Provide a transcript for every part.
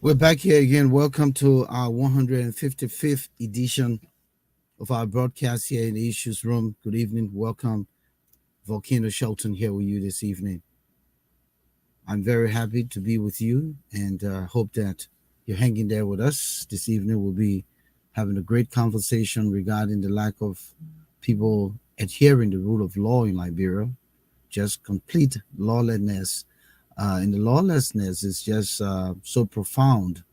We're back here again. Welcome to our 155th edition of our broadcast here in the Issues Room. Good evening. Welcome, Volcano Shelton, here with you this evening. I'm very happy to be with you and hope that you're hanging there with us. This evening, we'll be having a great conversation regarding the lack of people adhering the rule of law in Liberia, just complete lawlessness. And the lawlessness is just so profound.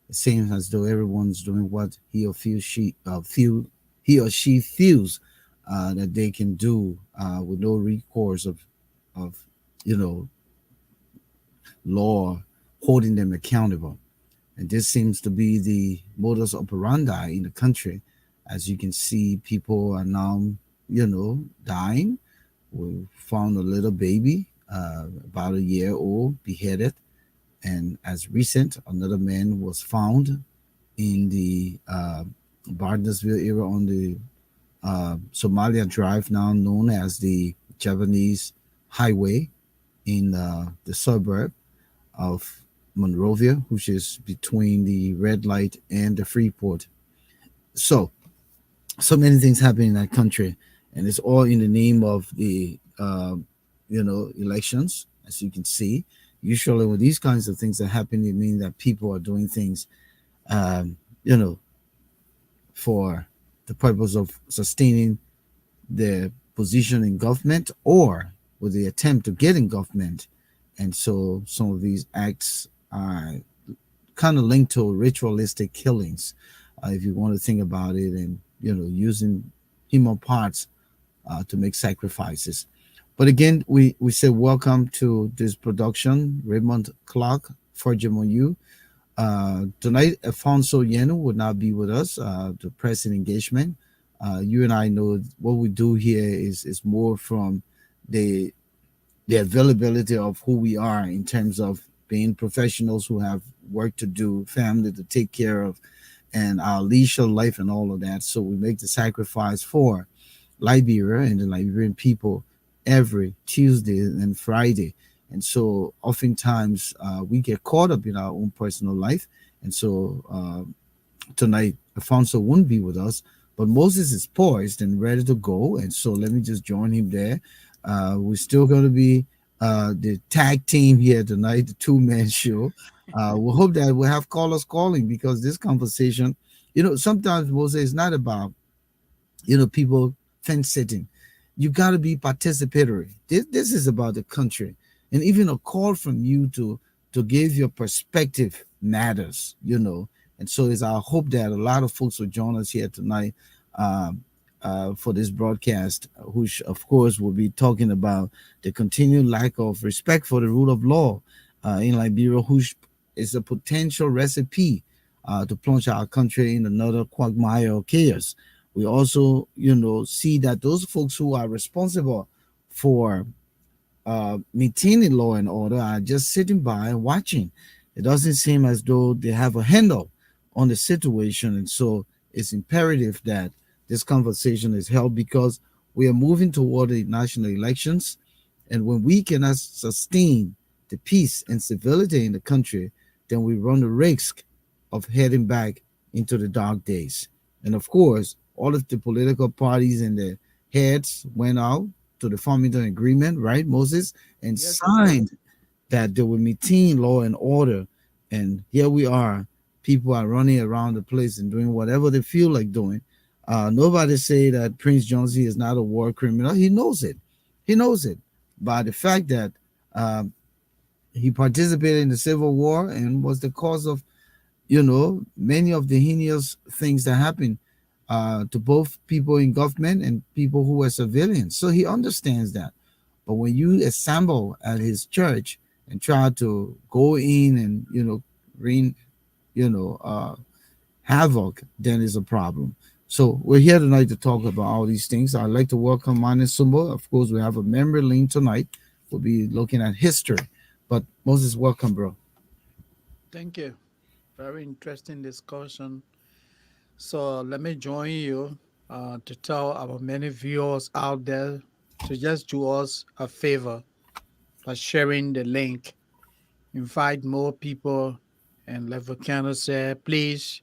It seems as though everyone's doing what he or she feels that they can do with no recourse of you know law holding them accountable. And this seems to be the modus operandi in the country. As you can see, people are now dying. We found a little baby, about a year old, beheaded, and as recent, another man was found in the Barnesville area on the Somalia Drive, now known as the Japanese Highway, in the suburb of Monrovia, which is between the red light and the Freeport. So, so many things happen in that country, and it's all in the name of the elections, as you can see. Usually, when these kinds of things are happening, it means that people are doing things, um, you know, for the purpose of sustaining their position in government or with the attempt to get in government. And so some of these acts are kind of linked to ritualistic killings, if you want to think about it, and using human parts to make sacrifices. But again, we say welcome to this production. Raymond Clark, Forgem you. Tonight, Alphonso Yenu would not be with us to press an engagement. You and I know what we do here is more from the the availability of who we are in terms of being professionals who have work to do, family to take care of, and our leisure life and all of that. So we make the sacrifice for Liberia and the Liberian people every Tuesday and Friday. And so oftentimes we get caught up in our own personal life. And so tonight, Alfonso won't be with us, but Moses is poised and ready to go. And so let me just join him there. We're still going to be the tag team here tonight, the two-man show. We'll hope that we'll have callers calling because this conversation, sometimes Moses is not about people fence sitting. You got to be participatory. This is about the country, and even a call from you to give your perspective matters. And so it's our hope that a lot of folks will join us here tonight for this broadcast, which of course will be talking about the continued lack of respect for the rule of law in Liberia, which is a potential recipe to plunge our country in another quagmire of chaos. We also, see that those folks who are responsible for maintaining law and order are just sitting by and watching. It doesn't seem as though they have a handle on the situation. And so it's imperative that this conversation is held because we are moving toward the national elections. And when we cannot sustain the peace and civility in the country, then we run the risk of heading back into the dark days. And of course, all of the political parties and their heads went out to the Farmington Agreement, right, Moses, and Yes, sir. signed that they will maintain law and order. And here we are. People are running around the place and doing whatever they feel like doing. Nobody say that Prince Johnson is not a war criminal. He knows it. He knows it by the fact that um, he participated in the Civil War and was the cause of many of the heinous things that happened to both people in government and people who were civilians. So he understands that. But when you assemble at his church and try to go in and bring you know uh, havoc, then is a problem. So we're here tonight to talk about all these things. I'd like to welcome Mane Sumbo. Of course, we have a memory lane tonight. We'll be looking at history. But Moses, welcome, bro. Thank you. Very interesting discussion. So let me join you to tell our many viewers out there to just do us a favor by sharing the link. Invite more people And like Volcano said, please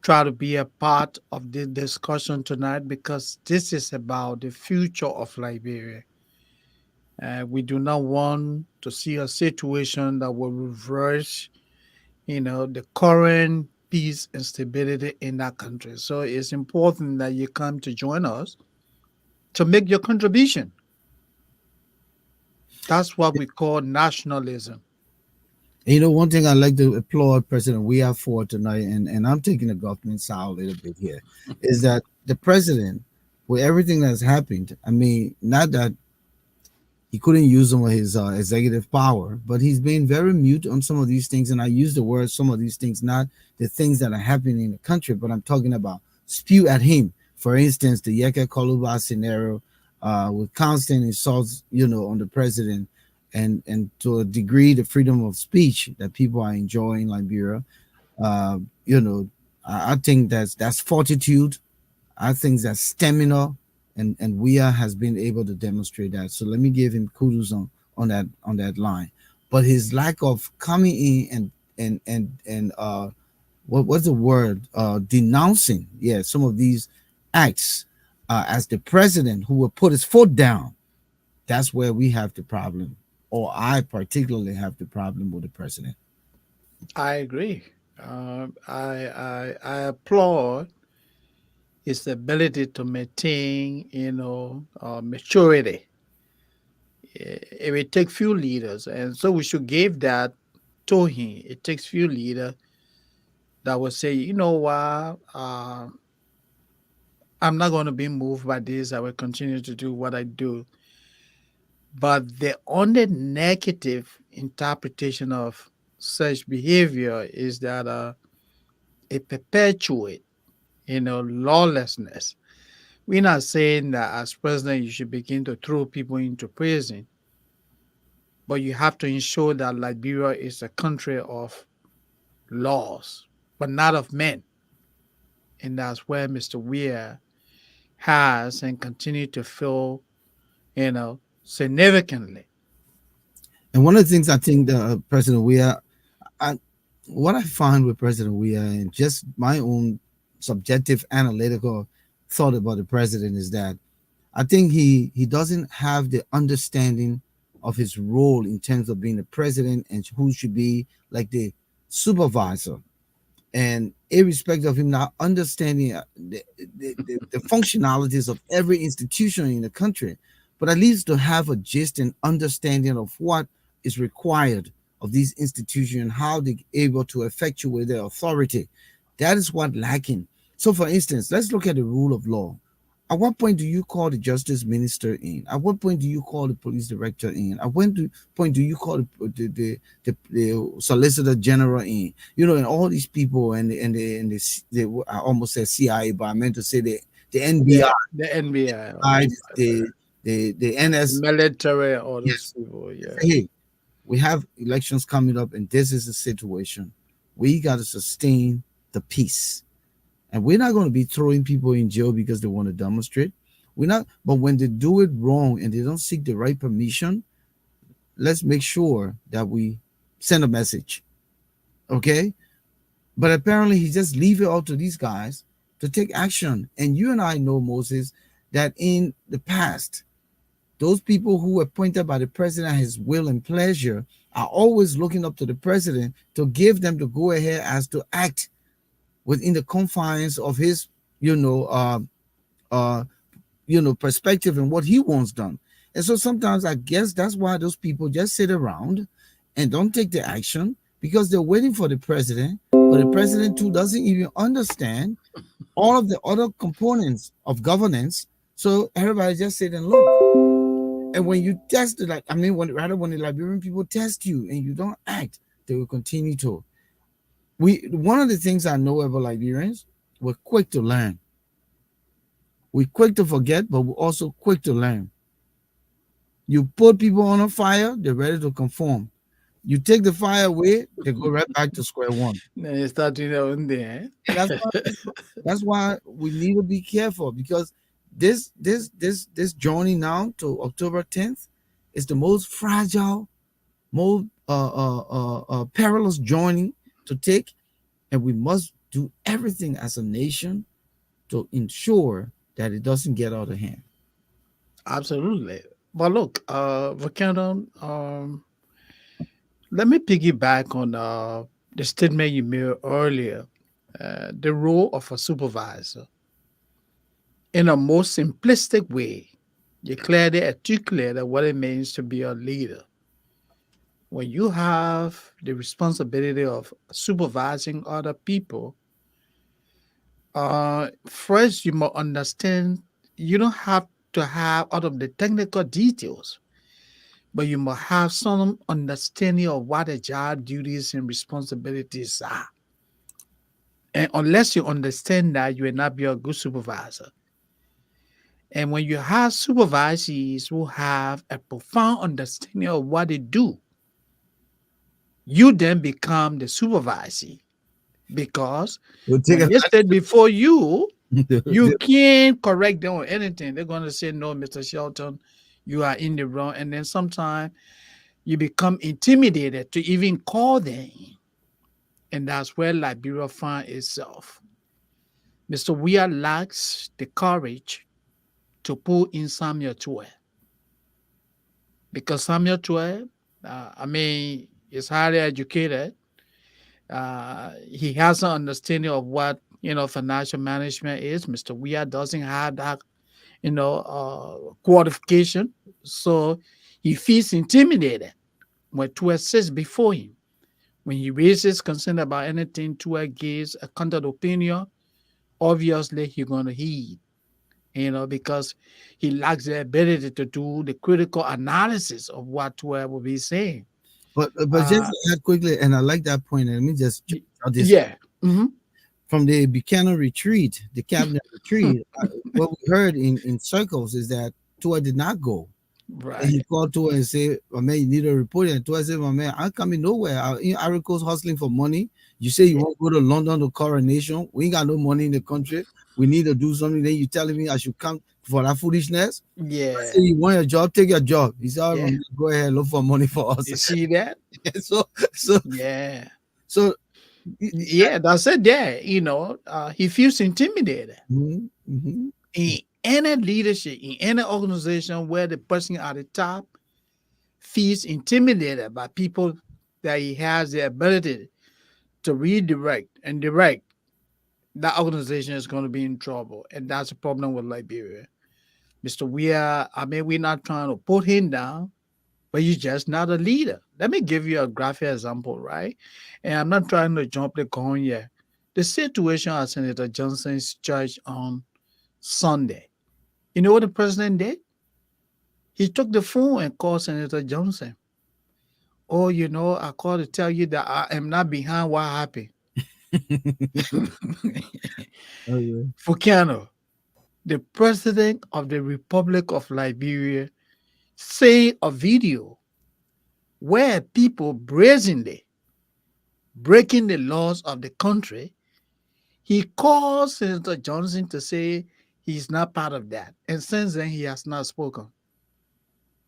try to be a part of the discussion tonight because this is about the future of Liberia. We do not want to see a situation that will reverse, the current peace and stability in that country. So it's important that you come to join us to make your contribution. That's what we call nationalism. And one thing I like to applaud President we are for tonight, and I'm taking the government side a little bit here, is that the president, with everything that's happened, I mean, not that he couldn't use some of his executive power, but he's been very mute on some of these things. And I use the word some of these things, not the things that are happening in the country, but I'm talking about spew at him. For instance, the Yeka Koluba scenario, with constant insults, on the president, and to a degree, the freedom of speech that people are enjoying in Liberia. Uh, you know, I think that's fortitude. I think that stamina, and Weah has been able to demonstrate that. So let me give him kudos on that line. But his lack of coming in and what's the word, denouncing, yeah, some of these acts, as the president who will put his foot down. That's where we have the problem, or I particularly have the problem with the president. I agree. I applaud his ability to maintain, maturity. It will take few leaders, and so we should give that to him. It takes few leaders that will say, you know what, I'm not going to be moved by this. I will continue to do what I do. But the only negative interpretation of such behavior is that it perpetuates, lawlessness. We're not saying that as president you should begin to throw people into prison, but you have to ensure that Liberia is a country of laws, but not of men. And that's where Mr. Weir has and continue to feel, significantly. And one of the things I think the President Weah, I, what I find with President Weah, and just my own subjective analytical thought about the president, is that I think he doesn't have the understanding of his role in terms of being the president and who should be like the supervisor, and irrespective of him not understanding the functionalities of every institution in the country, but at least to have a gist and understanding of what is required of these institutions and how they're able to effectuate their authority. That is what lacking. So, for instance, let's look at the rule of law. At what point do you call the justice minister in? At what point do you call the police director in? At what point do you call the solicitor general in? And all these people, and I almost said CIA, but I meant to say the NBI, The NBI, all those the NS. military, all those Yes. people, yeah. Hey, we have elections coming up, and this is the situation. We got to sustain the peace. And we're not going to be throwing people in jail because they want to demonstrate. We're not, but when they do it wrong and they don't seek the right permission, let's make sure that we send a message. Okay? But apparently he just leave it all to these guys to take action. And you and I know, Moses, that in the past, those people who were appointed by the president at his will and pleasure are always looking up to the president to give them the go ahead as to act within the confines of his, you know, uh, uh, perspective and what he wants done. And so sometimes I guess that's why those people just sit around and don't take the action because they're waiting for the president, but the president too doesn't even understand all of the other components of governance. So everybody just sit and look. And when you test it, like I mean, when the Liberian people test you and you don't act, they will continue to. One of the things I know about Liberians, we're quick to learn. We're quick to forget, but we're also quick to learn. You put people on a fire, they're ready to conform. You take the fire away, they go right back to square one. Then you start doing your own thing, And that's why we need to be careful, because this journey now to October 10th is the most fragile, most perilous journey to take, and we must do everything as a nation to ensure that it doesn't get out of hand. Absolutely. But look, Volcano, let me piggyback on the statement you made earlier. The role of a supervisor in a most simplistic way. You clearly articulated what it means to be a leader. When you have the responsibility of supervising other people, first you must understand you don't have to have all of the technical details, but you must have some understanding of what the job duties and responsibilities are. And unless you understand that, you will not be a good supervisor. And when you have supervisees who have a profound understanding of what they do, you then become the supervisee. Because We'll take when it. they stand before you, you can't correct them or anything. They're going to say, no, Mr. Shelton, you are in the wrong. And then sometimes you become intimidated to even call them. And that's where Liberia finds itself. Mr. Weir lacks the courage to pull in Samuel Tue. Because Samuel Tue, is highly educated. He has an understanding of what financial management is. Mr. Weir doesn't have that qualification, so he feels intimidated when Tue sits before him. When he raises concern about anything, Tue gives a counter opinion. Obviously, he's going to heed. Because he lacks the ability to do the critical analysis of what Tue will be saying. But just Uh, to add quickly, and I like that point. And let me just y- jot this yeah. Hmm. from the Buchanan retreat, the cabinet retreat. What we heard in circles is that Tua did not go. And he Right. called Tua and said, "My man, you need a report." And Tua said, "My man, I'm coming nowhere. Arico's hustling for money. You say you Yeah. want to go to London to coronation. We ain't got no money in the country. We need to do something. Then you telling me I should come for that foolishness? I Yeah. say you want your job, take your job." He said, "All right, my Yeah. man, go ahead, look for money for us." You see that? so so Yeah. so Yeah, that's it there. He feels intimidated. mhm, mhm. In any leadership, in any organization where the person at the top feels intimidated by people that he has the ability to redirect and direct, that organization is going to be in trouble. And that's a problem with Liberia. Mr. We're not trying to put him down, but you're just not a leader. Let me give you a graphic example, right? And I'm not trying to jump the gun yet. The situation at Senator Johnson's church on Sunday. You know what the president did? He took the phone and called Senator Johnson. Oh, I called to tell you that I am not behind what happened. Okay. Volcano, the president of the Republic of Liberia, say a video where people brazenly breaking the laws of the country. He calls Senator Johnson to say he's not part of that. And since then, he has not spoken.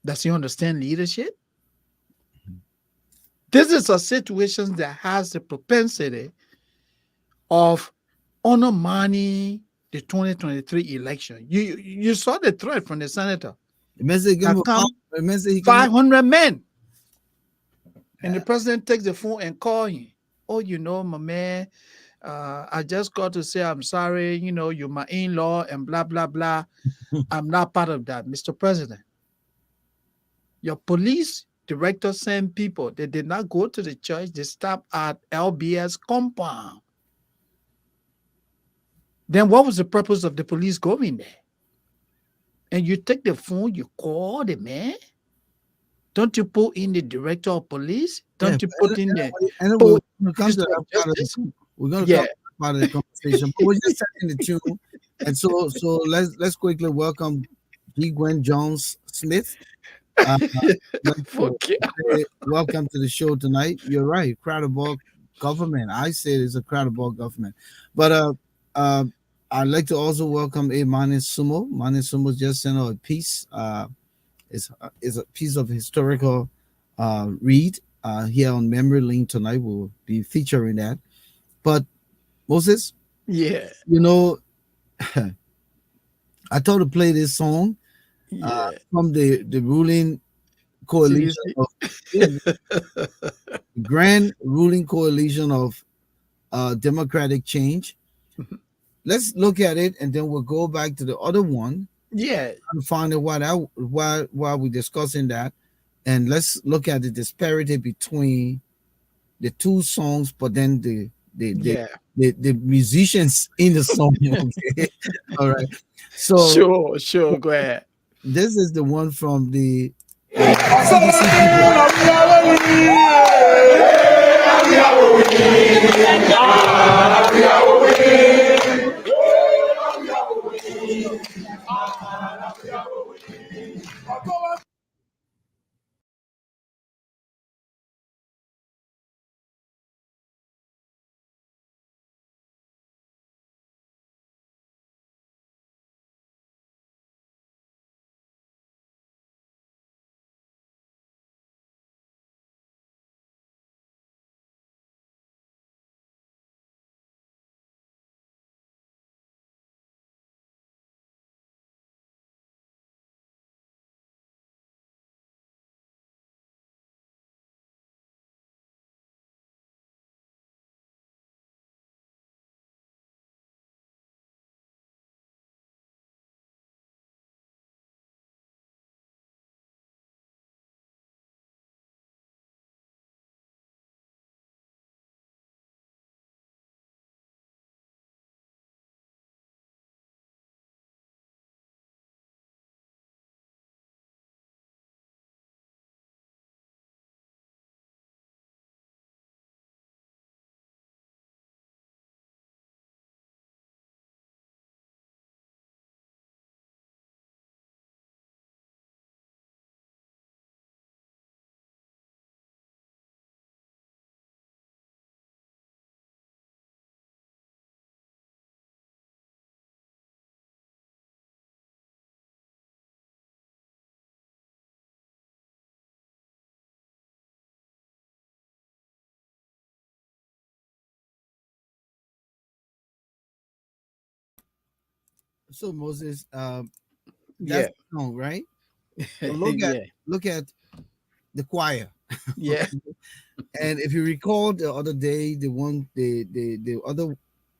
Does he understand leadership? This is a situation that has the propensity of undermining the 2023 election. You saw the threat from the senator The message give him that a bomb. come The message he come. 500 men. And the president takes the phone and call him. Oh, my man, I just got to say I'm sorry. You're my in-law and blah, blah, blah. I'm not part of that, Mr. President. Your police director sent people. They did not go to the church. They stopped at LBS compound. Then what was the purpose of the police going there? And you take the phone, you call the man. Don't you put in the director of police? Yeah, Don't you put in the anyway, police we're gonna come to minister that of part of the justice? we're gonna come Yeah. to that part of the conversation, but we're just setting the tune. And so let's quickly welcome G. Gwen Jones Smith. Like to Okay. say welcome to the show tonight. You're right, credible government. I say it's a credible government, but uh, I'd like to also welcome a Manis Sumo. Manis Sumo just sent out a piece. Is a piece of historical read. here on Memory Lane tonight. We'll be featuring that. But Moses, Yeah. you know, I thought to play this song Yeah. from the ruling coalition CDC. of, yeah, the grand ruling coalition of democratic change. Let's look at it, and then we'll go back to the other one Yeah. and find out why we're discussing that, and let's look at the disparity between the two songs, but then the the Yeah. the musicians in the song. Okay, all right. So Sure. Sure. Go ahead. this is the one from the CDC people. So Moses, that's Yeah. the song, right? So Yeah. look at the choir. Yeah. And if you recall the other day, the other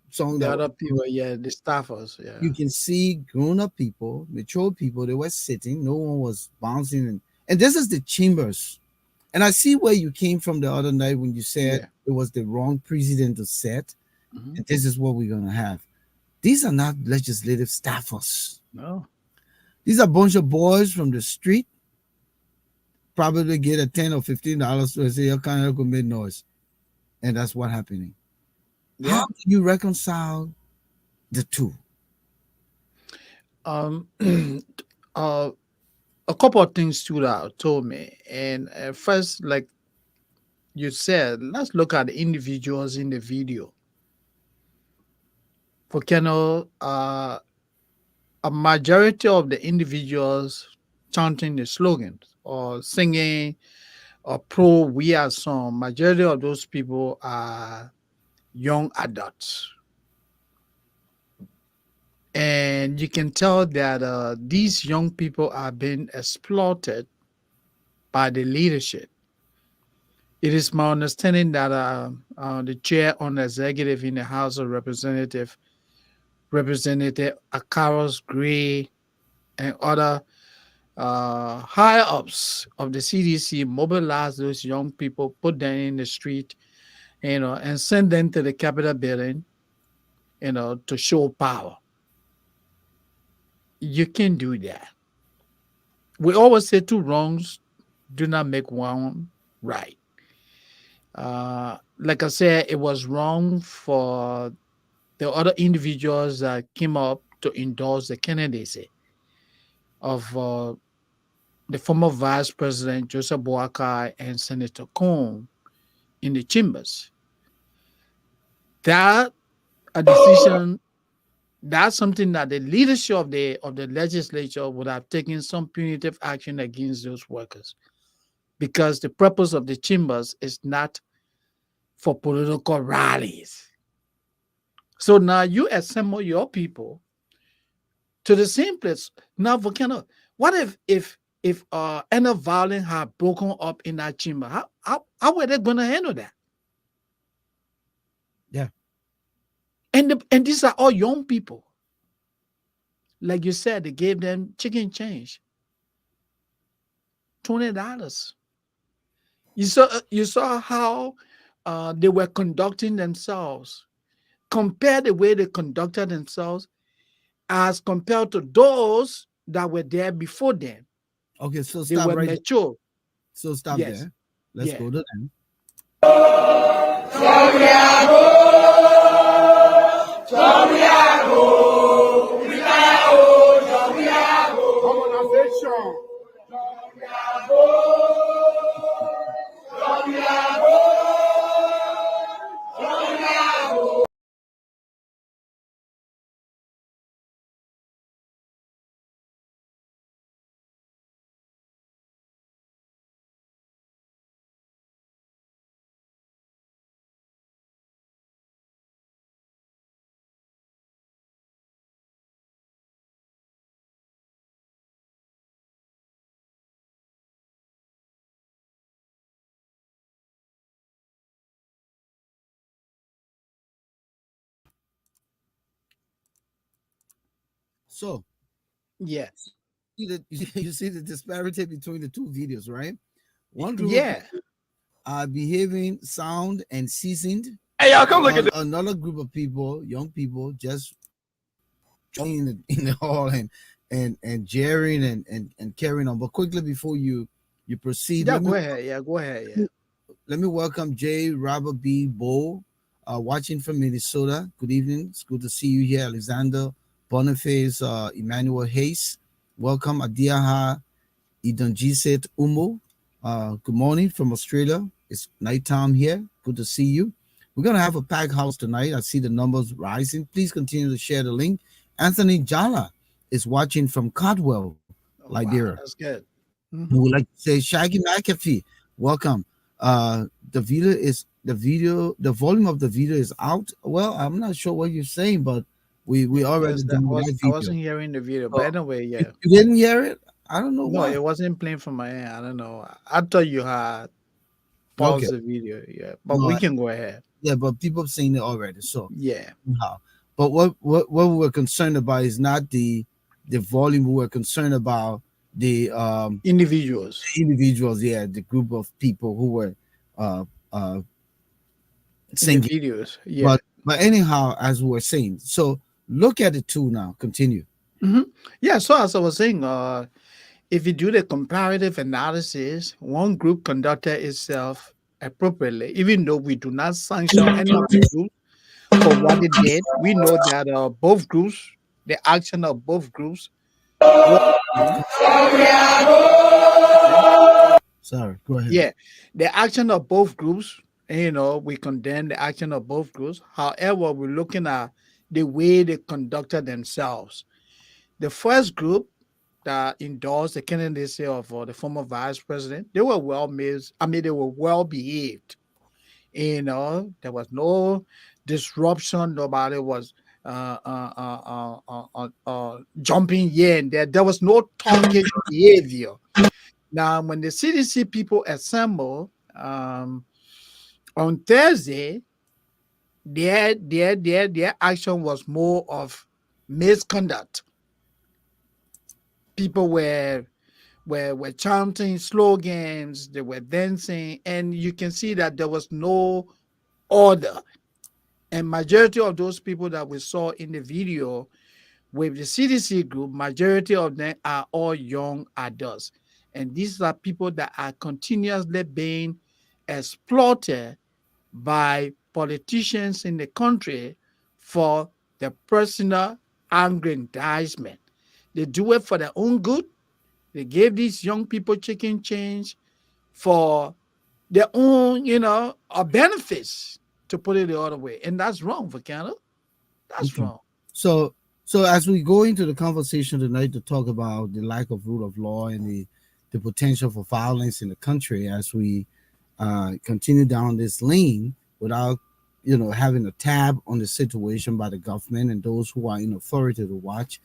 song The that other was played, people. Yeah. The staffers. you Yeah. can see grown up people, mature people, they were sitting, no one was bouncing. And this is the chambers. And I see where you came from the other night when you said Yeah. it was the wrong president to set, Hmm. and this is what we're going to have. These are not legislative staffers. No. These are a bunch of boys from the street, probably get a $10 or $15 to say, you kind of make noise. And that's what happening. How Yeah. do you reconcile the two? Um. uh. A couple of things stood out told me, and first, like you said, let's look at the individuals in the video. Volcano. A majority of the individuals chanting the slogans or singing or pro we are song, majority of those people are young adults. And you can tell that these young people are being exploited by the leadership. It is my understanding that the chair on the executive in the House of Representatives, Representative Akaros Gray, and other high ups of the CDC mobilize those young people, put them in the street, and send them to the Capitol building, to show power. You can do that. We always say two wrongs do not make one right. Like I said, it was wrong for the other individuals that came up to endorse the candidacy of the former Vice President Joseph Boakai and Senator Cohn in the chambers. That a decision, that's something that the leadership of the legislature would have taken some punitive action against those workers. because the purpose of the chambers is not for political rallies. So now you assemble your people to the same place. Now, Volcano, what if any violence had broken up in that chamber? How were they gonna handle that? Yeah. And these are all young people. Like you said, they gave them chicken change, $20. You saw how they were conducting themselves. Compare the way they conducted themselves as compared to those that were there before them. Okay, so They stop were right there. mature. So stop Yes. there. Let's Yeah. go to them. So Yeah. see the you see the disparity between the two videos, right? One group of Yeah. people are behaving sound and seasoned. Hey, y'all, come look at this. Another group of people, young people, just joining in the hall and jeering and carrying on. But quickly before you proceed, Yeah, go ahead. Yeah, go ahead. Yeah. let me welcome J. Robert B. Bow, watching from Minnesota. Good evening. It's good to see you here, Alexander Boniface, Emmanuel Hayes. Welcome, Adiaha Idonjiset Umo. Good morning from Australia. It's nighttime here. Good to see you. We're going to have a packed house tonight. I see the numbers rising. Please continue to share the link. Anthony Jala is watching from Caldwell, Oh, wow, Liberia. that's good. We Hmm. would like to say Shaggy McAfee, welcome. The volume of the video is out. Well, I'm not sure what you're saying, but we already Yes, that done that I video. wasn't hearing the video, So but anyway, you, yeah. you didn't hear it? I don't know No, why. it wasn't playing from my end. I don't know. I thought you had Okay. paused the video. Yeah, but No, we can go ahead. yeah, but people have seen it already. So Yeah. anyhow. But what we were concerned about is not the volume. We were concerned about the Individuals individuals, yeah, the group of people who were uh uh in the singing. videos. Yeah. But anyhow, as we were saying, so look at the two now. Continue. Hmm. Yeah. So as I was saying, if you do the comparative analysis, one group conducted itself appropriately, even though we do not sanction any of the groups for what they did. We know that both groups, the action of both groups was wrong. Okay. Sorry, go ahead. Yeah, the action of both groups, we condemn the action of both groups. However, we're looking at the way they conducted themselves. The first group that endorsed the candidacy of the former vice president, they were well made. I mean, they were well behaved. There was no disruption. Nobody was jumping here and there. There was no talking behavior. Now, when the CDC people assemble on Thursday, their action was more of misconduct. People were chanting slogans, they were dancing, and you can see that there was no order. And majority of those people that we saw in the video with the CDC group, majority of them are all young adults. And these are people that are continuously being exploited by politicians in the country for their personal aggrandizement. They do it for their own good. They gave these young people chicken change for their own, benefits, to put it the other way. And that's wrong, Volcano. That's Okay. wrong. So as we go into the conversation tonight to talk about the lack of rule of law and the potential for violence in the country as we continue down this lane without, having a tab on the situation by the government and those who are in authority to watch.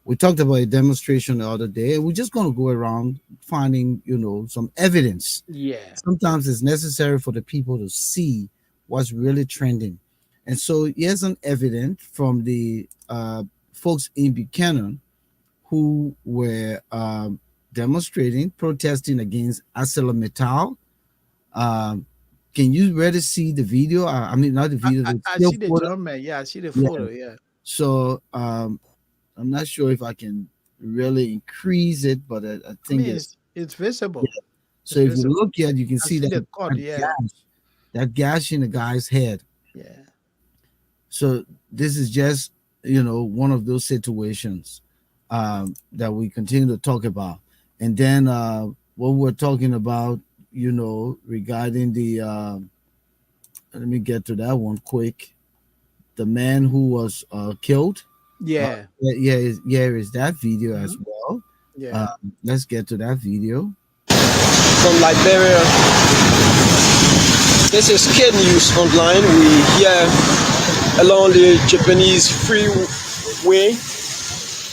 We talked about a demonstration the other day, and we're just going to go around finding, some evidence. Yeah. Sometimes it's necessary for the people to see what's really trending. And so here's an evidence from the folks in Buchanan who were demonstrating, protesting against ArcelorMittal. Um, can you really see the video? I mean, not the video, the I still see the photo. gentleman. Yeah, I see the Yeah. photo. Yeah. So I'm not sure if I can really increase it, but I I think mean, it's, it's visible. yeah. So It's if you visible. look at, you can I see see that, the cord. Yeah. that gash in the guy's head. Yeah. So this is just, one of those situations that we continue to talk about. And then what we're talking about, regarding the, let me get to that one quick. The man who was killed. Uh, Yeah. here is that video as Hmm. well. Yeah. Let's get to that video. From Liberia. This is Kid News Online. We here along the Japanese freeway.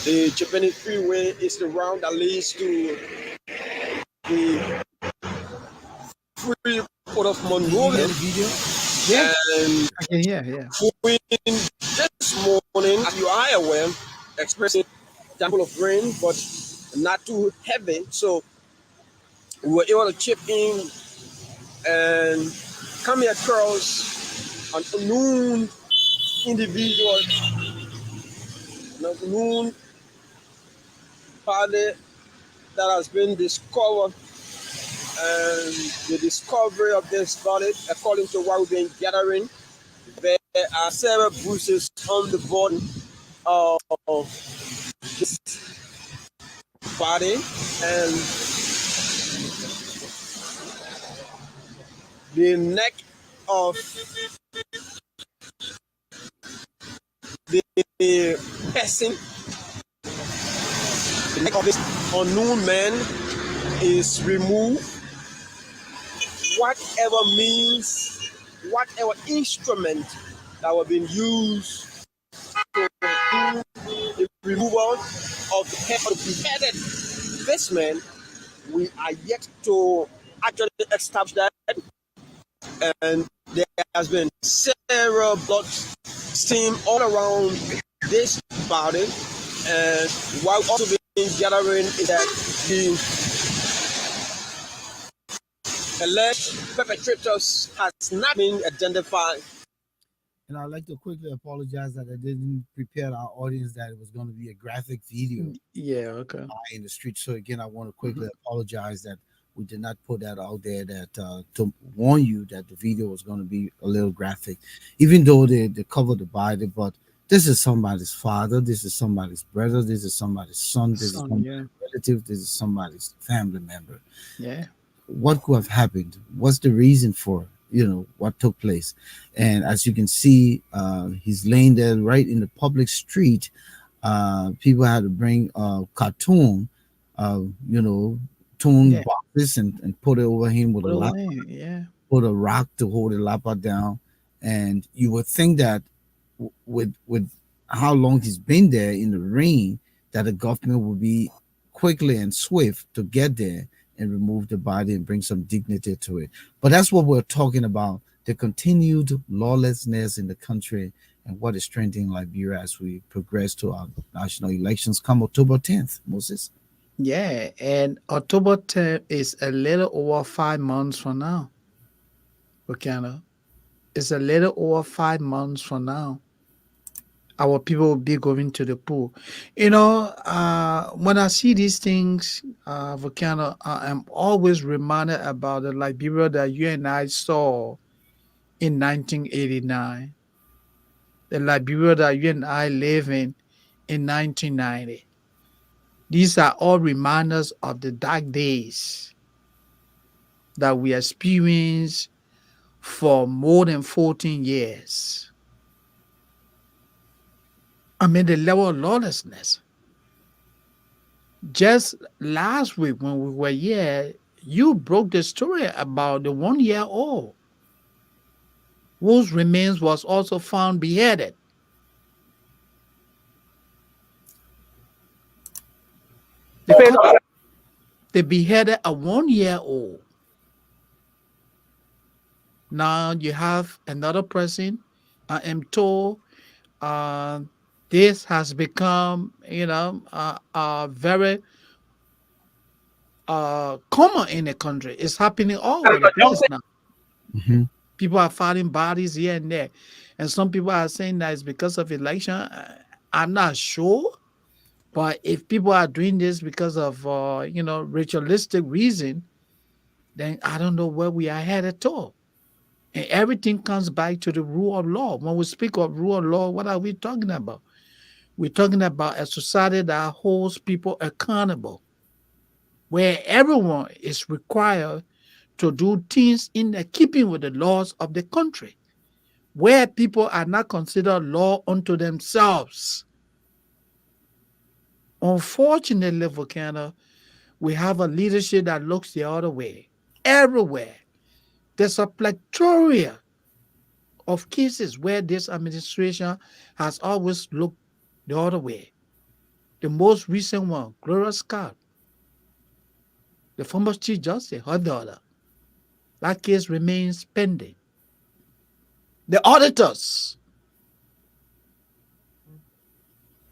The Japanese freeway is the route that leads to the free port of Can you hear Monrovia. the video? Yeah. And I can hear. Yeah. we this morning, as you are aware, experiencing a sample of rain, but not too heavy. So we were able to chip in and come across an unknown individual, an unknown party that has been discovered. And the discovery of this body, according to what we've been gathering, there are several bruises on the body of this body, and the neck of the person, the neck of this unknown man is removed. Whatever means, whatever instrument that were being used to do the removal of the head of the beheaded this man, we are yet to actually establish that. And there has been several blood stain all around this body. And what also been gathering is that the alleged perpetrators has not been identified. And I'd like to quickly apologize that I didn't prepare our audience that it was going to be a graphic video Yeah. Okay. in the street. So again, I want to Hmm. quickly apologize that we did not put that out there, that to warn you that the video was going to be a little graphic, even though they covered the body. But this is somebody's father, this is somebody's brother, this is somebody's son, this is Son. somebody's Yeah. relative, this is somebody's family member. Yeah. What could have happened? What's the reason for, what took place? And as you can see, he's laying there right in the public street. People had to bring cartoon, you know, tune Yeah. boxes and put it over him with a Put lap, away. Yeah. put a rock to hold the laptop down. And you would think that with how long he's been there in the rain, that the government would be quickly and swift to get there and remove the body and bring some dignity to it. But that's what we're talking about, the continued lawlessness in the country and what is trending in Liberia as we progress to our national elections come October 10th, Moses. Yeah. And October 10th is a little over 5 months from now. Volcano. It's a little over 5 months from now. Our people will be going to the pool. When I see these things, Volcano, I am always reminded about the Liberia that you and I saw in 1989, the Liberia that you and I live in 1990. These are all reminders of the dark days that we experienced for more than 14 years. I mean, the level of lawlessness. Just last week when we were here, you broke the story about the 1 year old whose remains was also found beheaded. They cut, they beheaded a 1 year old. Now you have another person. I am told uh, this has become, very common in the country. It's happening all over the place now. Mhm. People are finding bodies here and there, and some people are saying that it's because of election. I'm not sure, but if people are doing this because of ritualistic reason, then I don't know where we are headed to. And everything comes back to the rule of law. When we speak of rule of law, what are we talking about? We're talking about a society that holds people accountable, where everyone is required to do things in the keeping with the laws of the country, where people are not considered law unto themselves. Unfortunately, Volcano, we have a leadership that looks the other way. Everywhere. There's a plethora of cases where this administration has always looked the other way. The most recent one, Gloria Scott, the former Chief Justice, her daughter. That case remains pending. The auditors,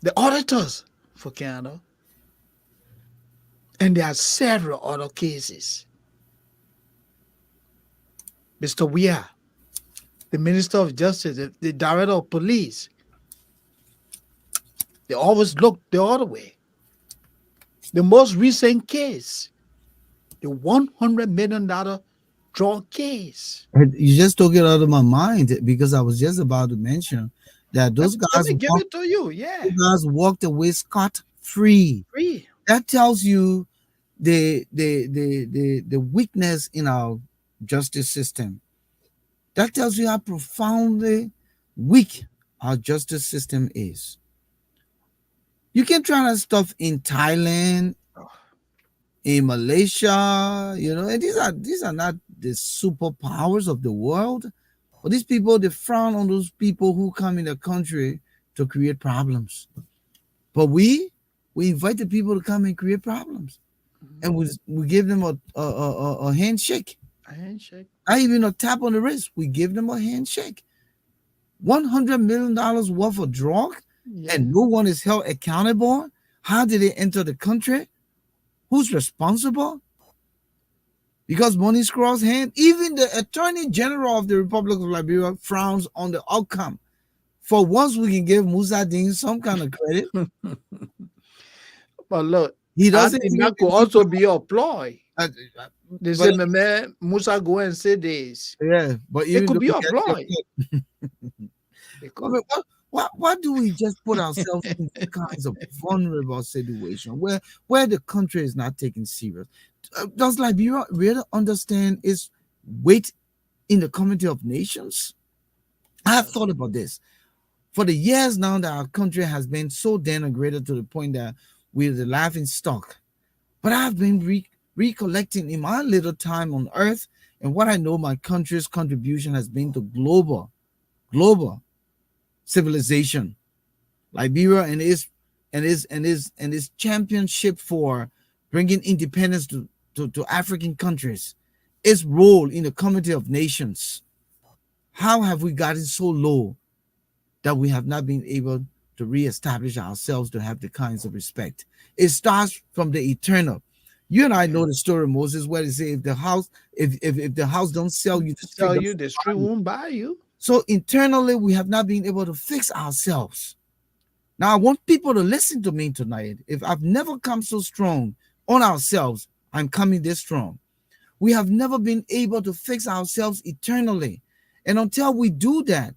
the auditors for Canada, and there are several other cases. Mr. Weir, the Minister of Justice, the Director of Police, they always look the other way. The most recent case, the $100 million draw case. You just took it out of my mind because I was just about to mention that Let, let me give it to you. Yeah. those guys walked away scot free. Free. That tells you the weakness in our justice system. That tells you how profoundly weak our justice system is. You can try that stuff in Thailand, in Malaysia, and these are not the superpowers of the world. But these people, they frown on those people who come in the country to create problems. But we invite the people to come and create problems, and we give them a handshake. A handshake. Not even a tap on the wrist. We give them a handshake. $100 million worth of drug, Yeah. and no one is held accountable. How did they enter the country? Who's responsible? Because money scrolls hand. Even the Attorney General of the Republic of Liberia frowns on the outcome. For once, we can give Musa Ding some kind of credit. But look, He I doesn't think even that could also be a ploy. uh, They but say, my man, Musa go and say this. yeah, but It even could though be he a gets ploy. upset, It I could. mean, why do we just put ourselves in these kinds of vulnerable situation where the country is not taken serious? Does Liberia really understand its weight in the community of nations? I have thought about this for the years now that our country has been so denigrated to the point that we're the laughing stock. But I've been recollecting in my little time on earth and what I know my country's contribution has been to global civilization. Liberia and its championship for bringing independence to African countries, its role in the community of nations. How have we gotten so low that we have not been able to reestablish ourselves to have the kinds of respect? It starts from the eternal. You and I know the story of Moses, where they say if the house don't sell you, the street Tell don't you the street buy you. won't buy you. So internally, we have not been able to fix ourselves. Now, I want people to listen to me tonight. If I've never come so strong on ourselves, I'm coming this strong. We have never been able to fix ourselves eternally. And until we do that,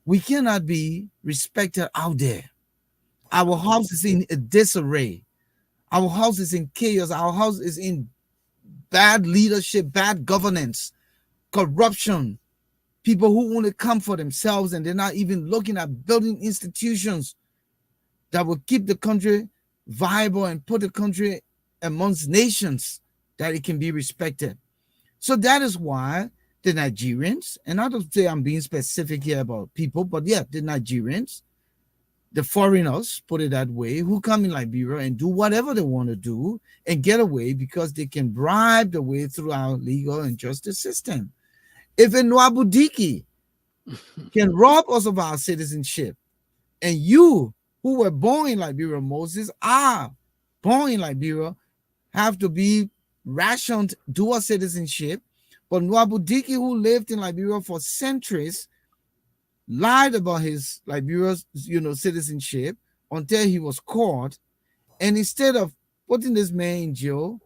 we cannot be respected out there. Our house is in a disarray. Our house is in chaos. Our house is in bad leadership, bad governance, corruption, people who only come for themselves and they're not even looking at building institutions that will keep the country viable and put the country amongst nations that it can be respected. So that is why the Nigerians, and I don't say I'm being specific here about people, but yeah, the Nigerians, the foreigners, put it that way, who come in Liberia and do whatever they want to do and get away because they can bribe the way through our legal and justice system. If a Nwabudiki can rob us of our citizenship, and you who were born in Liberia, Moses, are born in Liberia, have to be rationed dual citizenship, but Nwabudiki, who lived in Liberia for centuries, lied about his Liberia's, citizenship until he was caught, and instead of putting this man in jail,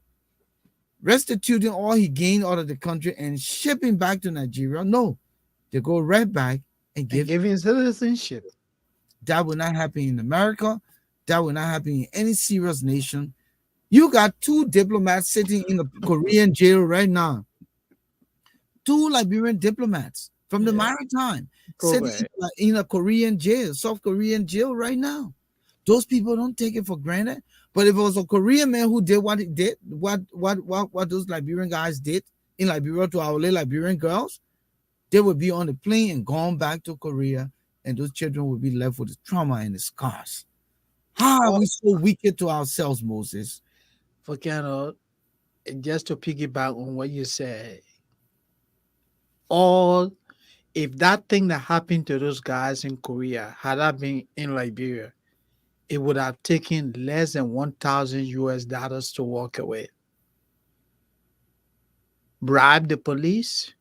restituting all he gained out of the country and shipping back to Nigeria, no, they go right back and And give. giving citizenship. That will not happen in America. That will not happen in any serious nation. You got 2 diplomats sitting in a Korean jail right now. 2 Liberian diplomats from the maritime sitting in a Korean jail, South Korean jail right now. Those people don't take it for granted. But if it was a Korean man who did what he did, what those Liberian guys did in Liberia to our little Liberian girls, they would be on the plane and gone back to Korea, and those children would be left with the trauma and the scars. How are we so wicked to ourselves, Moses? Volcano, just to piggyback on what you said, all if that thing that happened to those guys in Korea had that been in Liberia, it would have taken less than 1,000 US dollars to walk away. Bribe the police.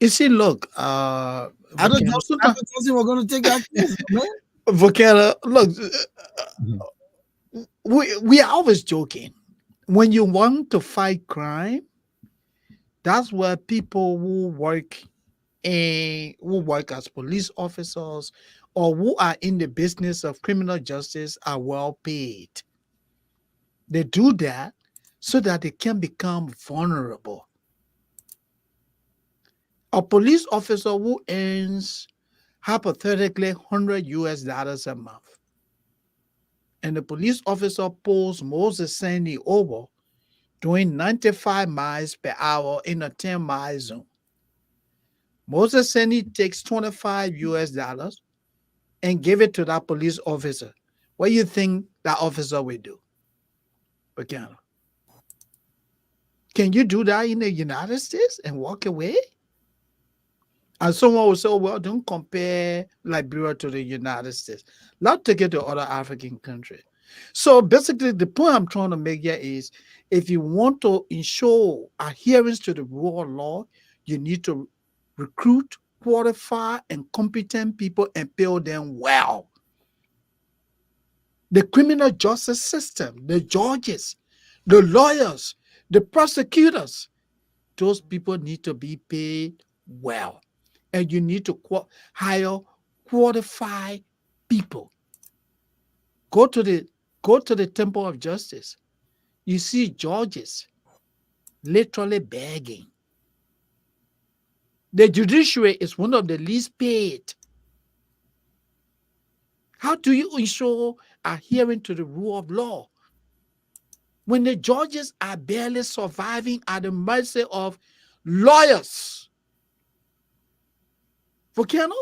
You see, look, I don't know. Advertising we're going to take that case, man. Volcano, look, we are always joking. When you want to fight crime, that's where people who work as police officers or who are in the business of criminal justice are well paid. They do that so that they can become vulnerable. A police officer who earns hypothetically 100 US dollars a month, and the police officer pulls Moses Sandy over doing 95 miles per hour in a 10-mile zone. Moses Sandy takes 25 US dollars and give it to that police officer. What do you think that officer will do? Can you do that in the United States and walk away? And someone will say, oh, well, don't compare Liberia to the United States. Let's take it to other African countries. So basically, the point I'm trying to make here is if you want to ensure adherence to the rule of law, you need to recruit, qualify, and competent people and pay them well. The criminal justice system, the judges, the lawyers, the prosecutors, those people need to be paid well. And you need to hire qualified people. Go to the Temple of Justice. You see judges literally begging. The judiciary is one of the least paid. How do you ensure adhering to the rule of law when the judges are barely surviving at the mercy of lawyers? Volcano?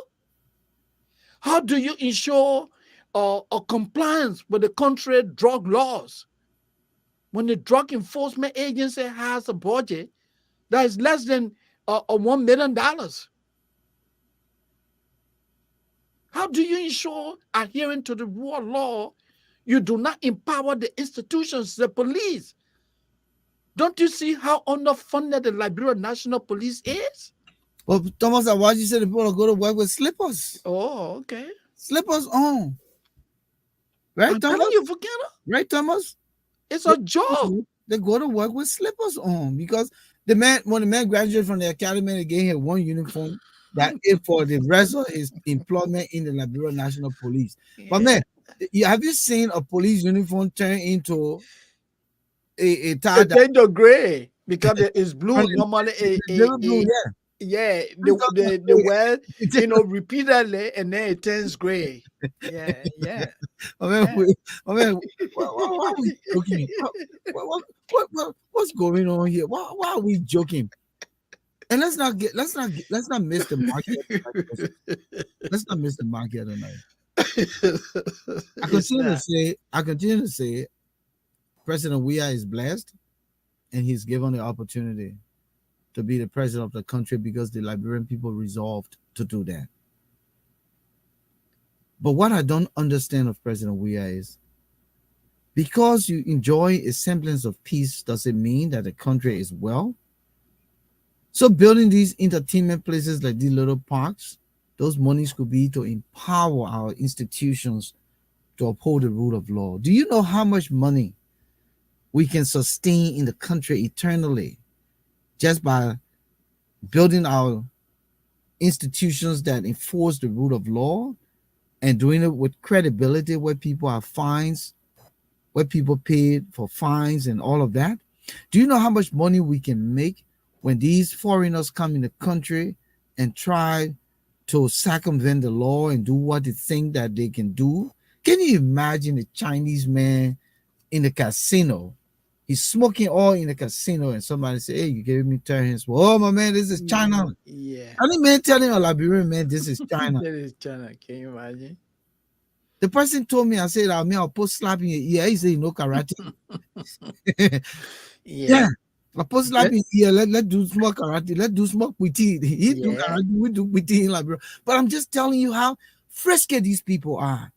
How do you ensure a compliance with the country drug laws when the drug enforcement agency has a budget that is less than $1 million? How do you ensure adhering to the rule of law? You do not empower the institutions, the police. Don't you see how underfunded the Liberian National Police is? Well, Thomas, why did you say the people go to work with slippers? Oh, okay. Slippers on. Right, I'm Thomas? telling you, Volcano. Right, Thomas? It's a job. They go to work with slippers on because when the man graduated from the academy, they gave him one uniform that is for the rest of his employment in the Liberia National Police. Yeah. But man, have you seen a police uniform turn into a tie? It turned to gray because it's blue. Normally, blue, yeah. Yeah, This government the say, word, repeatedly, and then it turns gray. Yeah, yeah, I mean, yeah. why are we joking? What's going on here? Why are we joking? And let's not miss the mark here tonight. Let's not miss the mark here tonight. It's not. I continue to say, President Weah is blessed, and he's given the opportunity to be the president of the country because the Liberian people resolved to do that. But what I don't understand of President Weah is, because you enjoy a semblance of peace, does it mean that the country is well? So building these entertainment places like these little parks, those monies could be to empower our institutions to uphold the rule of law. Do you know how much money we can sustain in the country eternally just by building our institutions that enforce the rule of law and doing it with credibility, where people have fines, where people pay for fines and all of that? Do you know how much money we can make when these foreigners come in the country and try to circumvent the law and do what they think that they can do? Can you imagine a Chinese man in the casino? He's smoking all in the casino, and somebody say, "Hey, you gave me turns." Oh, my man, this is China. Yeah. Any man telling a Liberian man this is China. That is China. Can you imagine? The person told me, I said, I'll put slap in your ear. He said, you know karate. Yeah. I put slap in your ear. Let do smoke karate. Let do smoke witty. He do karate. We do witty in Liberia. But I'm just telling you how frisky these people are.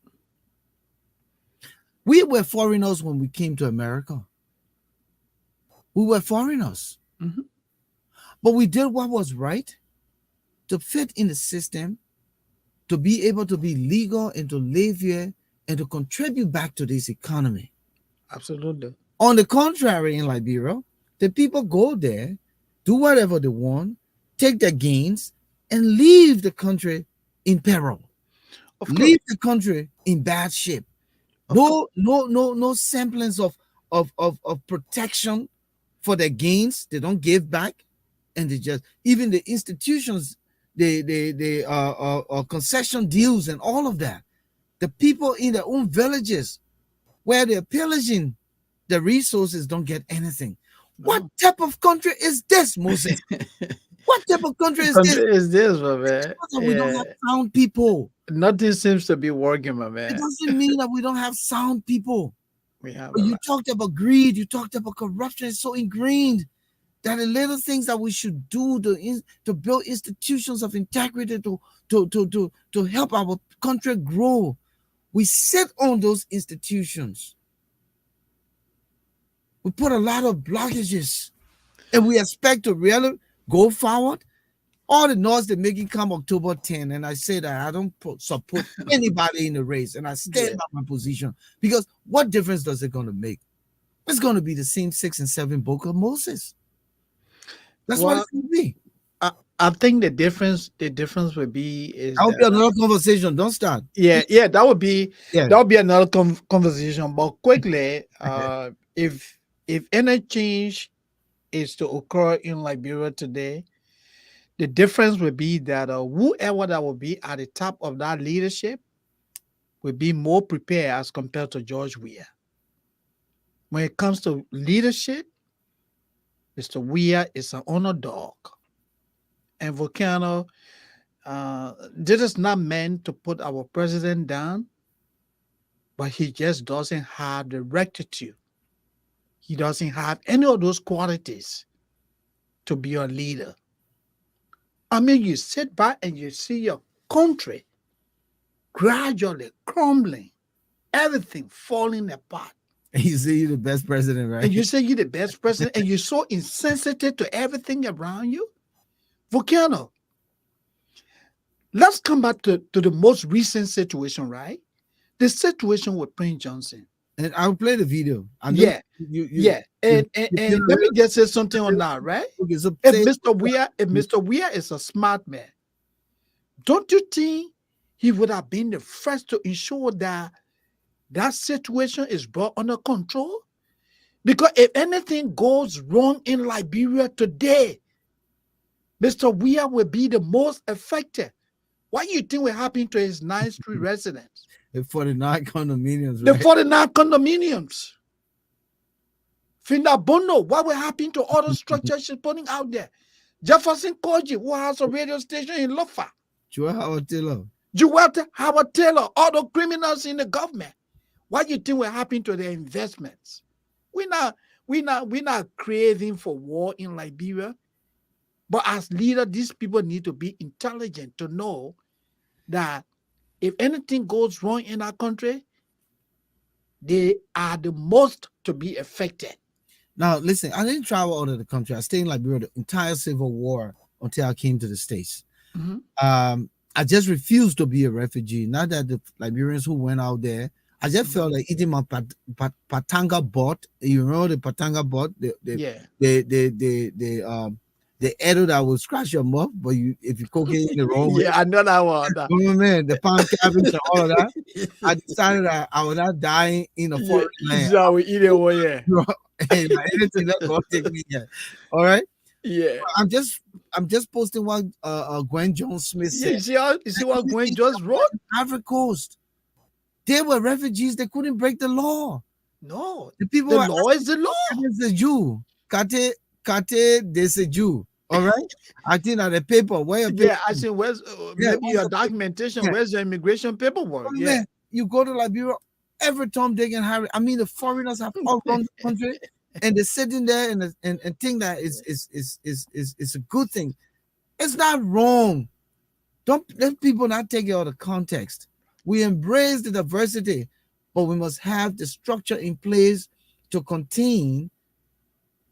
We were foreigners when we came to America. We were foreigners. Mm-hmm. But we did what was right to fit in the system, to be able to be legal and to live here and to contribute back to this economy. Absolutely. On the contrary, in Liberia, the people go there, do whatever they want, take their gains, and leave the country in peril. Leave the country in bad shape. No semblance of protection for their gains. They don't give back, and they just, even the institutions, the concession deals and all of that. The people in their own villages where they're pillaging the resources don't get anything. What type of country is this, Moses? What type of country is this? Is this, my man? We don't have sound people. Nothing seems to be working, my man. It doesn't mean that we don't have sound people. We have. But you talked about greed. You talked about corruption. It's so ingrained that the little things that we should do to build institutions of integrity to help our country grow, we sit on those institutions. We put a lot of blockages, and we expect to really go forward. All the noise they're making come October 10, and I say that I don't support anybody in the race, and I stand by my position, because what difference does it going to make? It's going to be the same 6 and 7 book of Moses. That's what it's going to be. I think the difference would be is that would be another conversation. Don't start. Yeah, that would be another conversation. But quickly, if any change is to occur in Liberia today, the difference would be that whoever that will be at the top of that leadership will be more prepared as compared to George Weah. When it comes to leadership, Mr. Weah is an underdog. And Volcano, this is not meant to put our president down, but he just doesn't have the rectitude. He doesn't have any of those qualities to be a leader. I mean, you sit back and you see your country gradually crumbling, everything falling apart. And you say you're the best president, right? And you say you're the best president, and you're so insensitive to everything around you. Volcano, let's come back to the most recent situation, right? The situation with Prince Johnson. And I'll play the video. And let me just say something on that, right? Okay, so if Mr. Weah is a smart man, don't you think he would have been the first to ensure that that situation is brought under control? Because if anything goes wrong in Liberia today, Mr. Weir will be the most affected. What do you think will happen to his 9th Street residents? The 49 condominiums, The right? 49 condominiums. Finda Bono, what will happen to all the structures she's putting out there? Jefferson Koji, who has a radio station in Lofa. Joel Howard Taylor. Jewel Howard Taylor, all the criminals in the government. What do you think will happen to their investments? We're not craving for war in Liberia. But as leaders, these people need to be intelligent to know that if anything goes wrong in our country, they are the most to be affected. Now, listen, I didn't travel out of the country. I stayed in Liberia the entire Civil War until I came to the States. I just refused to be a refugee. Not that the Liberians who went out there, I just felt like eating my patanga bot. You remember the patanga bot? The edible that will scratch your mouth, but if you cook it in the wrong way. Yeah, I know that one. Oh man, the pound cabbage and all of that. I decided that I was not dying in a foreign land. So we eat it over here. Hey, anything that's gonna take me there. All right. Yeah. I'm just posting what Gwen Jones Smith said. You see what Gwen just wrote? Ivory Coast. They were refugees. They couldn't break the law. No. The law is the law. It's a Jew. Kate, there's a Jew. All right. I think that the paper. Where I see. Where's maybe your documentation? Yeah. Where's your immigration paperwork? Oh, yeah. You go to Liberia, every Tom, Dick, and Harry. I mean, the foreigners have all around the country, and they're sitting there and think that is a good thing. It's not wrong. Don't let people not take it out of context. We embrace the diversity, but we must have the structure in place to contain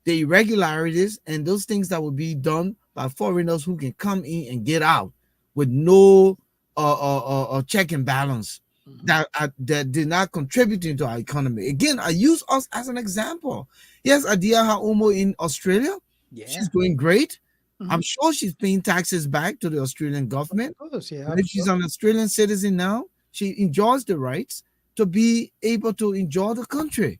the irregularities and those things that will be done by foreigners who can come in and get out with no check and balance that did not contribute into our economy. Again, I use us as an example. Yes, Adiaha Omo in Australia, she's doing great. I'm sure she's paying taxes back to the Australian government. Of course, yeah. If she's an Australian citizen now, she enjoys the rights to be able to enjoy the country.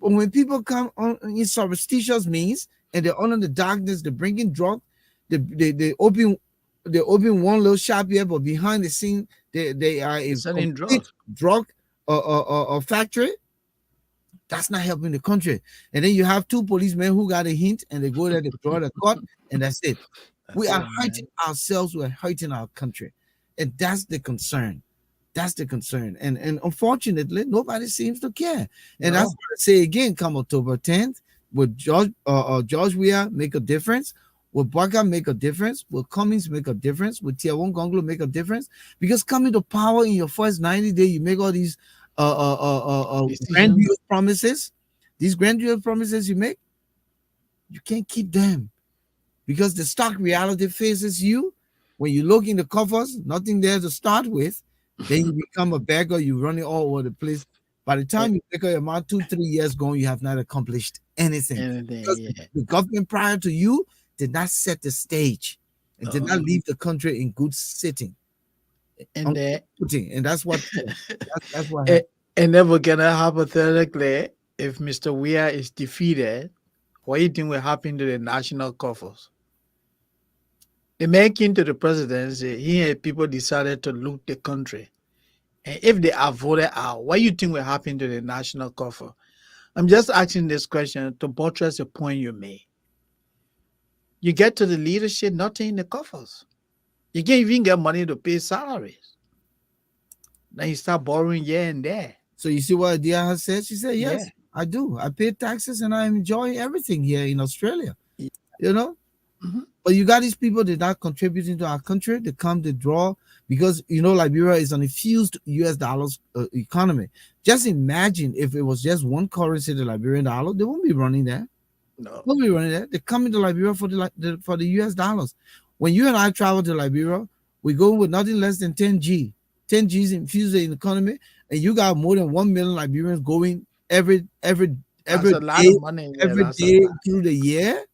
But when people come on in superstitious means and they're under the darkness, they're bringing drug, they open one little shop here, but behind the scene they are selling drug factory. That's not helping the country. And then you have two policemen who got a hint and they go there to draw the cut, and that's it. We are hurting ourselves, we're hurting our country. And that's the concern. That's the concern. And unfortunately, nobody seems to care. And that's what I say again, come October 10th, would George Weah make a difference? Will Baka make a difference? Will Cummings make a difference? Will Tiawon Gonglo make a difference? Because coming to power in your first 90 days, you make all these grandiose promises. These grandiose promises you make, you can't keep them. Because the stark reality faces you. When you look in the coffers, nothing there to start with. Then you become a beggar, you run it all over the place. By the time you take your amount 2-3 years gone, you have not accomplished anything. The government prior to you did not set the stage and did not leave the country in good sitting. And that's what that's what happened. And then we're gonna hypothetically, if Mr. Weah is defeated, what do you think will happen to the national coffers? The man came to the presidency, he and people decided to loot the country. And if they are voted out, what do you think will happen to the national coffer? I'm just asking this question to buttress the point you made. You get to the leadership, nothing in the coffers. You can't even get money to pay salaries. Then you start borrowing here and there. So you see what Dia has said? She said, yes, I do. I pay taxes and I enjoy everything here in Australia. You know? But you got these people that are contributing to our country. They come, they draw, because, you know, Liberia is an infused US dollars economy. Just imagine if it was just one currency, the Liberian dollar, they won't be running there. No. They won't be running there. They come into Liberia for the US dollars. When you and I travel to Liberia, we go with nothing less than 10 G. 10 G's infused in the economy, and you got more than 1 million Liberians going every day through the year,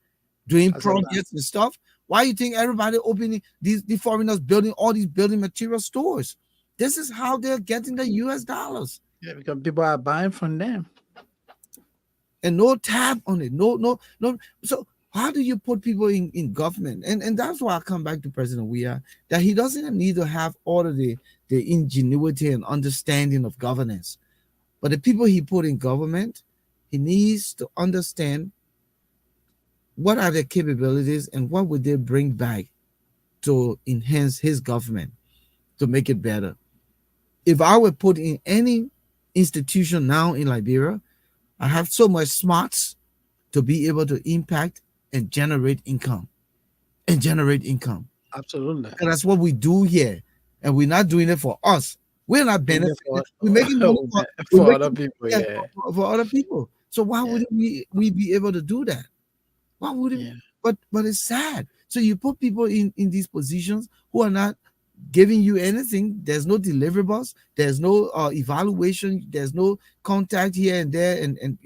doing projects and stuff. Why you think everybody opening these foreigners building all these building material stores? This is how they're getting the US dollars. Yeah, because people are buying from them. And no tab on it. No. So How do you put people in government? And that's why I come back to President Weah, that he doesn't need to have all of the ingenuity and understanding of governance. But the people he put in government, he needs to understand what are their capabilities and what would they bring back to enhance his government, to make it better. If I were put in any institution now in Liberia, I have so much smarts to be able to impact and generate income and generate income. Absolutely. And that's what we do here. And we're not doing it for us. We're not Doing it benefiting. We're making money for we're for other making people. yeah, Yeah. for other people. So why Yeah. wouldn't we be able to do that? Why wouldn't Yeah. but it's sad. So you put people in these positions who are not giving you anything. There's no deliverables, there's no evaluation, there's no contact here and there, and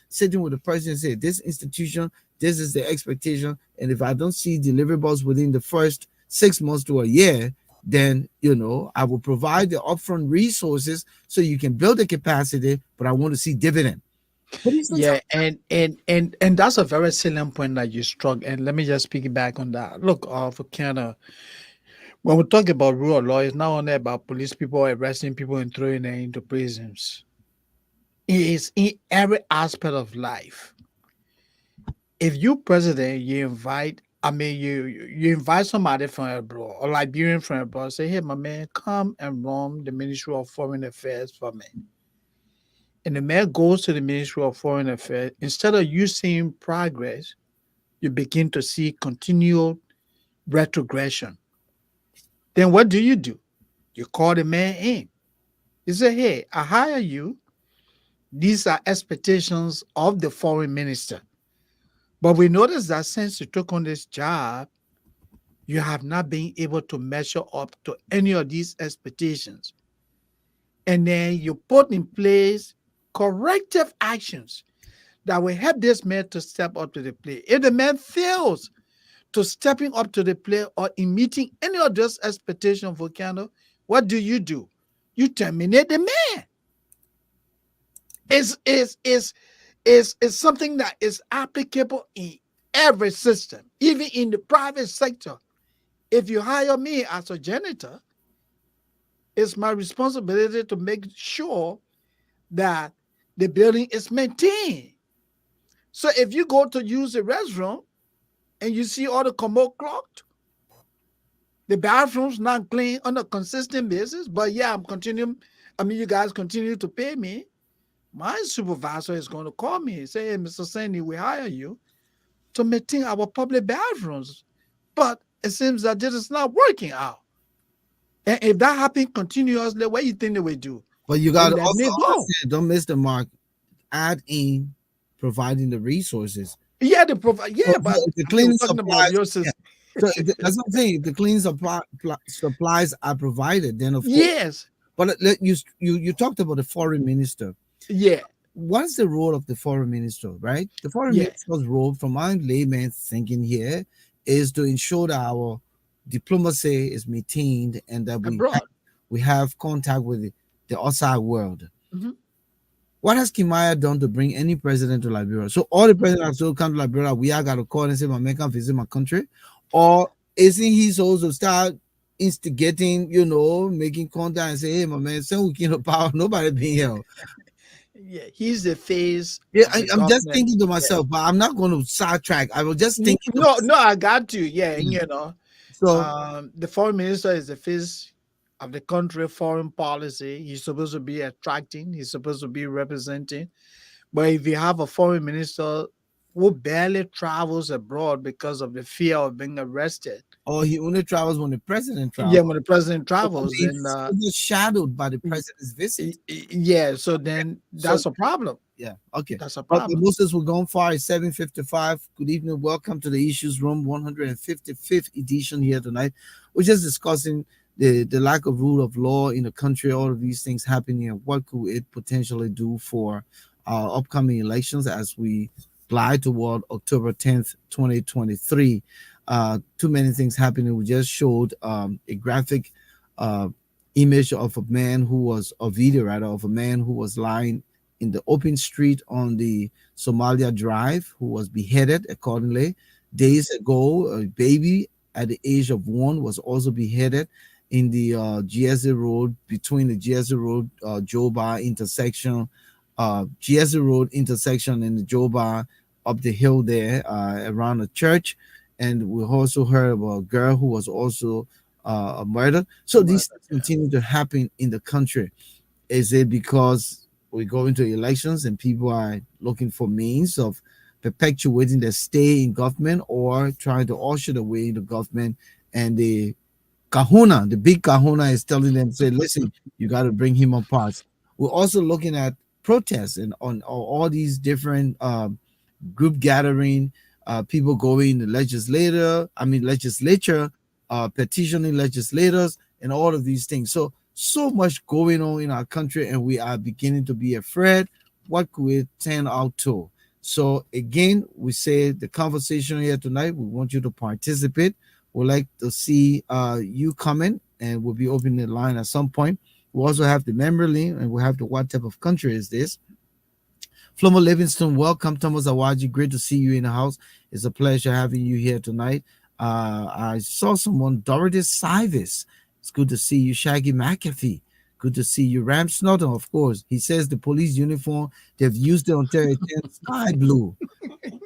sitting with the person and say, this institution, this is the expectation, and if I don't see deliverables within the first 6 months to a year, then I will provide the upfront resources so you can build the capacity, but I want to see dividend. But these things Yeah, and that's a very salient point that you struck. And let me just piggyback on that. Look, for Canada, when we talk about rule of law, it's not only about police people arresting people and throwing them into prisons. It is in every aspect of life. If you president, you invite, I mean, you invite somebody from abroad, or Liberian from abroad, say, hey, my man, come and run the Ministry of Foreign Affairs for me. And the man goes to the Ministry of Foreign Affairs. Instead of you seeing progress, you begin to see continual retrogression. Then what do? You call the man in. You say, hey, I hire you. These are expectations of the foreign minister. But we notice that since you took on this job, you have not been able to measure up to any of these expectations. And then you put in place corrective actions that will help this man to step up to the plate. If the man fails to stepping up to the plate or in meeting any of those expectations, Volcano, what do? You terminate the man. Is something that is applicable in every system, even in the private sector. If you hire me as a janitor, it's my responsibility to make sure that the building is maintained. So if you go to use the restroom and you see all the commode clogged, the bathroom's not clean on a consistent basis, but yeah, you guys continue to pay me. My supervisor is going to call me and say, hey, Mr. Sandy, we hire you to maintain our public bathrooms. But it seems that this is not working out. And if that happens continuously, what do you think they will do? But you They got to let also me go. understand, don't miss the mark. Add in providing the resources. Yeah, they provide. So Yeah, but if the we're cleaning talking about supplies, your yeah. system. So that's what I'm saying. If the cleaning supplies are provided, then of course. Yes. But you talked about the foreign minister. Yeah. What is the role of the foreign minister, right? The foreign Yeah. minister's role, from my layman thinking here, is to ensure that our diplomacy is maintained and that Abroad. we have contact with the outside world. Mm-hmm. What has Kimaya done to bring any president to Liberia? So all the presidents who come to Liberia, we are got to call and say, my man, come visit my country? Or isn't he supposed to start instigating, making contact and say, hey, my man, send we came power, nobody being here. Yeah, he's the face Yeah, of the I'm just government. thinking to Yeah. myself, but I'm not going to sidetrack. I was just thinking. No, I got you. Yeah, So, the foreign minister is the face of the country foreign policy. He's supposed to be attracting. He's supposed to be representing. But if you have a foreign minister who barely travels abroad because of the fear of being arrested, or he only travels when the president travels. yeah, when the president travels, It's then overshadowed by the president's visit. yeah, so then that's a problem. Yeah, okay. That's a Okay, problem. Moses, we're going far. It's 7:55. Good evening. Welcome to the Issues Room 155th edition here tonight. We're just discussing the lack of rule of law in the country, all of these things happening, and what could it potentially do for our upcoming elections as we glide toward October 10th, 2023. Too many things happening. We just showed a graphic image of a man who was, a video rather, of a man who was lying in the open street on the Somalia Drive, who was beheaded accordingly. Days ago, a baby at the age of 1 was also beheaded in the Giese Road, between the Giese Road Joba intersection, Giese Road intersection and the Joba, up the hill there, around the church. And we also heard about a girl who was also murdered. So these things Yeah. continue to happen in the country. Is it because we go into elections and people are looking for means of perpetuating their stay in government, or trying to usher the way into government, and the kahuna, the big kahuna, is telling them, say, listen, you got to bring him apart. We're also looking at protests and on all these different group gathering, people going to legislature, petitioning legislators, and all of these things. So much going on in our country, and we are beginning to be afraid. What could it turn out to? So again, we say the conversation here tonight, we want you to participate. We'd like to see you coming, and we'll be opening the line at some point. We also have the memory link, and we have the what type of country is this. Flomo Livingston, welcome. Thomas Awaji, great to see you in the house. It's a pleasure having you here tonight. I saw someone, Dorothy Sivis. It's good to see you. Shaggy McAfee, good to see you. Ram Snodden, of course. He says the police uniform, they've used it on Terry 10 sky blue.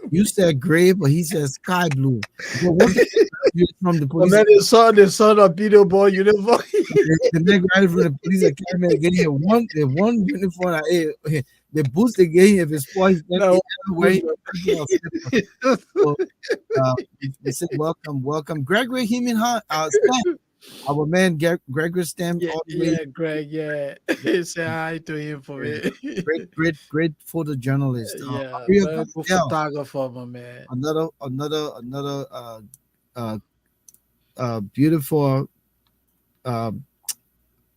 You said gray, but he says sky blue. So what from the police? And then the son of Peter Boy uniform. The next guy from the police academy again, one uniform. The boots they gave him, if it's spoiled, No. way. So, they said welcome, Gregory Himinha, our man Gregory Stem. Yeah, Greg. Yeah, say hi to him for me. Great photojournalist. Yeah, Maria very good Pastel, photographer, my man. another beautiful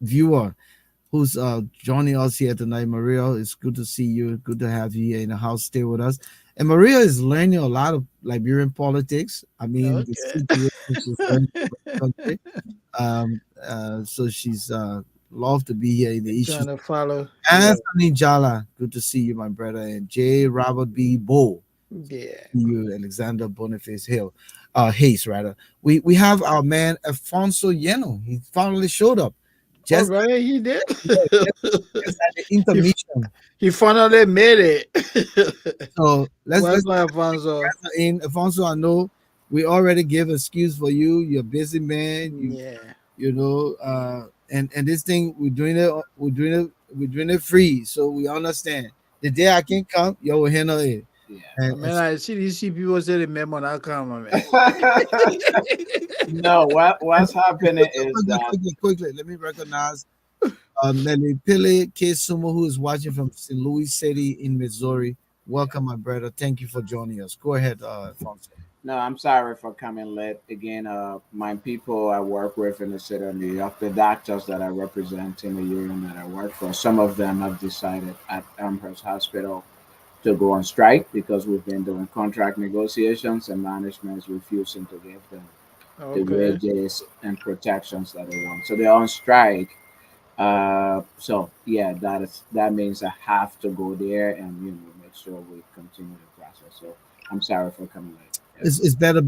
viewer who's joining us here tonight. Maria, it's good to see you. Good to have you here in the house. Stay with us. And Maria is learning a lot of Liberian politics. I mean, the situation she's learning from the country. So she's love to be here in the issues. Trying to follow. Anthony Jala, good to see you, my brother. And J. Robert B. Bo. Yeah. You, Alexander Boniface Hayes, rather. We have our man Alphonso Yeno. He finally showed up. Just right, he did. Just at the intermission. He finally made it. So let's Alfonso. Alfonso, I know we already gave excuse for you. You're a busy man. You know, and this thing we're doing it free, so we understand. The day I can come, you will handle it. Yeah. Man, I see these people say the memo not come, man. No, what's happening is that quickly, let me recognize Nelly Pele K. Sumo, who is watching from St. Louis City in Missouri. Welcome, my brother. Thank you for joining us. Go ahead, Alfonso. No, I'm sorry for coming late. Again, my people I work with in the city of New York, the doctors that I represent in the union that I work for, some of them have decided at Amherst Hospital to go on strike because we've been doing contract negotiations and management is refusing to give them the wages and protections that they want. So they're on strike. So yeah, that means I have to go there and make sure we continue the process. So I'm sorry for coming late. It's better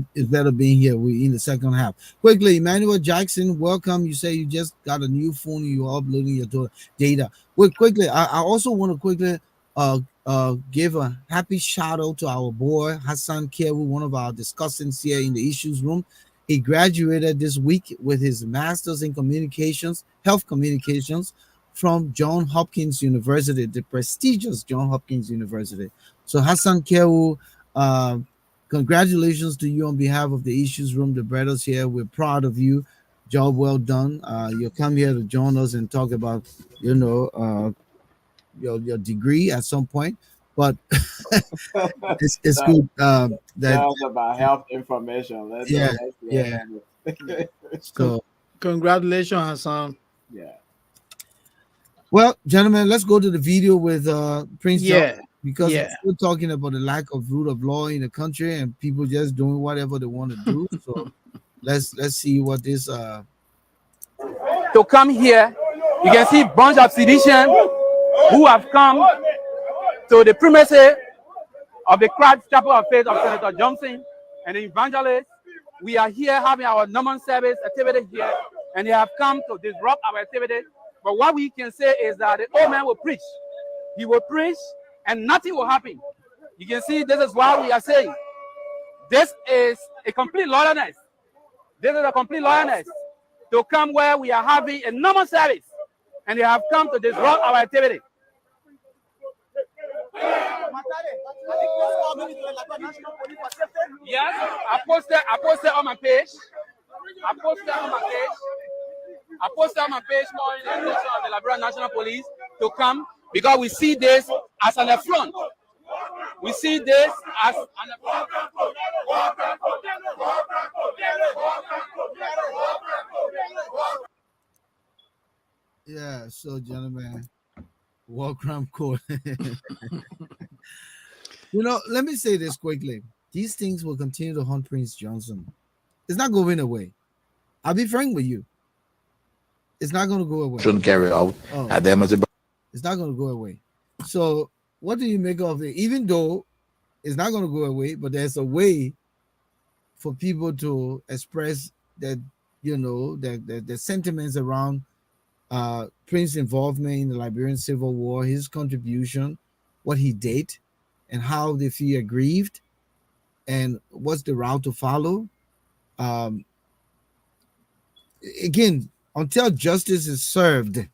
being here. We in the second half. Quickly, Emmanuel Jackson, welcome. You say you just got a new phone. You're uploading your data. Well, quickly, I also want to quickly give a happy shout out to our boy Hassan Kewu, one of our discussants here in the issues room. He graduated this week with his master's in communications, health communications, from Johns Hopkins University, the prestigious Johns Hopkins University. So Hassan Kewu, congratulations to you on behalf of the issues room, the brothers here. We're proud of you. Job well done. You'll come here to join us and talk about, your degree at some point, but it's good that was about health information. So congratulations, Hassan. Yeah. Well, gentlemen, let's go to the video with Prince John, because we're still talking about the lack of rule of law in the country and people just doing whatever they want to do. So let's see what this to come here. You can see bunch of citizens who have come to the premises of the Christ Chapel of Faith of Senator Johnson and the evangelist. We are here having our normal service activity here, and they have come to disrupt our activity. But what we can say is that the old man will preach. He will preach, and nothing will happen. You can see this is why we are saying this is a complete lawlessness. This is a complete lawlessness to come where we are having a normal service, and they have come to disrupt our activity. Yes, I posted on my page. I posted on my page calling the attention of the Liberia National Police to come because we see this as an affront. We see this as an affront. Yeah, so gentlemen, war crime court. Let me say this quickly. These things will continue to haunt Prince Johnson. It's not going away. I'll be frank with you. It's not going to go away. Shouldn't carry out. Oh, it's not going to go away. So, what do you make of it? Even though it's not going to go away, but there's a way for people to express that, the sentiments around Prince's involvement in the Liberian Civil War, his contribution, what he did, and how they feel aggrieved, and what's the route to follow. Again, until justice is served,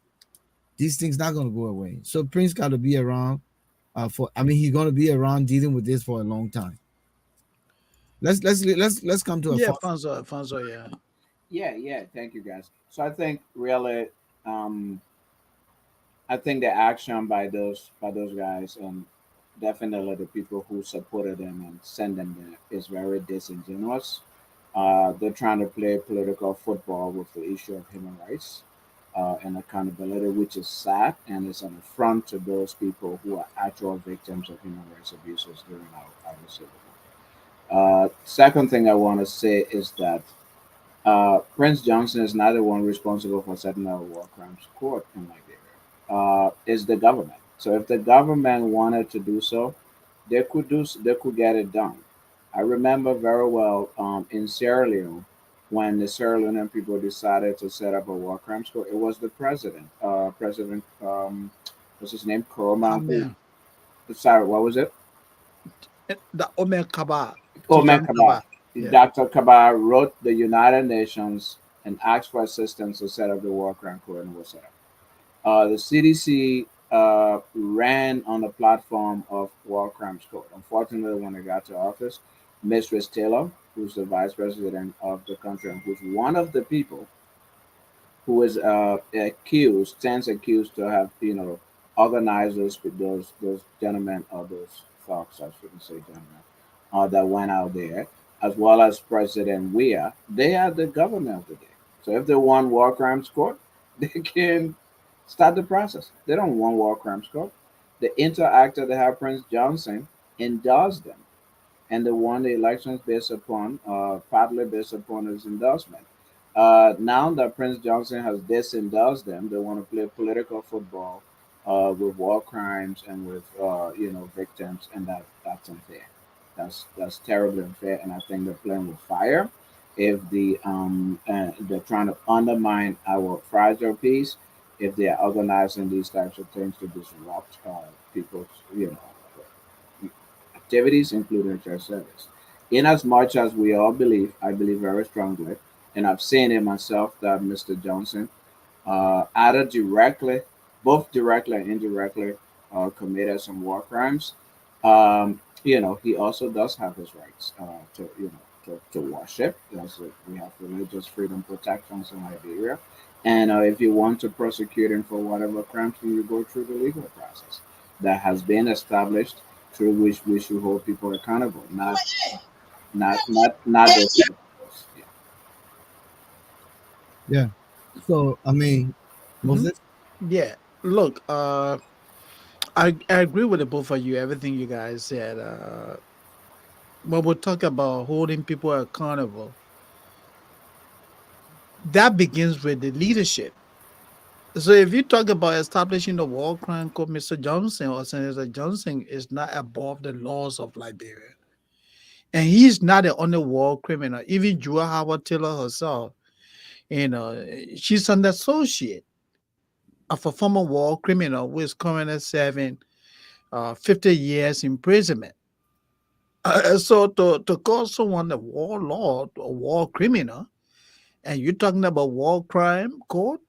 these things not going to go away. So Prince got to be around he's going to be around dealing with this for a long time. Let's come to Alphonso, Yeah. Thank you, guys. So I think really, I think the action by those guys, and definitely the people who supported them and sent them there, is very disingenuous. They're trying to play political football with the issue of human rights and accountability, which is sad, and it's an affront to those people who are actual victims of human rights abuses during our civil war. Second thing I want to say is that Prince Johnson is not the one responsible for setting up a war crimes court in Liberia. It's the government. So if the government wanted to do so, they could get it done. I remember very well in Sierra Leone when the Sierra Leonean people decided to set up a war crimes court. It was the president, what's his name, Kuroma. Sorry, what was it? The Omer Kaba. Yeah. Dr. Kaba wrote the United Nations and asked for assistance to set up the war crime court, and was set up. The CDC ran on the platform of war crimes court. Unfortunately, when they got to office, Mistress Taylor, who's the vice president of the country and who's one of the people who is stands accused to have, organized those gentlemen, or those folks, I shouldn't say gentlemen, that went out there, as well as President Weah. They are the government of the day. So if they want war crimes court, they can start the process. They don't want war crimes court. The interactor they have, Prince Johnson, endorsed them, and they won the elections based upon, partly based upon his endorsement. Now that Prince Johnson has disendorsed them, they want to play political football with war crimes and with victims, and that's unfair. That's terribly unfair, and I think they're playing with fire. If they're trying to undermine our fragile peace, if they are organizing these types of things to disrupt people's activities, including church service. In as much as we all believe, I believe very strongly, and I've seen it myself, that Mr. Johnson, either directly, both directly and indirectly, committed some war crimes. He also does have his rights to worship. We have religious freedom protections in Liberia. And if you want to prosecute him for whatever crimes, then you go through the legal process that has been established, through which we should hold people accountable, not those. Yeah. So Moses. Yeah. Look, I agree with the both of you. Everything you guys said. When we talk about holding people accountable, that begins with the leadership. So if you talk about establishing the war crime code, Mr. Johnson or Senator Johnson is not above the laws of Liberia. And he's not the only war criminal. Even Jua Howard Taylor herself, she's an associate of a former war criminal who is currently serving 50 years imprisonment. So to call someone a warlord or war criminal, and you're talking about war crime court,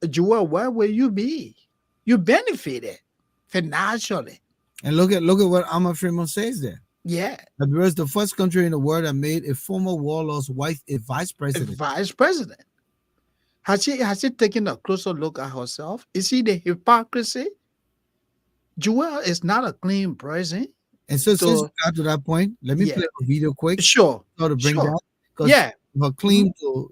Jua, where will you be? You benefited financially. And look at what Amma Fremont says there. Yeah. Liberia is the first country in the world that made a former warlord's wife a vice A president. vice president. Has she taken a closer look at herself? Is she the hypocrisy? Joel is not a clean person. And so since So we got to that point, let me yeah, play a video quick sure, so to bring sure. that. Because Yeah. her claim to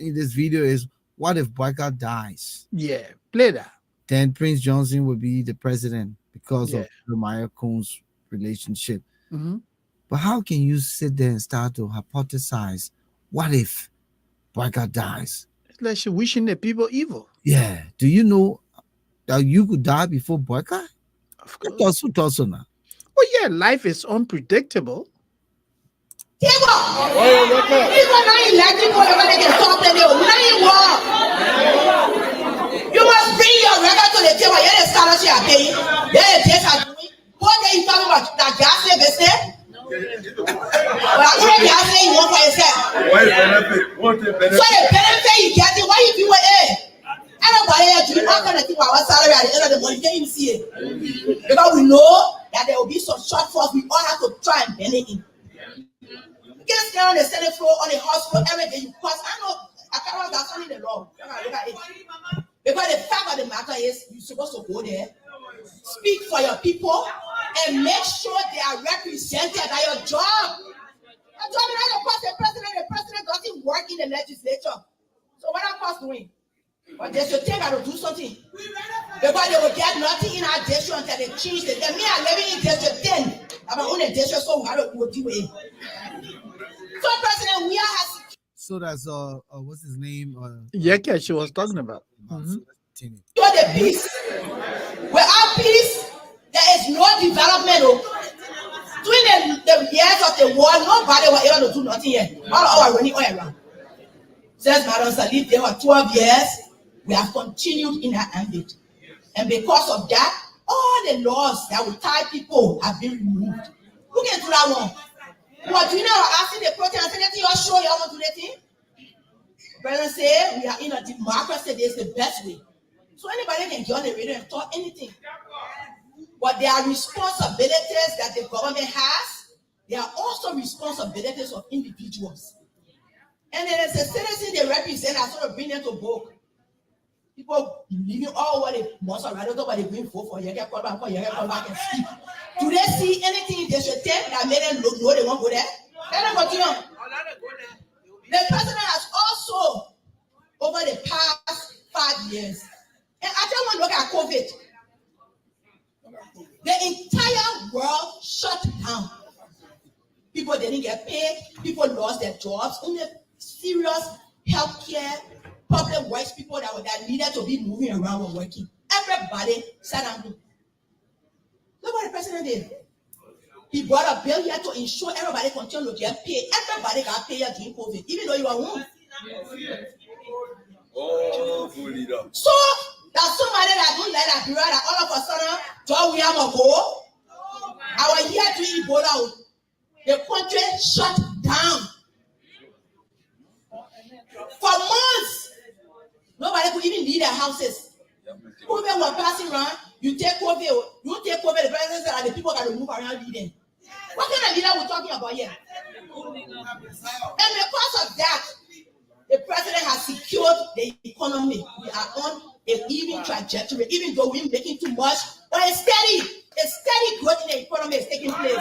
in this video is, what if Boycott dies? Yeah, play that. Then Prince Johnson would be the president because Yeah. of Jeremiah Cohn's relationship. Mhm. But how can you sit there and start to hypothesize, what if Boycott dies? It's like she wishing the people evil. Yeah. Do you know that you could die before Boycott? Of course. That's now. Oh yeah, life is unpredictable. You must bring your record to the table. You're the scholarship I pay. You're the test I doing. What are you talking about? That gas business? But I'm going to gas you want for yourself. What is benefit? What is benefit? So the benefit you get it, why you do it? Everybody here doing all kind of things about our salary at the end of the month. You can't even see it. Because we know that there will be some shortfalls. We all have to try and bend it in. You can't stay on the Senate floor, on the House floor every day. You cause I know I can't that's only the law. Look at it. Because the fact of the matter is, you're supposed to go there, speak for your people, and make sure they are represented at your job. Your job is not cost the president doesn't work in the legislature. So what are cost doing? But they should take her to do something. Because they will get nothing in our district until they change it. Then me, I'm living in district 10. I'm on a district, so I don't do it. So President, we are So that's what's his name? Yeah, she was talking about. So let's continue. for the peace. Without peace, there is no development. During the years of the war, nobody was able to do nothing yet. All our running all around. Since Madam Salif, there were 12 years, we have continued in our ambit. And because of that, all the laws that would tie people have been removed. Who can do that one? What do you know? Asking the protest and saying, you're sure you want to do that thing? Brother say we are in a democracy, this is the best way. So anybody can get on the radio and talk anything. But there are responsibilities that the government has. There are also responsibilities of individuals. And then as a citizen they represent, I sort of bring them to book. People leaving all what they must have rather what they going for. You can call back and speak. Do they see anything they should take that made them look no, they won't go there? Let them continue. The president has also, over the past 5 years, and I just want to look at COVID. The entire world shut down. People didn't get paid. People lost their jobs. Only serious healthcare, public works people that needed to be moving around were working. Everybody sat down. Look what the president did. He brought a bill here to ensure everybody continue to get paid. Everybody got paid during COVID, even though you were home. So that's somebody that don't like that period that all of a sudden, John William will go. Our year to Ebola, the country shut down. For months, nobody could even leave their houses. COVID was passing around. You take COVID, the president said the people got to move around leading. What kind of leader we're talking about here? And because of that, the president has secured the economy. We are on an even trajectory, even though we're making too much, but a steady growth in the economy is taking place.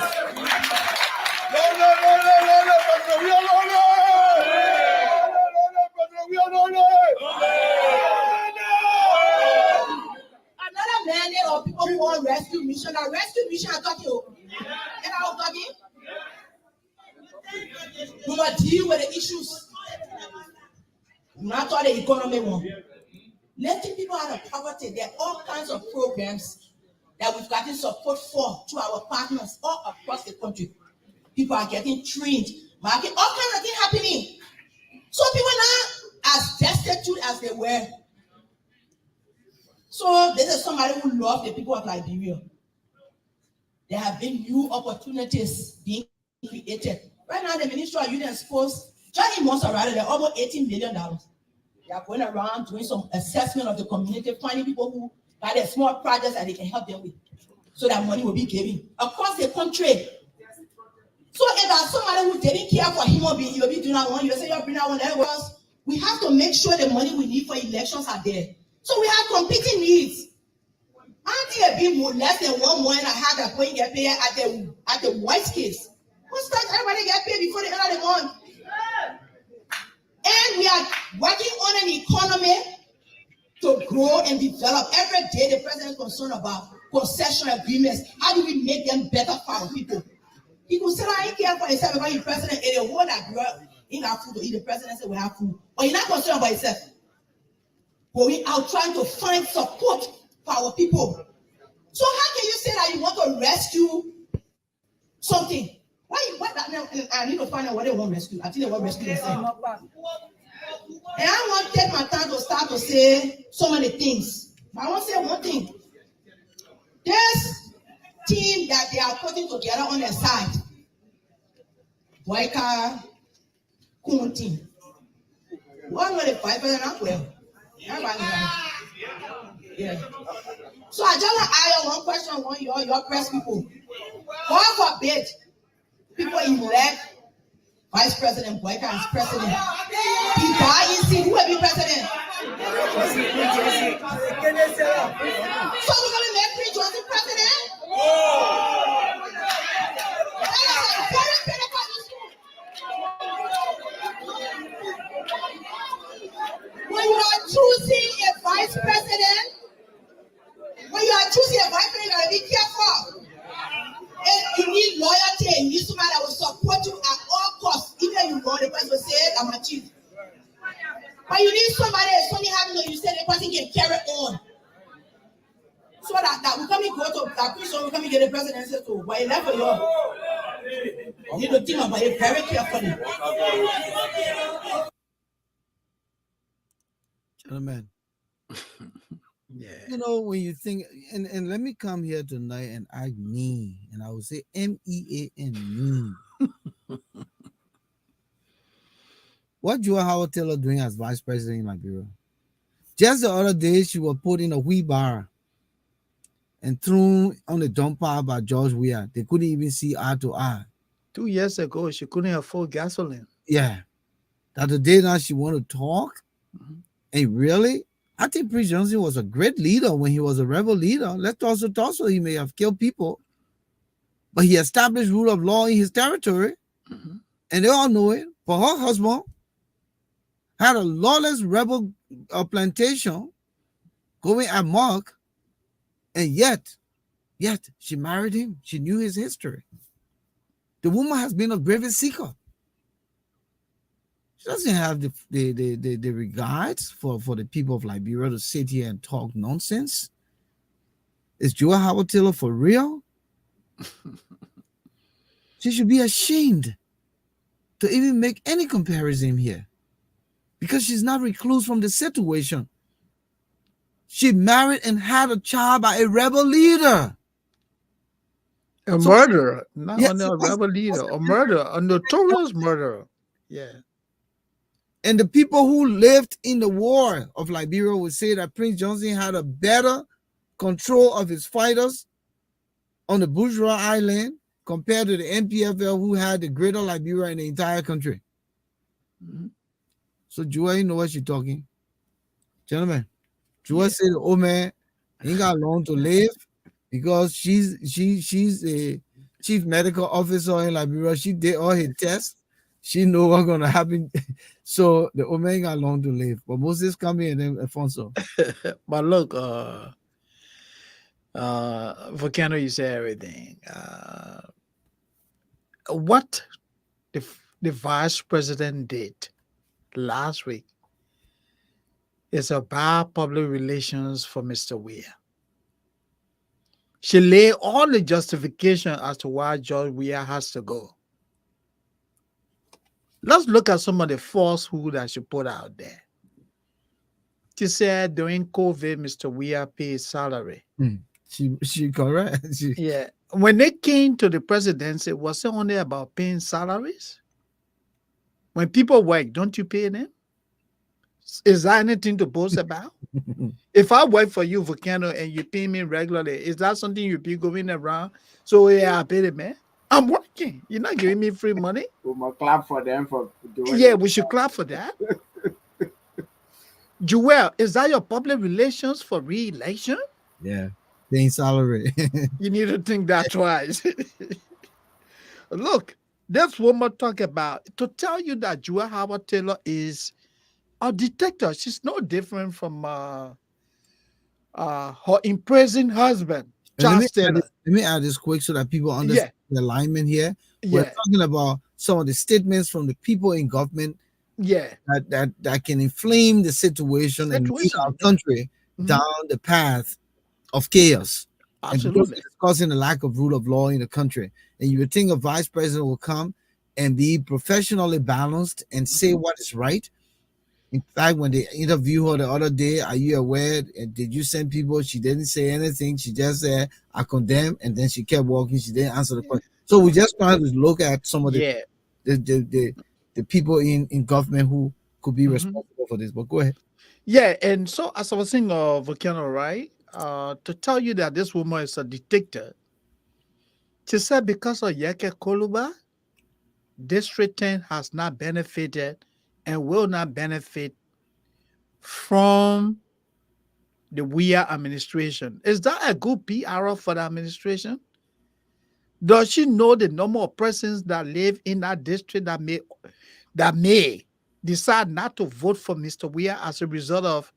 Another mandate of people who want rescue mission. Now, rescue mission, I'm talking. And I'm talking. We must deal with the issues. Not all the economy one. lifting people out of poverty. There are all kinds of programs that we've gotten support for to our partners all across the country. People are getting trained, market, all kinds of things happening. So people now as destitute as they were. So this is somebody who loves the people of Liberia. There have been new opportunities being created. Right now, the Ministry of Youth and Sports, just in Monserrat, they're almost $18 million. They are going around doing some assessment of the community, finding people who got a small projects that they can help them with. So that money will be given across the country. So if there's somebody who didn't care for human being, you'll be doing that one, you'll say you'll bring that one else. We have to make sure the money we need for elections are there. So we have competing needs. Auntie a bit less than 1 month and a half that going get paid at the white case. What's that? Everybody get paid before the end of the month. And we are working on an economy to grow and develop. Every day the president is concerned about concession agreements. How do we make them better for our people? People say, I ain't care for yourself because you're president. And the one that grew up in our food to eat, the president said we have food. But you're not concerned about yourself. But we are trying to find support for our people. So how can you say that you want to rescue something? Why that now? I need to find out what they want to rescue. I think they want to rescue themselves. And I want to take my time to start to say so many things. But I want to say one thing. This team that they are putting together on their side, Boyka, Kunti. One of the 5 as well. Yeah. So I just want to ask you one question on your press people. God forbid people elect Vice President Boyka as president. He died in seat. Who will be president? So we're going to make Prince Johnson president? When you are choosing a vice president, you gotta be careful. And you need loyalty. You need somebody that will support you at all costs. Even if you go, the person will say, I'm a chief. But you need somebody that's only having you say the person can carry on. So that we come and go to that person, we come and get the presidency too. But you never know. You need to think about it very carefully. Gentlemen. Yeah. You know, when you think, and let me come here tonight and I mean, and I will say MEAN, mean. What Joe Howard Taylor doing as vice president in Liberia? Just the other day, she was put in a wheelbarrow and thrown on the dumper by George Weah. They couldn't even see eye to eye. 2 years ago, she couldn't afford gasoline. Yeah. That the day now she want to talk. Mm-hmm. And really, I think Prince Johnson was a great leader when he was a rebel leader. Let's also talk so he may have killed people. But he established rule of law in his territory. Mm-hmm. And they all know it. But her husband had a lawless rebel plantation going amok. And yet she married him. She knew his history. The woman has been a grave seeker. She doesn't have the regards for the people of Liberia to sit here and talk nonsense. Is Joa Howard Taylor for real? She should be ashamed to even make any comparison here because she's not recluse from the situation. She married and had a child by a rebel leader. A murderer, not only a rebel leader, a murderer, a notorious murderer. Yeah. And the people who lived in the war of Liberia would say that Prince Johnson had a better control of his fighters on the Bourgeois Island compared to the NPFL who had the greater Liberia in the entire country. Mm-hmm. So Joa, you know what she's talking. Gentlemen, Joa said the old man ain't got long to live because she's a chief medical officer in Liberia. She did all her tests. She know what's gonna happen. So the old man ain't got long to live. But Moses come here and then Alphonso. But look, Volcano, you say everything. What the vice president did last week is about public relations for Mr. Weir. She laid all the justification as to why George Weir has to go. Let's look at some of the falsehood that she put out there. She said during COVID, Mr. Weir paid salary. She correct. Yeah. When they came to the presidency, was it only about paying salaries? When people work, don't you pay them? Is that anything to boast about? If I work for you, Volcano, and you pay me regularly, is that something you be going around? So yeah, I pay the man. I'm working. You're not giving me free money. We must clap for them for doing Yeah, it. we should clap for that. Joel, is that your public relations for re-election? Yeah, paying salary. You need to think that twice. Look, that's what we're talking about. To tell you that Joel Howard Taylor is a detector, she's no different from her imprisoned husband, Charles Taylor. Let me add this quick so that people understand the alignment here. We're talking about some of the statements from the people in government that can inflame the situation and lead our country down the path of chaos. Absolutely. And causing the lack of rule of law in the country. And you would think a vice president will come and be professionally balanced and say what is right. In fact, when they interviewed her the other day, are you aware? Did you send people? She didn't say anything. She just said, I condemn. And then she kept walking. She didn't answer the question. So we just trying to look at some of the people in government who could be responsible for this. But go ahead. Yeah. And so as I was saying, Volcano, right? To tell you that this woman is a detector, she said because of Yeke Koluba, District 10 has not benefited and will not benefit from the Weir administration. Is that a good PR for the administration? Does she know the number of persons that live in that district that may decide not to vote for Mr. Weir as a result of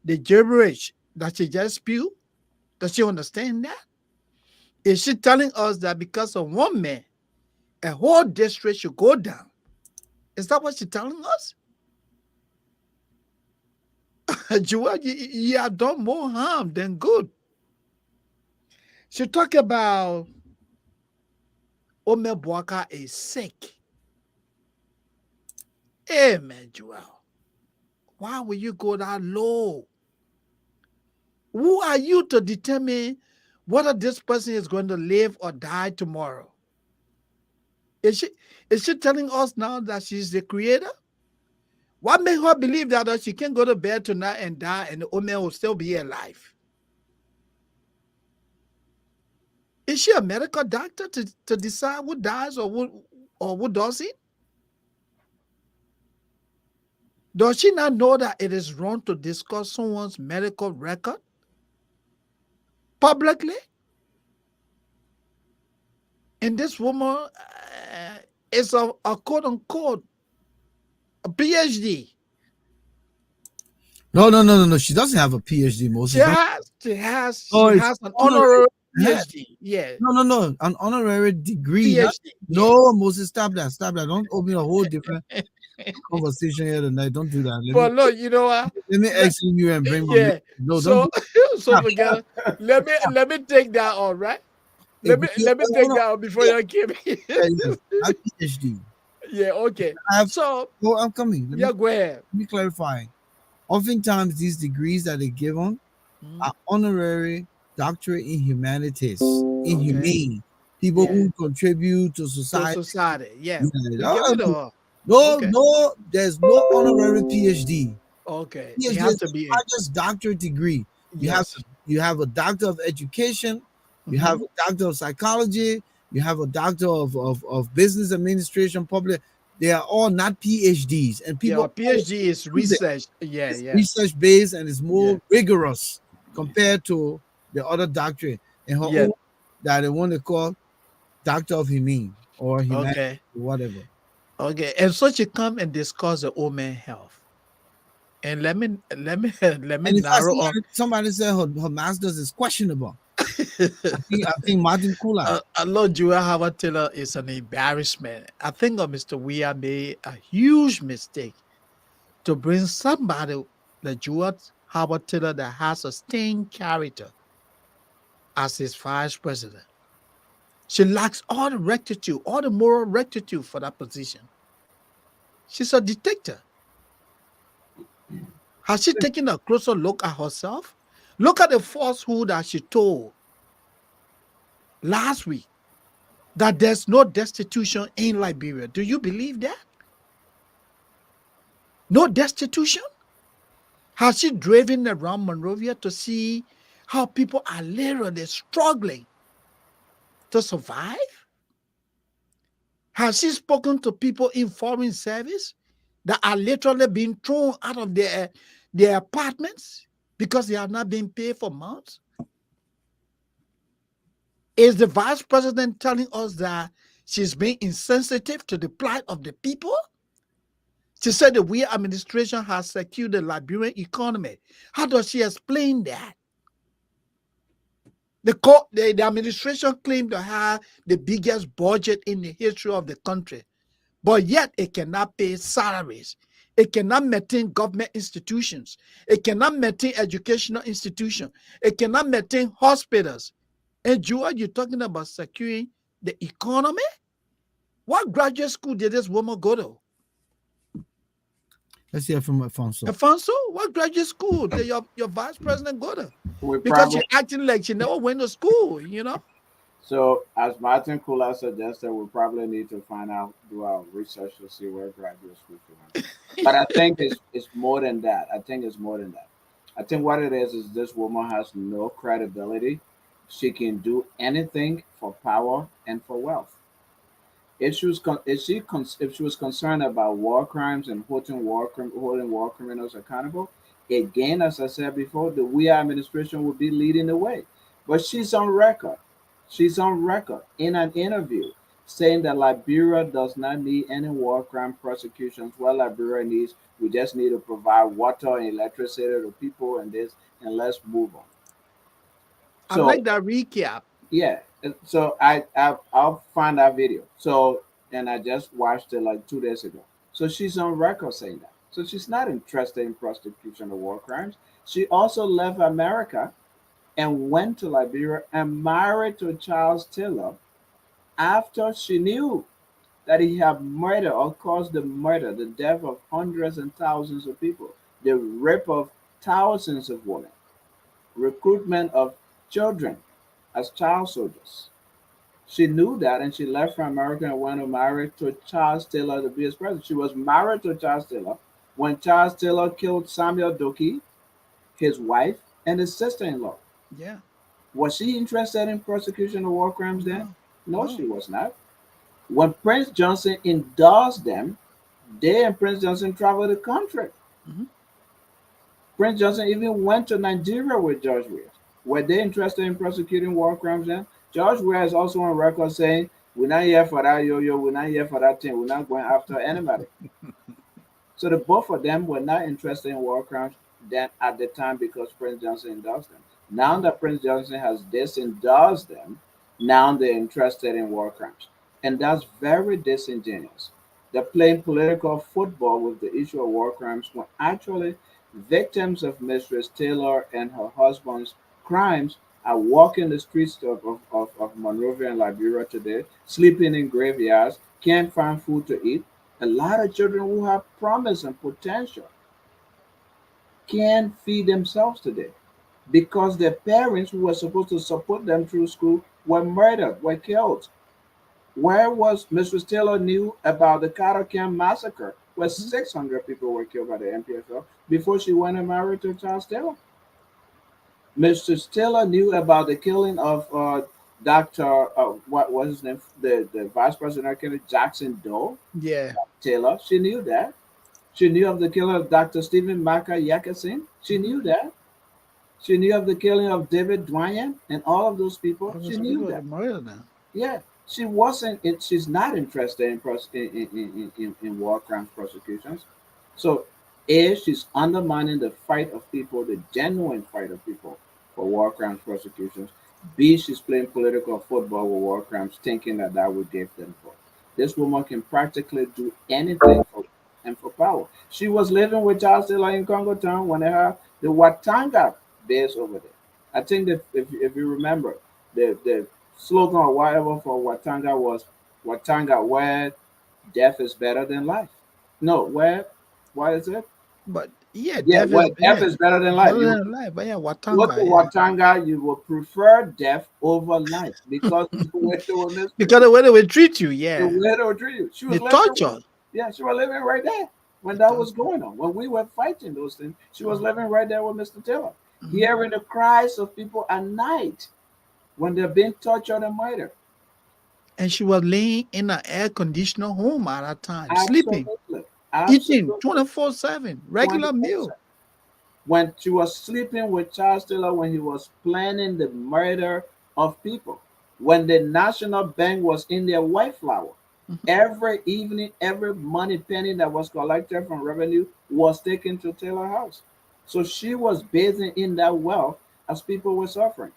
the gibberish that she just spewed? Does she understand that? Is she telling us that because of one man, a whole district should go down? Is that what she's telling us? Joel, you have done more harm than good. She talk about Omer Boaka is sick. Hey, man, Joel, why will you go that low? Who are you to determine whether this person is going to live or die tomorrow? Is she telling us now that she's the creator? What made her believe that she can go to bed tonight and die and the Omer will still be alive? Is she a medical doctor to decide who dies or who doesn't? Does she not know that it is wrong to discuss someone's medical record publicly? And this woman is a quote unquote a PhD. No. She doesn't have a PhD, Moses. She has an honorary PhD. Yeah. No. An honorary degree. PhD. No, Moses, stop that. Don't open a whole different conversation here tonight. Don't do that. Look, you know what? Let me exit you and bring my No, so forget it. Let me take that on, right? Let me take that on before you give me. I'm PhD. Yeah, okay. I'm coming. Go ahead. Let me clarify. Oftentimes, these degrees that they give on are honorary doctorate in humanities, in humane people who contribute to society. Yeah. No, there's no honorary PhD. Okay. PhD it has to be just doctorate degree. You have a doctor of education. You have a doctor of psychology. You have a doctor of business administration, public. They are all not PhDs. And people PhD is research. It's research based and it's more rigorous compared to the other doctorate. And her own, that they want to call Doctor of Humane or Humanity or whatever. Okay. And so she come and discuss the old man health. And let me narrow up. Somebody said her master's is questionable. I think Martin Kula. Lord Joel Howard Taylor is an embarrassment. I think Mr. Weir made a huge mistake to bring somebody the George Howard Taylor that has a stained character as his vice president. She lacks all the rectitude, all the moral rectitude for that position. She's a dictator. Has she taken a closer look at herself? Look at the falsehood that she told last week that there's no destitution in Liberia. Do you believe that? No destitution? Has she driven around Monrovia to see how people are literally struggling to survive? Has she spoken to people in foreign service that are literally being thrown out of their apartments because they have not been paid for months? Is the vice president telling us that she's being insensitive to the plight of the people? She said the we administration has secured the Liberian economy. How does she explain that? The administration claimed to have the biggest budget in the history of the country, but yet it cannot pay salaries. It cannot maintain government institutions. It cannot maintain educational institutions. It cannot maintain hospitals. And Joel, you're talking about securing the economy? What graduate school did this woman go to? Let's hear from Alphonso. Alfonso, what graduate school did your vice president go to? We Because probably, she's acting like she never went to school, you know? so as Martin Kula suggested, we probably need to find out, do our research to see where graduate school she went. But I think it's more than that. I think it's more than that. I think what it is this woman has no credibility. She can do anything for power and for wealth. If she was concerned about war crimes and holding war criminals accountable, again, as I said before, the we administration would be leading the way. But she's on record. She's on record in an interview saying that Liberia does not need any war crime prosecutions. What Liberia needs, we just need to provide water and electricity to people and this, and let's move on. I So like that recap. yeah, so I'll find that video. So and I just watched it like 2 days ago. So she's on record saying that. So she's not interested in prosecution of war crimes. She also left America and went to Liberia and married to Charles Taylor after she knew that he had murdered or caused the murder, the death of hundreds and thousands of people, the rape of thousands of women, recruitment of children as child soldiers. She knew that and she left from America and went to marry to Charles Taylor to be his president. She was married to Charles Taylor when Charles Taylor killed Samuel Doki, his wife, and his sister in law. Yeah. Was she interested in prosecution of war crimes then? No, No. she was not. When Prince Johnson endorsed them, they and Prince Johnson traveled the country. Mhm. Prince Johnson even went to Nigeria with George Weah. Were they interested in prosecuting war crimes then? George Weah is also on record saying, we're not here for that yo-yo, we're not here for that thing, we're not going after anybody. So the both of them were not interested in war crimes then at the time because Prince Johnson endorsed them. Now that Prince Johnson has disendorsed them, now they're interested in war crimes. And that's very disingenuous. They're playing political football with the issue of war crimes when actually victims of Mistress Taylor and her husband's crimes are walking the streets of Monrovia and Liberia today, sleeping in graveyards, can't find food to eat. A lot of children who have promise and potential can't feed themselves today because their parents who were supposed to support them through school were murdered, were killed. Where was Mrs. Taylor knew about the cattle camp massacre where 600 people were killed by the MPFL before she went and married to Charles Taylor? Mrs. Taylor knew about the killing of Dr. What was his name? The vice president of Kennedy, Jackson Dole Yeah. Taylor. She knew that. She knew of the killing of Dr. Stephen Maka Yakasin. She knew that. She knew of the killing of David Dwyer and all of those people. She knew that. Yeah, she wasn't. She's not interested in war crimes prosecutions. So, A, she's undermining the fight of people, the genuine fight of people for war crimes prosecutions. B, she's playing political football with war crimes, thinking that that would give them vote. This woman can practically do anything and for power. She was living with Charles Taylor in Congo Town when they had the Watanga base over there. I think that if you remember, the slogan or whatever for Watanga was Watanga, where death is better than life. No, where, what is it? But yeah, Yeah, death where is death yeah, is better than life. better You than life. But yeah, go to Watanga, yeah. Watanga, you will prefer death over life because the way they will mistreat Because you, the way they will treat you, the yeah. way they will treat you. She The was living, torture. yeah, she was living right there when The that was torture. going on. When we were fighting those things, she was living right there with Mr. Taylor, Mhm. hearing the cries of people at night when they're being tortured and murdered. And she was laying in an air conditioner home at that time, sleeping, Absolutely, eating absolutely, 24/7, regular 24. meal. When she was sleeping with Charles Taylor when he was planning the murder of people, when the National Bank was in their white flower. Mhm. Every evening, every money penny that was collected from revenue was taken to Taylor House. So she was bathing in that wealth as people were suffering.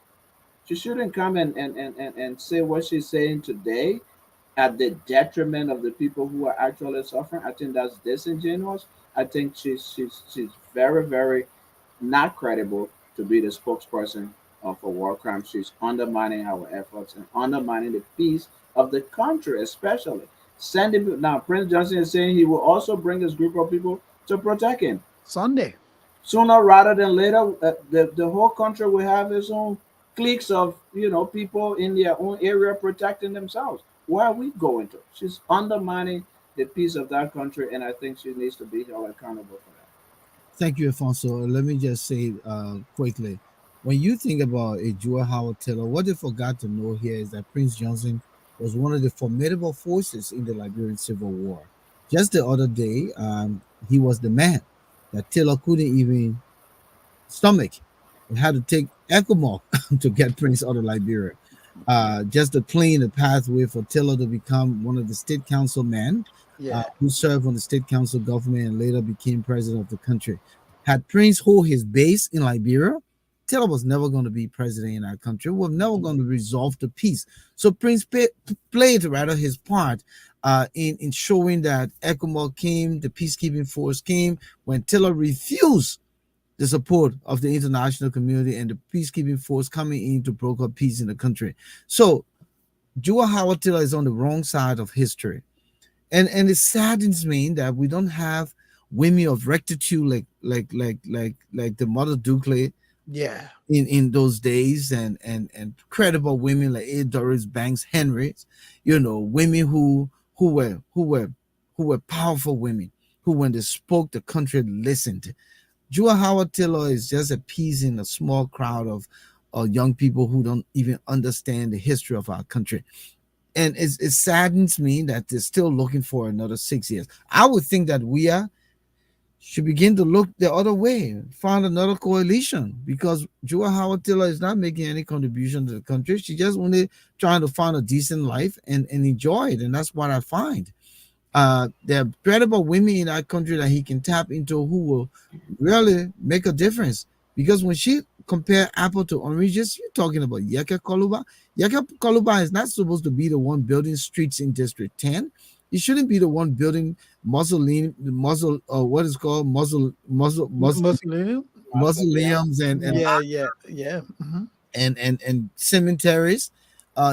She shouldn't come and say what she's saying today at the detriment of the people who are actually suffering. I think that's disingenuous. I think she's very, very not credible to be the spokesperson of a war crime. She's undermining our efforts and undermining the peace of the country, especially. Sending now, Prince Johnson is saying he will also bring his group of people to protect him. Sunday. Sooner rather than later, the whole country will have its own cliques of people in their own area protecting themselves. Where are we going to? She's undermining the peace of that country, and I think she needs to be held accountable for that. Thank you, Alfonso. Let me just say quickly, when you think about a Joel Howard Taylor, what they forgot to know here is that Prince Johnson was one of the formidable forces in the Liberian Civil War. Just the other day, he was the man that Taylor couldn't even stomach and had to take Ecomog to get Prince out of Liberia. Just to clean the pathway for Taylor to become one of the state council men Yeah. who served on the state council government and later became president of the country. Had Prince hold his base in Liberia, Taylor was never going to be president in that country. Was never going to resolve the peace. So Prince played rather his part in showing that ECOMOG came, the peacekeeping force came when Taylor refused the support of the international community and the peacekeeping force coming in to broker peace in the country. So Jua Howard Taylor is on the wrong side of history. And it saddens me that we don't have women of rectitude like the mother Dukley Yeah. in those days and credible women like A. Doris Banks Henry, women who were powerful women who when they spoke the country listened. Jua Howard Taylor is just appeasing a small crowd of young people who don't even understand the history of our country. And it saddens me that they're still looking for another 6 years. I would think that we should begin to look the other way, find another coalition, because Jua Howard Taylor is not making any contribution to the country. She just only trying to find a decent life and enjoy it. And that's what I find. There are credible women in our country that he can tap into who will really make a difference. Because when she compare apple to oranges, you're talking about Yeke Koluba. Yeke Koluba is not supposed to be the one building streets in District 10. He shouldn't be the one building what is called Muslim. mausoleums Yeah, yeah, yeah. Mhm. and cemeteries.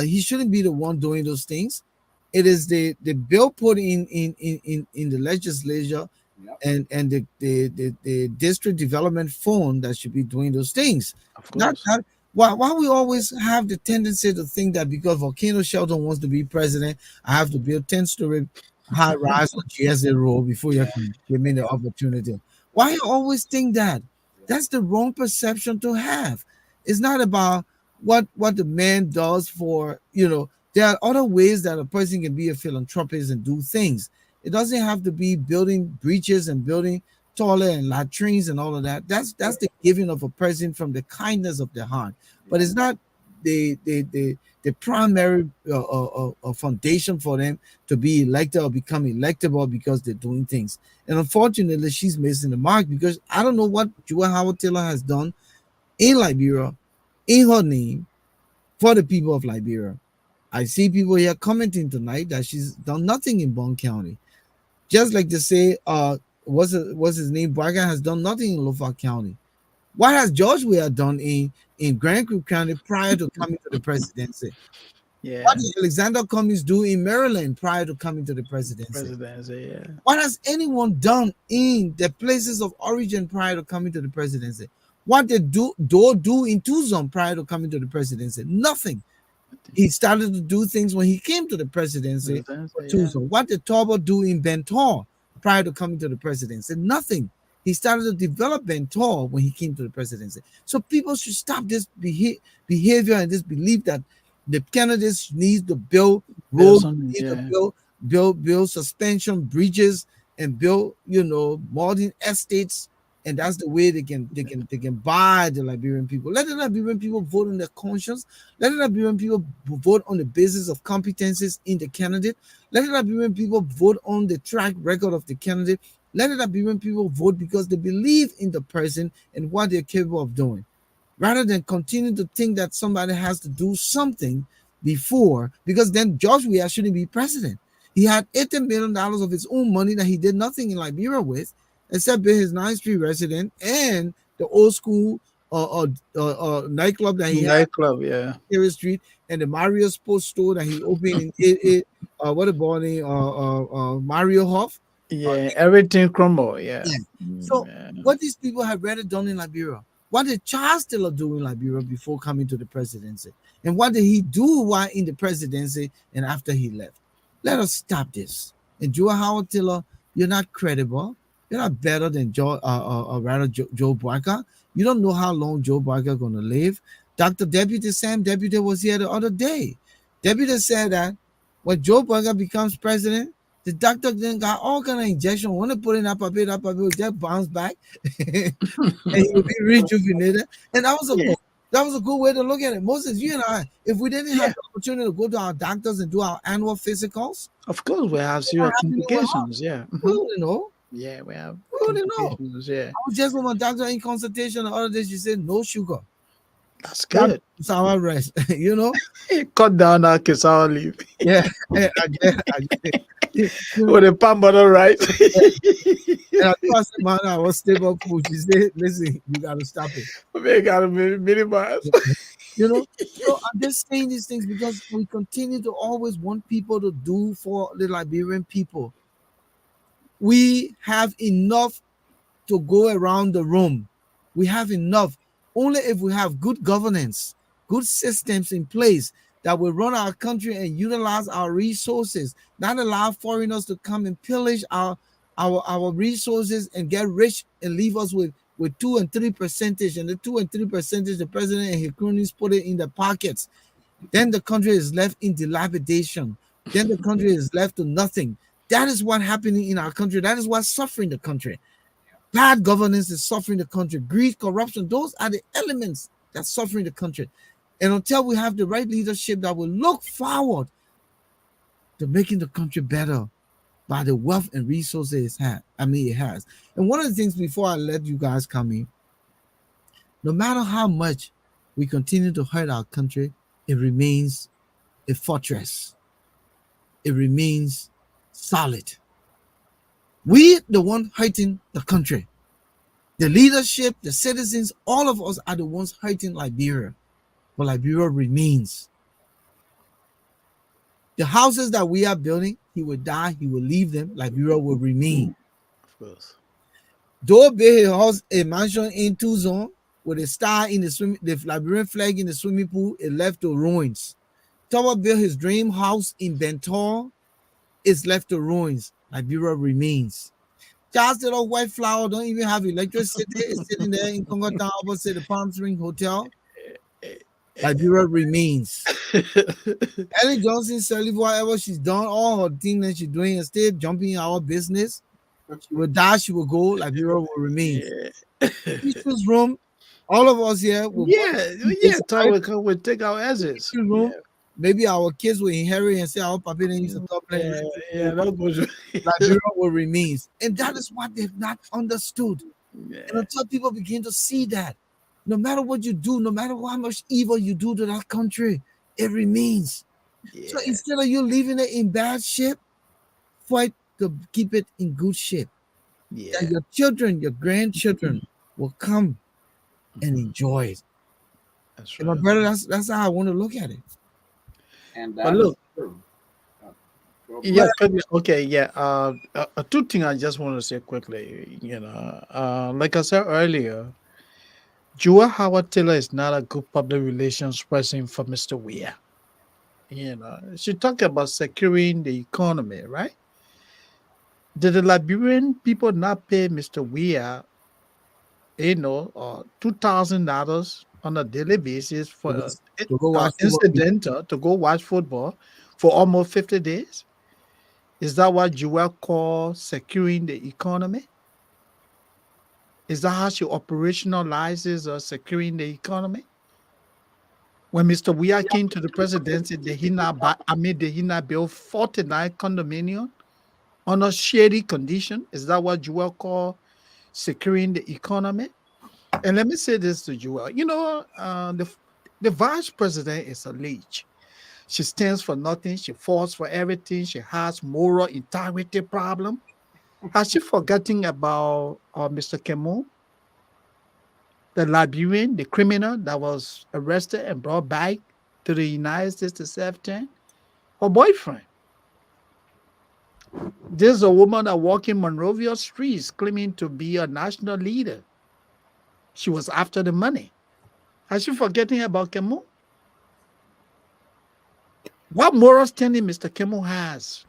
He shouldn't be the one doing those things. It is the bill put in the legislature Yep. and the district development fund that should be doing those things. Of Not course. that why we always have the tendency to think that because Volcano Sheldon wants to be president, I have to build 10-story high rise on GSA Road before you can give me the opportunity. Why you always think that? That's the wrong perception to have. It's not about what the man does for, there are other ways that a person can be a philanthropist and do things. It doesn't have to be building breaches and building toilet and latrines and all of that. That's the giving of a person from the kindness of the heart. But it's not the primary foundation for them to be elected or become electable because they're doing things. And unfortunately, she's missing the mark because I don't know what Joel Howard Taylor has done in Liberia, in her name, for the people of Liberia. I see people here commenting tonight that she's done nothing in Bond County. Just like to say, what's his name? Braga has done nothing in Lofa County. What has George Weah done in Grand Creek County prior to coming to the presidency? What Yeah. did Alexander Cummings do in Maryland prior to coming to the presidency? Presidency. Yeah. What has anyone done in the places of origin prior to coming to the presidency? What did do in Tucson prior to coming to the presidency? Nothing. He started to do things when he came to the presidency for Presidency. Yeah. Tucson. What did Torbo do in Bentor prior to coming to the presidency? Nothing. He started to develop Bentor when he came to the presidency. So people should stop this behavior and this belief that the candidates need to build roads, need to Yeah. build suspension bridges and build, modern estates, and that's the way they can buy the Liberian people. Let the Liberian people vote on their conscience. Let the Liberian people vote on the basis of competencies in the candidate. Let the Liberian people vote on the track record of the candidate. Let the Liberian people vote because they believe in the person and what they're capable of doing, rather than continue to think that somebody has to do something before, because then George Weah shouldn't be president. He had $80 million of his own money that he did nothing in Liberia with, except being his 9th Street resident and the old school nightclub that he had Nightclub. Yeah. Terrace Street, and the Mario Sports Store that he opened in what about Mario Hoff. Yeah. Everything crumble. Yeah. Yeah. So Yeah. what these people have rather done in Liberia, what did Charles Taylor do in Liberia before coming to the presidency? And what did he do while in the presidency and after he left? Let us stop this. And Joe Howard Taylor, you're not credible. You're not better than Joe Barker. You don't know how long Joe Barker going to live. Dr. Deputy Sam Deputy was here the other day. Deputy said that when Joe Barker becomes president, the doctor then got all kind of injection. When they put in that puppy will just bounce back and he will be rejuvenated. And that was a good way to look at it. Moses, you and I, if we didn't have the opportunity to go to our doctors and do our annual physicals, Of course, we have serious complications. Yeah. we wouldn't know. Yeah, we have We wouldn't know. complications. Yeah. I was just with my doctor in consultation the other day. She said no sugar. That's good. Sour rice, Cut down that cassava leaf Yeah. I with a palm butter rice. And I said, man, I was stable food. She said, listen, you got to stop it. We got a minimize. So I'm just saying these things because we continue to always want people to do for the Liberian people. We have enough to go around the room. We have enough. Only if we have good governance, good systems in place that will run our country and utilize our resources, not allow foreigners to come and pillage our resources and get rich and leave us with 2 and 3%, and the 2 and 3% the president and his cronies put it in their pockets. Then the country is left in dilapidation. Then the country is left to nothing. That is what's happening in our country. That is what's suffering the country. Bad governance is suffering the country. Greed, corruption, those are the elements that's suffering the country. And until we have the right leadership that will look forward to making the country better by the wealth and resources it has. And one of the things before I let you guys come in, no matter how much we continue to hurt our country, it remains a fortress. It remains solid. We the one hurting the country. The leadership, the citizens, all of us are the ones hurting Liberia. But Liberia remains. The houses that we are building, he will die, he will leave them, Liberia will remain. Of course. Though build a house, a mansion in Tucson with a star in the Liberian flag in the swimming pool, it left to ruins. Tower built his dream house in Bentor, it's left to ruins. Liberia remains. Just little white flower don't even have electricity. It's sitting there in Congo Town opposite the Palm Spring Hotel. Liberia remains. Ellie Johnson, Sally, whatever she's done, all her things that she's doing, instead jumping in our business, she will die, she will go. Liberia will remain. Issues room, all of us here will Time we take our exits. room. Maybe our kids will inherit and say, our papa didn't use to top playing. That goes. Liberia will remain. And that is what they've not understood. Yeah. And until people begin to see that, no matter what you do, no matter how much evil you do to that country, it remains. Yeah. So instead of you leaving it in bad shape for it to keep it in good shape. Yeah, That your children, your grandchildren will come and enjoy it. that's And my right. brother, that's how I want to look at it. And But that is look, true. Uh, Go yeah, brother. quickly. Okay, yeah. Two things I just want to say quickly. Like I said earlier, Jua Howard Taylor is not a good public relations person for Mr. Weir. She talked about securing the economy, right? Did the Liberian people not pay Mr. Weir, $2,000 on a daily basis To for go, to go watch football. incidental to go watch football for almost 50 days? Is that what Jewel called securing the economy? Is that how she operationalizes securing the economy? When Mr. Weir came to the presidency, did he not build 49 condominium on a shady condition? Is that what Jewel called securing the economy? And let me say this to Jewel. The vice president is a leech. She stands for nothing. She falls for everything. She has moral integrity problem. Has she forgotten about Mr. Kemu, the Liberian, the criminal that was arrested and brought back to the United States to serve time? Her boyfriend. There's a woman that walked in Monrovia streets claiming to be a national leader. She was after the money. Has she forgetting about Kemu? What moral standing Mr. Kemu has?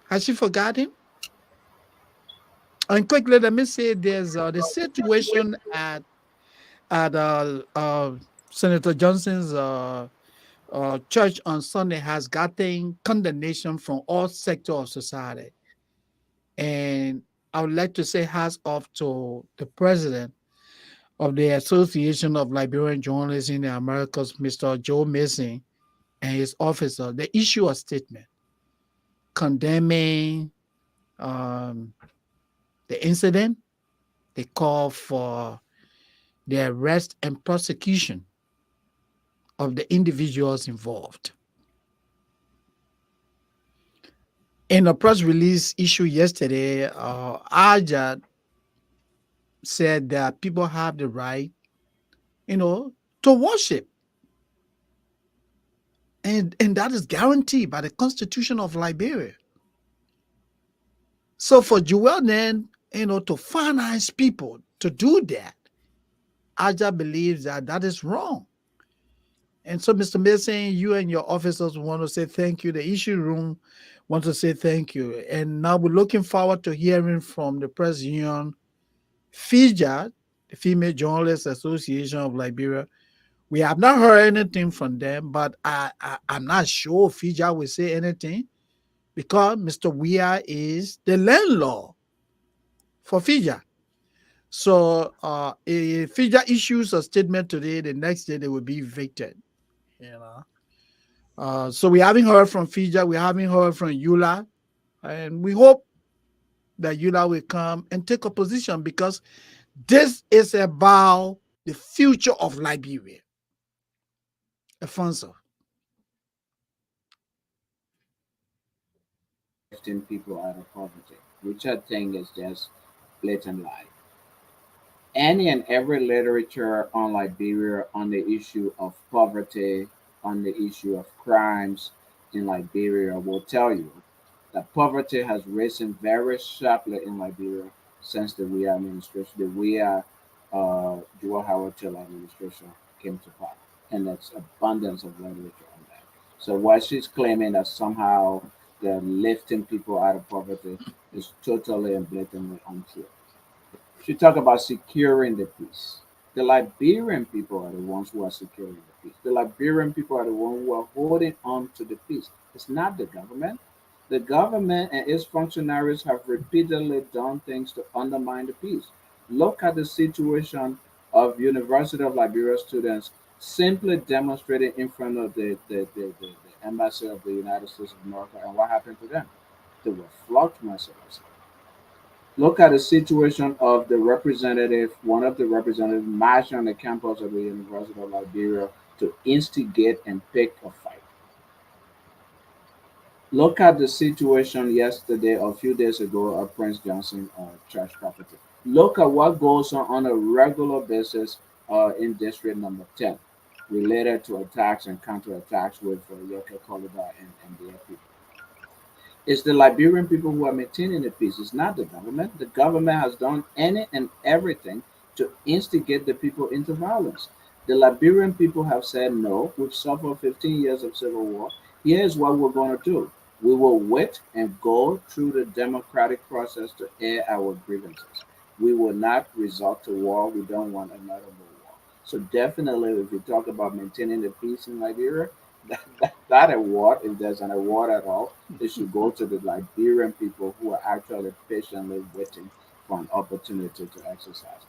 Has she forgotten? And quickly, let me say there's the situation at Senator Johnson's church on Sunday has gotten condemnation from all sectors of society. And I would like to say hats off to the president of the Association of Liberian Journalists in the Americas, Mr. Joe Mason, and his officer. They issue a statement condemning um, the incident. They call for the arrest and prosecution of the individuals involved. In a press release issued yesterday, Aja said that people have the right, to worship, and that is guaranteed by the Constitution of Liberia. So for Joel then, to finance people to do that, Aja believes that that is wrong. And so, Mr. Mason, you and your officers want to say thank you. The issue room wants to say thank you. And now we're looking forward to hearing from the press union, FIJA, the Female Journalists Association of Liberia. We have not heard anything from them, but I'm not sure FIJA will say anything because Mr. Weir is the landlord for FIJA. So if FIJA issues a statement today, the next day they will be evicted. So we haven't heard from FIJA, we haven't heard from Eula, and we hope that Eula will come and take a position because this is about the future of Liberia. Alphonso. Lifting people out of poverty, which I think is just blatant lie. Any and every literature on Liberia on the issue of poverty, on the issue of crimes in Liberia will tell you that poverty has risen very sharply in Liberia since the WIA administration, the WIA Joel Howard Taylor administration came to power. And there's abundance of literature on that. So what she's claiming that somehow they're lifting people out of poverty is totally and blatantly untrue. She talked about securing the peace. The Liberian people are the ones who are securing the peace. The Liberian people are the ones who are holding on to the peace. It's not the government. The government and its functionaries have repeatedly done things to undermine the peace. Look at the situation of University of Liberia students simply demonstrating in front of the embassy of the United States of America, and what happened to them? They were flogged mercilessly. Look at the situation of the representative, one of the representatives marching on the campus of the University of Liberia to instigate and pick a fight. Look at the situation yesterday or a few days ago at Prince Johnson church property. Look at what goes on a regular basis in District Number 10 related to attacks and counterattacks with Yoka Koliba and their people. It's the Liberian people who are maintaining the peace. It's not the government. The government has done any and everything to instigate the people into violence. The Liberian people have said no. We've suffered 15 years of civil war. Here's what we're going to do. We will wait and go through the democratic process to air our grievances. We will not resort to war. We don't want another war. So definitely, if you talk about maintaining the peace in Liberia, that award, if there's an award at all, it should go to the Liberian people who are actually patiently waiting for an opportunity to exercise themselves.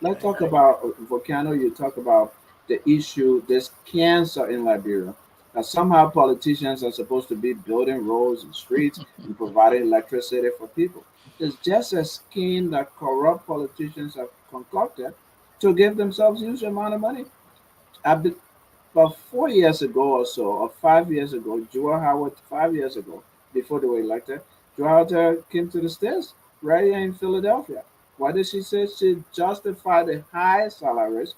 Let's talk about Volcano. You talk about the issue, this cancer in Liberia. That somehow politicians are supposed to be building roads and streets and providing electricity for people. It's just a scheme that corrupt politicians have concocted to give themselves huge amount of money. I, about 4 years ago or so, or 5 years ago, Joe Howard, 5 years ago, before they were elected, Joe Howard came to the States right here in Philadelphia. What did she say? She justified the high salaries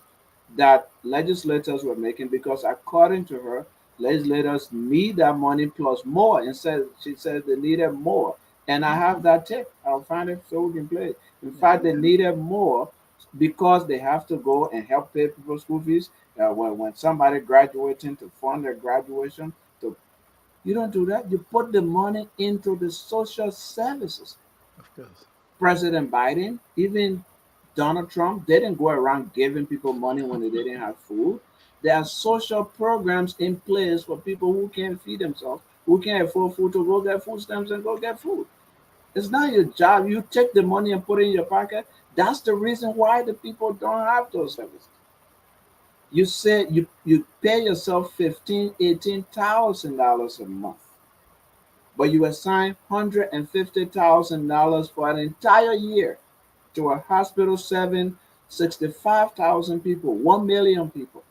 that legislators were making because, according to her, legislators need that money plus more. And said she said they needed more. And I have that tape. I'll find it so we can play it. In fact, they needed more because they have to go and help pay people's school fees. When somebody graduating to fund their graduation, to you don't do that. You put the money into the social services. Of course. President Biden, even Donald Trump, they didn't go around giving people money when they didn't have food. There are social programs in place for people who can't feed themselves, who can't afford food, to go get food stamps and go get food. It's not your job. You take the money and put it in your pocket. That's the reason why the people don't have those services. You say you pay yourself 15, $18,000 a month, but you assign $150,000 for an entire year to a hospital serving 65,000 people, 1 million people.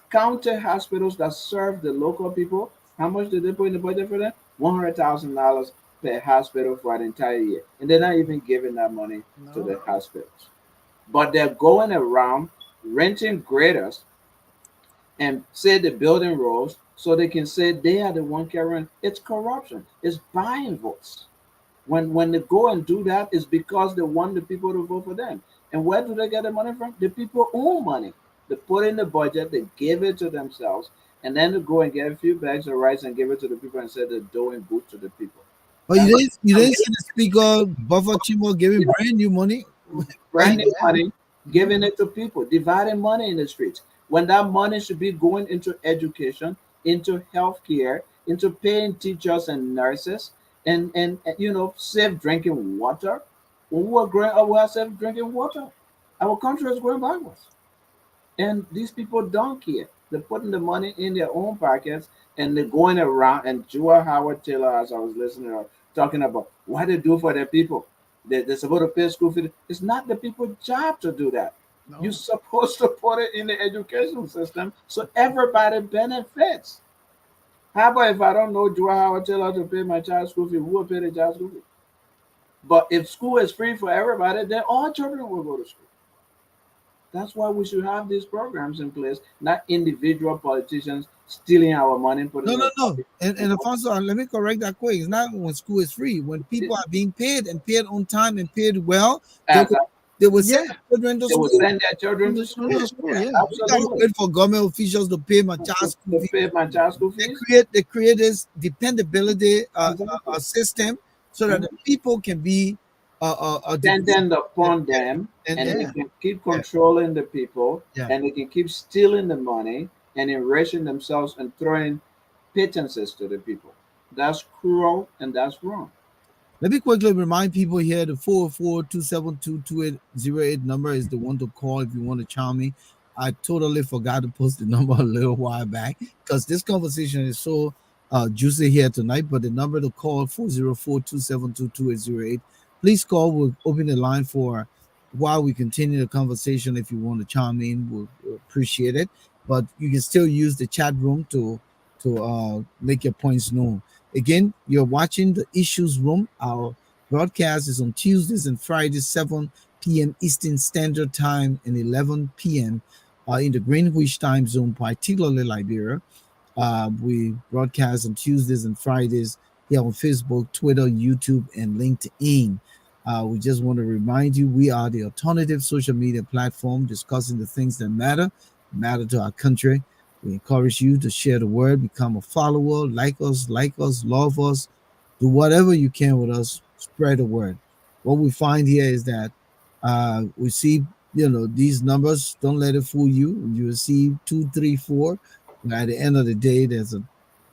County hospitals that serve the local people, how much did they put in the budget for them? $100,000 per hospital for an entire year. And they're not even giving that money to No. the hospitals. But they're going around renting graders and say they're building roads so they can say they are the one carrying. It's corruption. It's buying votes. When they go and do that, it's because they want the people to vote for them. And where do they get the money from? The people own money. They put in the budget, they give it to themselves, and then they go and get a few bags of rice and give it to the people and say they're doing good to the people. But That's you didn't see the speaker Buffer Chimo giving brand new money, right? brand new money, giving it to people, dividing money in the streets. When that money should be going into education, into healthcare, into paying teachers and nurses, and safe drinking water. When we were growing up, we had safe drinking water. Our country is going backwards. And these people don't care. They're putting the money in their own pockets and they're going around. And Joel Howard Taylor, as I was listening, talking about what they do for their people. They're supposed to pay school fees. It's not the people's job to do that. You're No. supposed to put it in the education system so everybody benefits. How about if I don't know Joel Howard Taylor to pay my child's school fee, who will pay the child's school fee? But if school is free for everybody, then all children will go to school. That's why we should have these programs in place, not individual politicians stealing our money and putting No, it no, in no. pocket. And Alfonso, let me correct that quick. It's not when school is free. When people are being paid and paid on time and paid well, they As will, they will send Yeah. their children to they will school. send their children to school. To school, Yeah, yeah. We gotta absolutely. wait for government officials to pay my child's school To fee. pay my child's school They fees. create this dependability Exactly. system so that Mhm. the people can be Dependent and, upon them, and, and and they Yeah. can keep yeah, controlling the people, yeah. and they can keep stealing the money and enriching themselves and throwing pittances to the people. That's cruel and that's wrong. Let me quickly remind people here the 404-272-2808 number is the one to call if you want to chime me. I totally forgot to post the number a little while back because this conversation is so juicy here tonight. But the number to call 404-272-2808. Please call. We'll open the line for while we continue the conversation. If you want to chime in, we'll appreciate it. But you can still use the chat room to make your points known. Again, you're watching the Issues Room. Our broadcast is on Tuesdays and Fridays, 7 p.m. Eastern Standard Time and 11 p.m. In the Greenwich Time Zone, particularly Liberia. We broadcast on Tuesdays and Fridays here on Facebook, Twitter, YouTube, and LinkedIn. We just want to remind you we are the alternative social media platform discussing the things that matter to our country. We encourage you to share the word, become a follower, like us, love us, do whatever you can with us, spread the word. What we find here is that we see, these numbers, don't let it fool you. You see two, three, four. At the end of the day, there's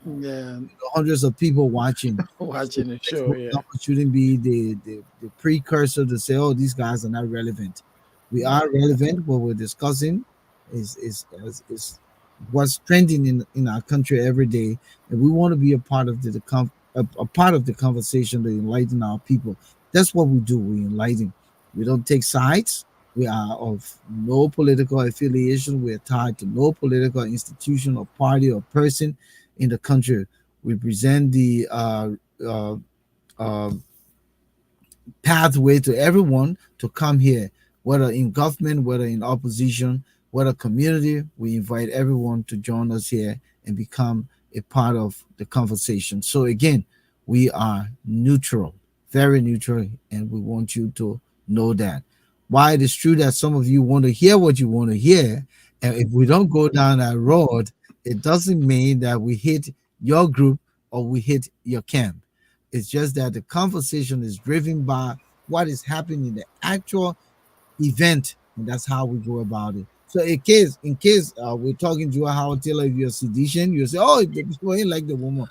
Yeah, hundreds of people watching. So watching the show. Facebook Yeah, number shouldn't be the precursor to say, oh, these guys are not relevant. We yeah, are relevant. What we're discussing is what's trending in our country every day, and we want to be a part of a part of the conversation to enlighten our people. That's what we do. We enlighten. We don't take sides. We are of no political affiliation. We are tied to no political institution or party or person in the country. We present the uh, uh, pathway to everyone to come here, whether in government, whether in opposition, whether community. We invite everyone to join us here and become a part of the conversation. So again, we are neutral, very neutral, and we want you to know that. While it is true that some of you want to hear what you want to hear, and if we don't go down that road, it doesn't mean that we hit your group or we hit your camp. It's just that the conversation is driven by what is happening in the actual event, and that's how we go about it. So in case we're talking to Howard Taylor, if you're a seditious, you say, "Oh, the people ain't like the woman,"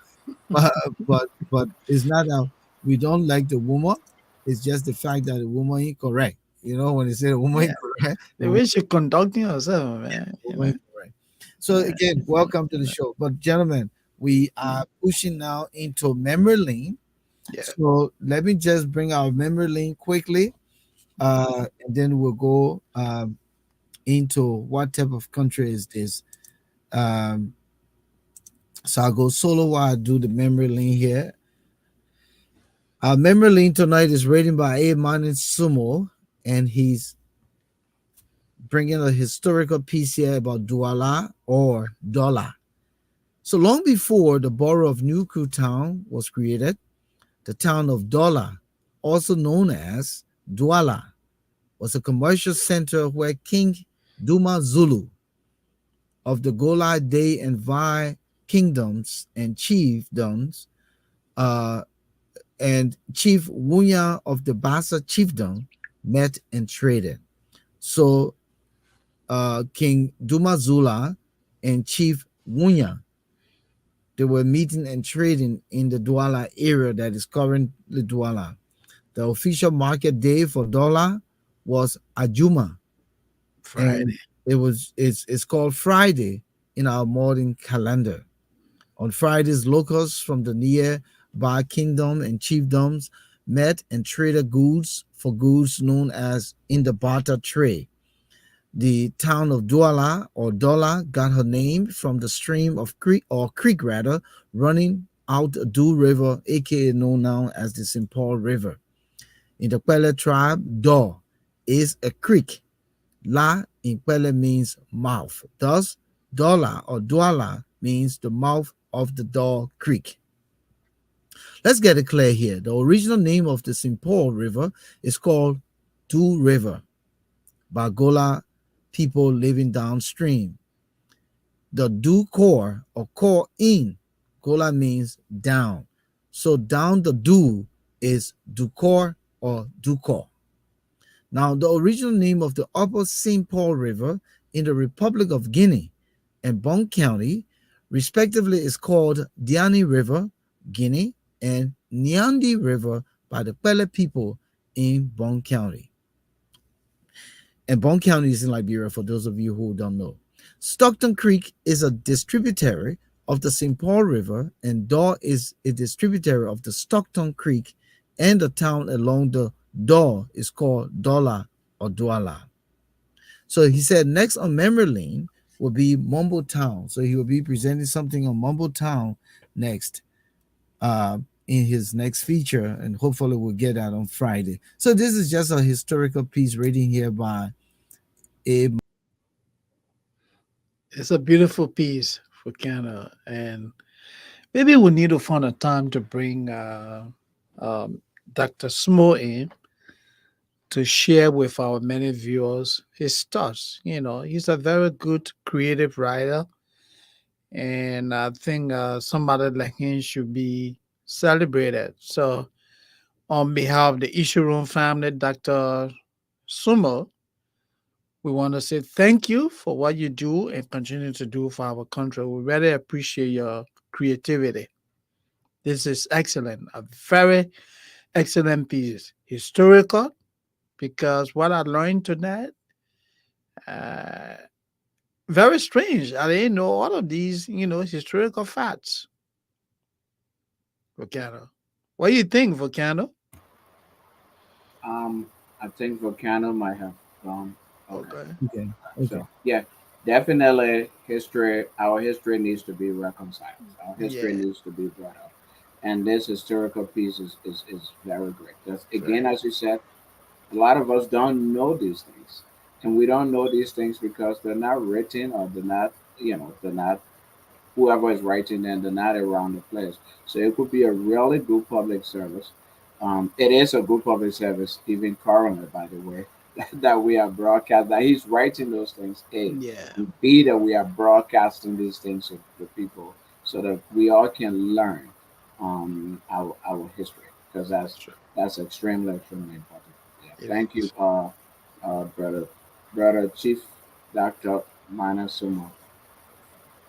but it's not that we don't like the woman. It's just the fact that the woman ain't correct. When they say the woman yeah. ain't correct, the The way she conducting herself, man. woman ain't correct. So again, welcome to the show. But gentlemen, we are pushing now into memory lane. Yeah. So let me just bring our memory lane quickly, and then we'll go into what type of country is this. Um, so I'll go solo while I do the memory lane here. Our memory lane tonight is written by A. Manin Sumo, and he's bringing a historical piece here about Douala or Dola. So long before the borough of New Crew Town was created, the town of Dola, also known as Douala, was a commercial center where King Duma Zulu of the Gola Day and Vai kingdoms and chiefdoms, uh, and Chief Wunya of the Bassa chiefdom met and traded. So King Duma Zula and Chief Wunya, they were meeting and trading in the Douala area that is currently Douala. The official market day for Dola was Ajuma, and Friday. it's called Friday in our modern calendar. On Fridays, locals from the nearby kingdom and chiefdoms met and traded goods for goods known as in the barter trade. The town of Douala or Dola got her name from the stream of creek rather, running out the Do River, aka known now as the St. Paul River. In the Pele tribe, Do is a creek. La in Pele means mouth. Thus, Dola or Douala means the mouth of the Dor Creek. Let's get it clear here. The original name of the St. Paul River is called Do River by Gola people living downstream. The Do core or core in Gola means down. So down the Do is Dukor or Dukor. Now, the original name of the upper St. Paul River in the Republic of Guinea and Bon County, respectively, is called Diani River, Guinea, and Nyandi River by the Pele people in Bon County. And Bon County is in Liberia, for those of you who don't know. Stockton Creek is a distributary of the St. Paul River, and Daw is a distributary of the Stockton Creek, and the town along the Daw is called Dola or Douala. So he said, next on memory lane, will be Mumble Town. So he will be presenting something on Mumble Town next, uh, in his next feature, and hopefully we'll get that on Friday. So this is just a historical piece reading here by a. It's a beautiful piece for Canada, and maybe we need to find a time to bring um, Dr. Smo in to share with our many viewers his thoughts. He's a very good creative writer, and I think somebody like him should be celebrated. So, on behalf of the Issue Room family, Dr. Sumo, we want to say thank you for what you do and continue to do for our country. We really appreciate your creativity. This is excellent, a very excellent piece. Historical, because what I learned tonight, uh, very strange. I didn't know all of these, historical facts. Volcano. What do you think, Volcano? I think Volcano might have gone. Okay. Okay. Okay, okay. So yeah, definitely history. Our history needs to be reconciled. Our history Yeah. needs to be brought up, and this historical piece is very great. That's again, Right. as you said, a lot of us don't know these things, and we don't know these things because they're not written or they're not, they're not whoever is writing them, they're not around the place. So it could be a really good public service. It is a good public service, even currently, by the way, that we are broadcast. That he's writing those things. A, Yeah. and B, that we are broadcasting these things to the people so that we all can learn our history because Sure. that's extremely important. Yeah. It Thank you, is. brother Chief Doctor Manasumo.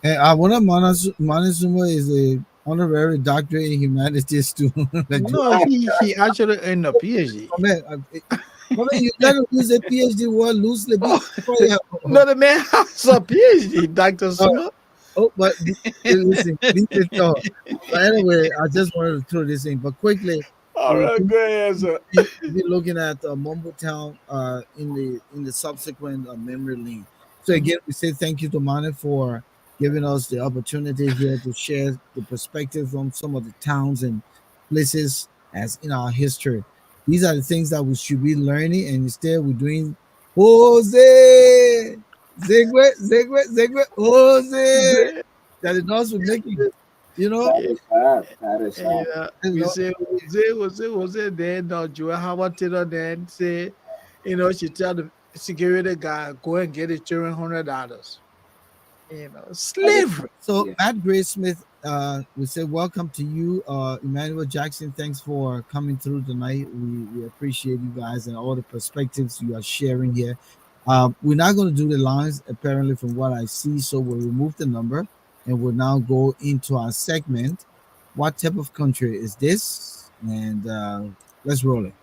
And one of Monezuma is a honorary doctorate in humanities too. Like, No, he actually earned a PhD. oh, man, you gotta use a PhD word loosely. Be Oh, careful. no, the man has a PhD, Dr. Oh, Suma. but listen, listen, so, but anyway, I just wanted to throw this in, but quickly, All we'll right, go ahead, sir. be looking at Mumble Town in the subsequent memory lane. So again, we say thank you to Mane for giving us the opportunity here to share the perspective from some of the towns and places as in our history. These are the things that we should be learning, and instead we're doing Jose, Zegwe, Jose. Say, That is also making, you know, That yeah, is sad. That is sad. you we know, say, Jose, then, Joe Howard Taylor, then say, she tell the security guy, go and get the children $100. That is Slavery. so yeah. Matt Gray Smith, we say welcome to you, Emmanuel Jackson. Thanks for coming through tonight. We appreciate you guys and all the perspectives you are sharing here. We're not going to do the lines apparently from what I see, so we'll remove the number and we'll now go into our segment. What type of country is this? And let's roll it.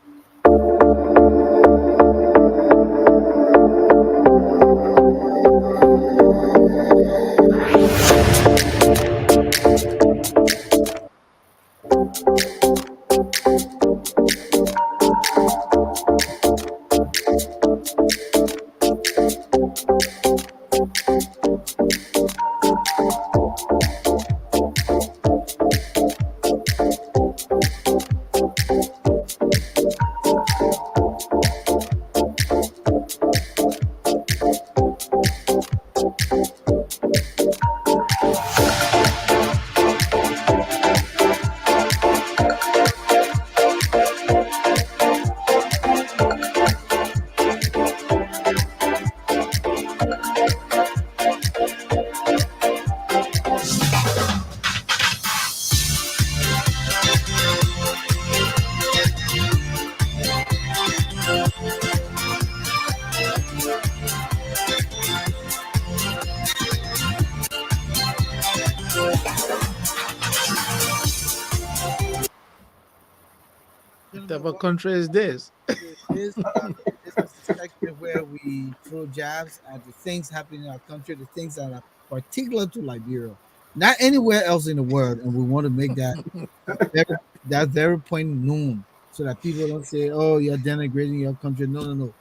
What Gentlemen, type of country is this? this is the section where we throw jabs at the things happening in our country, the things that are particular to Liberia, not anywhere else in the world, and we want to make very, that very point known so that people don't say, "Oh, you're denigrating your country." No, no, no.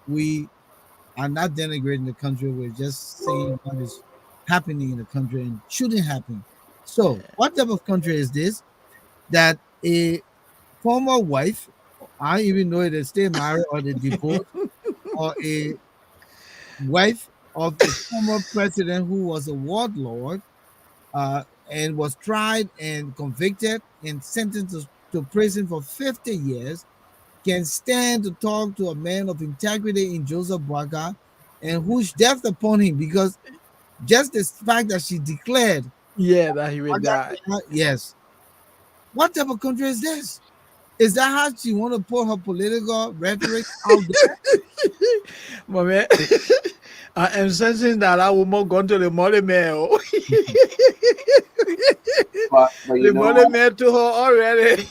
We are not denigrating the country. We're just saying what is happening in the country and shouldn't happen. So, what type of country is this? That a former wife, I don't even know if they stay married or they divorced, or a wife of a former president who was a warlord, and was tried and convicted and sentenced to prison for 50 years, can stand to talk to a man of integrity in Joseph Boaga and wish death upon him because just the fact that she declared, Yeah, that he will die. yes. What type of country is this? Is that how she want to put her political rhetoric out there? My man, I am sensing that I will not go to the money mail. But The you know money what? mail to her already.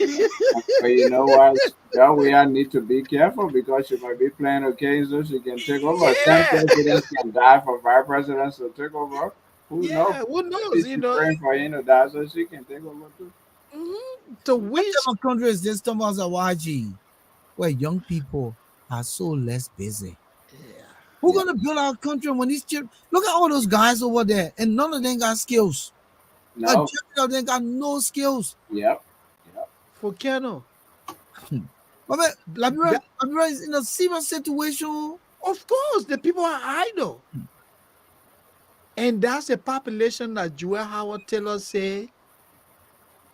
But you know what? John, we all need to be careful because she might be playing okay, so she can take over. Some Yeah, presidents can die for vice presidents to take over. Who knows? yeah. Who knows? Maybe she's praying for him to die so she can take over too. To What which, type of country is this, Thomas Awaji, where young people are so less busy? yeah, Who's gonna build our country when these children look at all those guys over there and none of them got skills? A No. general of them got no skills. Yep. Yep. Volcano. But man, Liberia, That, Liberia is in a serious situation. of course, the people are idle, and that's a population that Joel Howard Taylor say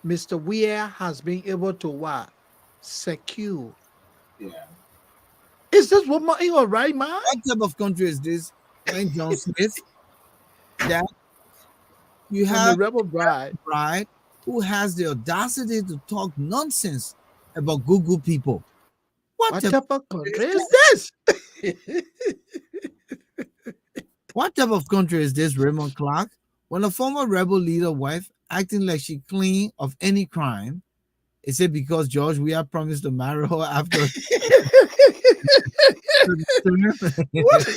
Mr. Weir has been able to what secure. Yeah. Is this woman in her right mind? What type of country is this when John Smith that you From the have rebel bride. a bride who has the audacity to talk nonsense about good people? What What type, type of country is this? what type of country is this, Raymond Clark? When a former rebel leader wife acting like she clean of any crime, is it because George Weah promised to marry her after What?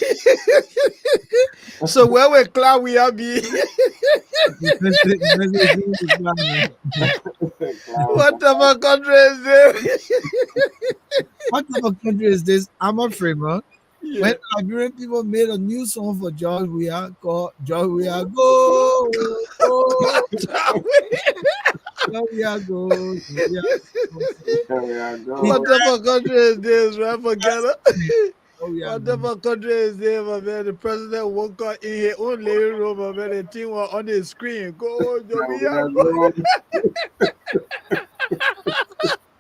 So where we cloud we are be? What type of country is this? what type of country is this? I'm a framer. Yeah. When Liberian people made a new song for George Weah called George Weah Go, Go, George Weah Go, George Weah Go. There we are. What Go. type of country is this, right? Forget it. George Weah What Go. type of country is this, my man? The president woke up in his own living room, my man. The thing was on the screen. Go, There we Jamaica, are. go. Go.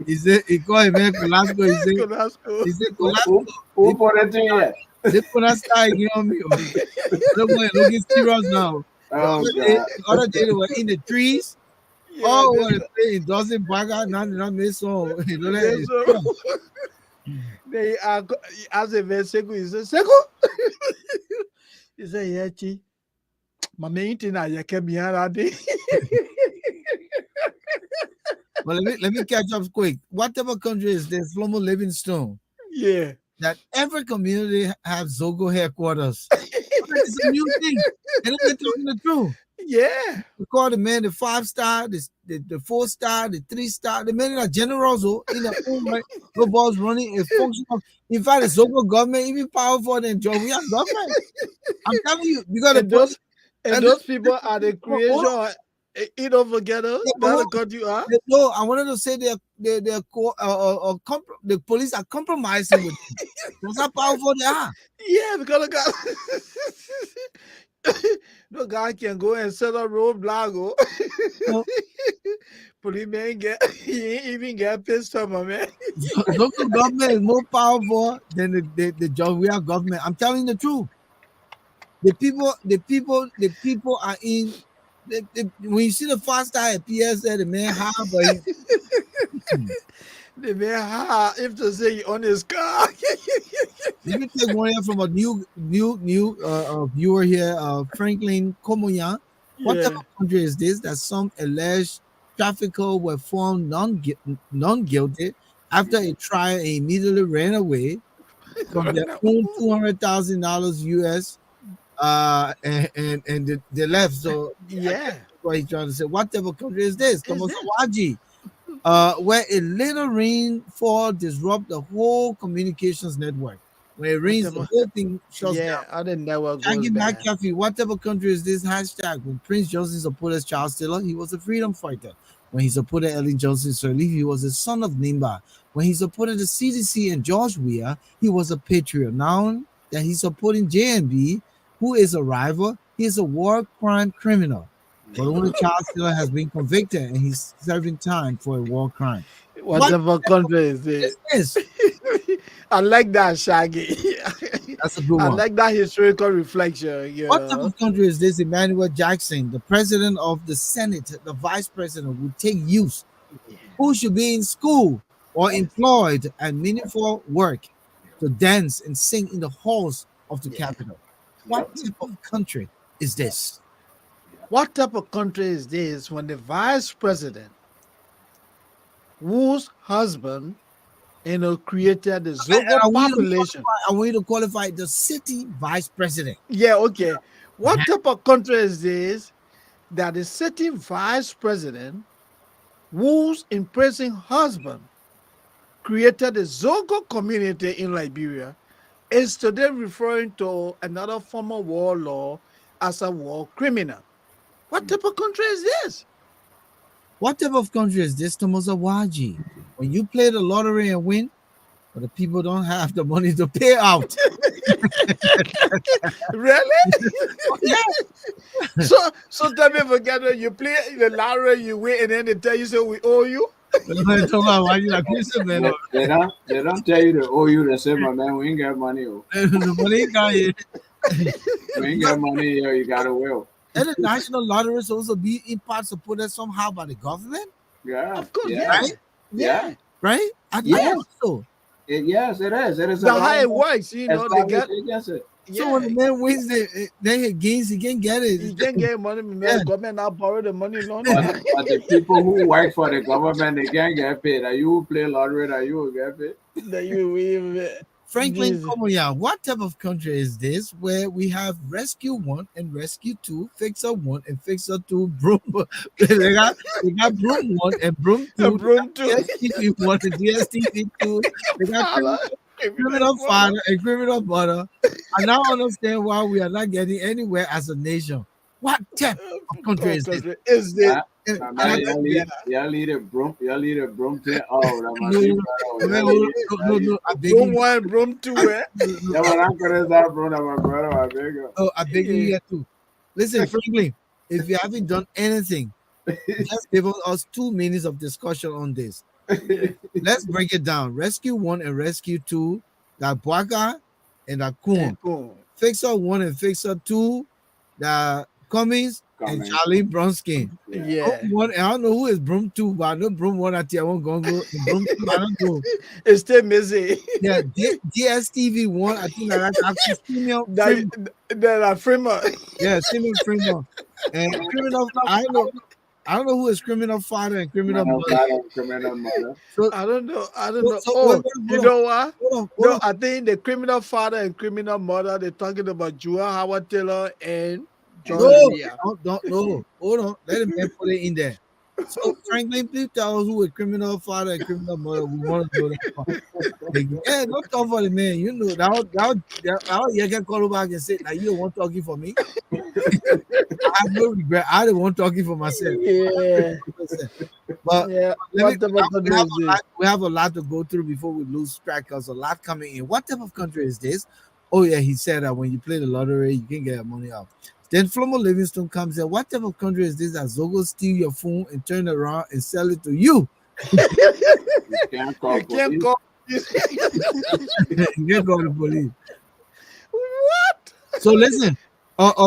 He said, he called him Colasco. Colasco. He said, Who, Colasco, who put it in here? they put a style again on me. Looking serious now. Oh The God. other day they were in the trees. Yeah, Oh, this, what a play. It doesn't bag out, not miss so. You know this, that. they are as a man, Seku, he said, Seku. He said, yeah, chi. My main thing I can be already. But let me catch up quick. What type of country is this? Flomo Livingstone. Yeah. That every community have Zogo headquarters. It's a new thing. And they're talking the truth. Yeah. We call the man the 5-star, the 4-star, the 3-star. The men are generals in the own right. No balls running a functional. In fact, the Zogo government even powerful than Joe. We have government. I'm telling you, you got to put. And those people are the creation of you don't forget us. That's the country you are. No, I wanted to say the police are compromising with them. That's how powerful they are. Yeah, because no guy can go and set a roadblock. No. Police man he ain't even get pissed off, my man. Local government is more powerful than the Jovial government. I'm telling you the truth. The people are in. When you see the 5-star at PSA, the man high, but The man, if to say you on his car. let me take one here from a new viewer here, Franklin Komoyan. What type of country is this that some alleged traffickers were found non-guilty after a trial and immediately ran away from their own $200,000 US, and they left. So Yeah. what he's trying to say. What type of country is this? Kamosawaji. Where a little rainfall disrupt the whole communications network. When it rains, the Whatever. whole thing shuts down. Yeah, and the network goes Shaggy bad. McAfee, what type of country is this? Hashtag. When Prince Johnson supported Charles Taylor, he was a freedom fighter. When he supported Ellen Johnson Sirleaf, he was a son of Nimba. When he supported the CDC and George Weah, he was a patriot. Now that he's supporting JNB, who is a rival, he is a war crime criminal. But only Charles Taylor has been convicted and he's serving time for a war crime. Whatever country is it? Yes, I like that, Shaggy. that's a good I one. like that historical reflection. You What type know? of country is this? Emmanuel Jackson, the president of the Senate, the vice president, would take youth who should be in school or employed at meaningful work to dance and sing in the halls of the capital. What type of country is this? What type of country is this when the vice president, whose husband, created the And Zogo I want you to population? qualify, I want you to qualify the city vice president. Yeah, okay. What type of country is this that the city vice president, whose imprisoned husband created the Zogo community in Liberia, is today referring to another former warlord as a war criminal? What type of country is this? What type of country is this, Thomas Awaji? When you play the lottery and win, but the people don't have the money to pay out. Really? Yeah. So tell me, forget it. You play the lottery, you win, and then they tell you, so we owe you. Thomas Awaji, like Christian, man. They don't tell you to owe you the same, but man, we ain't got money. Oh. The money guy is. We ain't got money here, you gotta will. And the national lottery is also be in part supported somehow by the government, Yeah. Of course, yeah. right? Yeah. Right? I Yes. think so. Yes, it is. It is The how it works, they established get. agency. So when the man wins, then he gains, he can get it. You can't get money, man. Yeah. Government now borrow the money loan. But the people who work for the government, they can't get paid. Are you who play lottery, are you will get paid? That you will. Franklin Jesus. Komoya, what type of country is this where we have Rescue 1 and Rescue 2, Fixer 1 and Fixer 2, Broom? they got Broom 1 and Broom 2, A broom too. DSTV 1 and DSTV 2. They got criminal father and criminal mother. I now understand why we are not getting anywhere as a nation. What type of country is this? Is this? Y'all lead a broom thing. Oh, that must No, be no, I beg Broom you. 1, broom 2, eh? Yeah, but I'm gonna start broom, my brother, I beg you. Oh, I beg you here too. Listen, Franklin, if you haven't done anything, just give us 2 minutes of discussion on this. Let's break it down. Rescue 1 and Rescue 2, that Bwaka and that Kun. Cool. Fixer 1 and Fixer 2, the Cummings and Charlie Bronskin. Yeah. One, I don't know who is Broom 2, but I know Broom 1 at I won't go. Broom 2, I don't know. It's still missing. Yeah, DSTV 1, I think that's actually female. That are Freeman. Yeah, Simon Freeman. And criminal, I don't know who is criminal father and criminal mother. So, I don't know. So- Oh, hold you on. know what? hold No, on. I think the criminal father and criminal mother, they're talking about Jua Howard Taylor and John No, Leah. no, hold on. Let him put it in there. So, Franklin, please tell us who is criminal father and criminal mother. We want to know that. Yeah, don't talk for the man. You know, that you can call back and say, now you don't want talking for me. I have no regret. I don't want talking for myself. Yeah. But Yeah. let me- What type of country is this? we have a lot to go through before we lose track. There's a lot coming in. What type of country is this? Oh, yeah, he said that when you play the lottery, you can get your money out. Then Flomo Livingstone comes in. What type of country is this that Zogo steal your phone and turn it around and sell it to you? You can't call You can't police. call. You can't go to the police. What? So listen,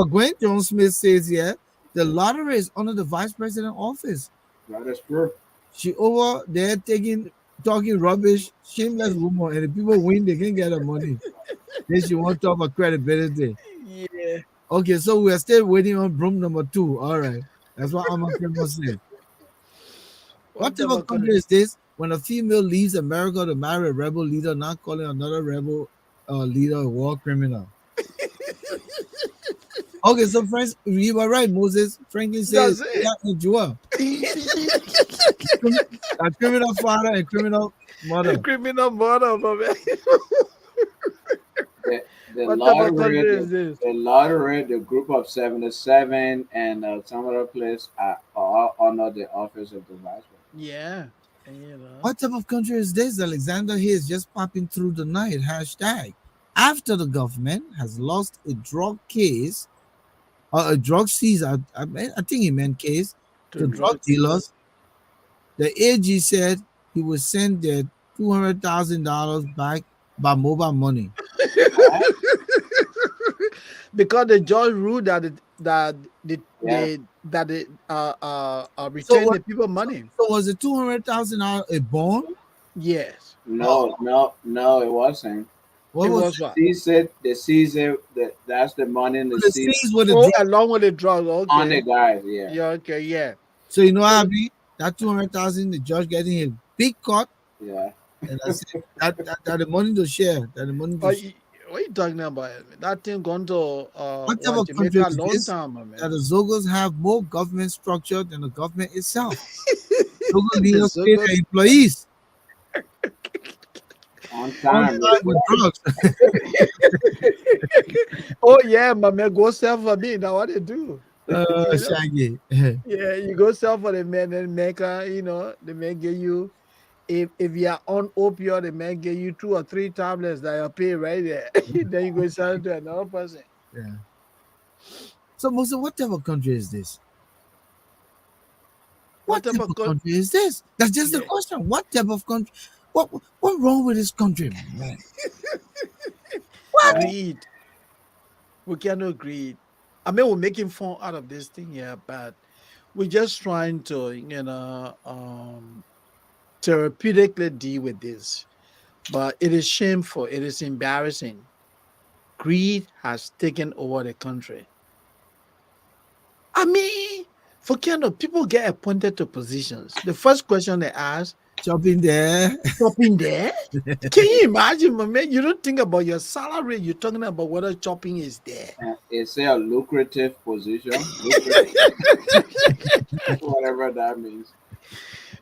Gwen Jones Smith says here, the lottery is under the vice president office. That is true. She over there talking rubbish, shameless woman, and the people win, they can get her money. Then she won't talk about credibility. Yeah. Okay, so we are still waiting on broom number 2. All right. That's what I'm going say. What type of country is this when a female leaves America to marry a rebel leader, not calling another rebel leader a war criminal? Okay, so friends, you were right, Moses. Franklin says, That's it. yeah, Joel. A criminal father and criminal mother. Criminal murder, my man. the What type of lottery, country is this? the lottery, the group of 77, and some other place are all under the office of the vice president. Yeah. And, you know. What type of country is this? Alexander here is just popping through the night. Hashtag. After the government has lost a drug case, or a drug seize, I think he meant case, to drug dealers, the AG said he would send their $200,000 back by mobile money. Because the judge ruled that they return the people money. So was the $200,000 a bond? Yes. No, it wasn't. What It was was what? The Caesar, that's the money in the the Caesar seize with the Oh, drug? along with the drugs. on the Okay. guys, yeah. Yeah. Okay. Yeah. So you know how be that 200,000, the judge getting a big cut, Yeah. and I said that the money to share, that the money to What share. are you talking about? That thing gone to What type of country Jamaica a is long this? time, That man. the Zogos have more government structure than the government itself. Zogo The leaders pay Zogos- their employees On on time. time with drugs. Oh yeah, my man, go sell for me. Now what they do? You know? Shaggy. Yeah, you go sell for the man and make the man give you if you are on opioid, the man give you 2 or 3 tablets that you pay right there. Then you go sell it to another person. Yeah. So, Musa, what type of country is this? What type of country is this? That's just the Yeah. question. What type of country? What wrong with this country, man? Greed. We cannot greed. I mean, we're making fun out of this thing here, but we're just trying to, therapeutically deal with this. But it is shameful. It is embarrassing. Greed has taken over the country. I mean, for kind of people get appointed to positions. The first question they ask, Chopping there. chopping there? Can you imagine, my man? You don't think about your salary. You're talking about whether chopping is there. It's a lucrative position, whatever that means.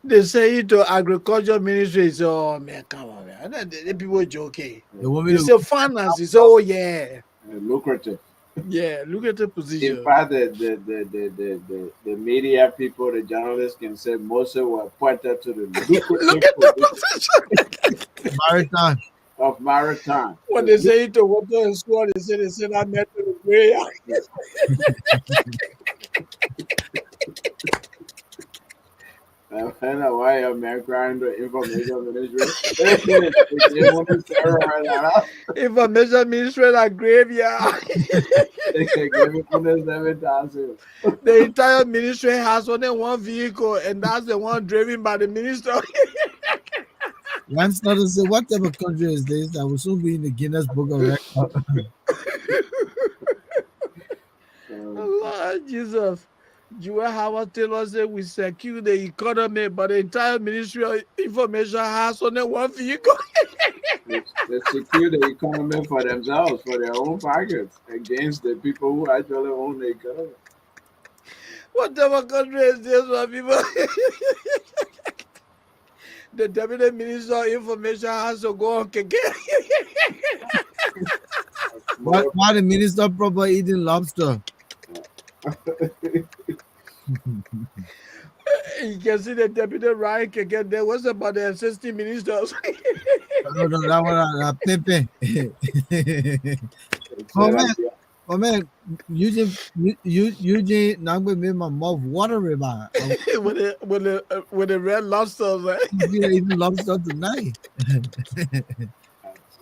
They say it to agriculture ministry. So, oh man, come on, man. The people joking. They want me You to say finance. You say, oh yeah, Lucrative. yeah. Look at the In position. fact, the media people, the journalists can say most of were pointed to the Look at the lucrative position. maritime. of maritime. When they say it to water and school, they say that met to the gray. I don't know why America and the information ministry. Information ministry like graveyard. They can give it for the 7,000. The entire ministry has only one vehicle, and that's the one driven by the minister. One started to say, what type of country is this? That will soon be in the Guinness Book of Records. Lord Jesus. Joel Howard Taylor said we secure the economy, but the entire Ministry of Information has only one vehicle. They secure the economy for themselves, for their own pockets, against the people who actually own the economy. What type of country is this, my people? The Deputy Minister of Information has to go on keke. Why the minister proper eating lobster? You can see the Deputy Ryan keke there. What's about the assistant ministers? No, that one, Pepe. Oh man, Eugene, Nagbe made my mouth watery about with the red lobsters, right? eating lobster tonight.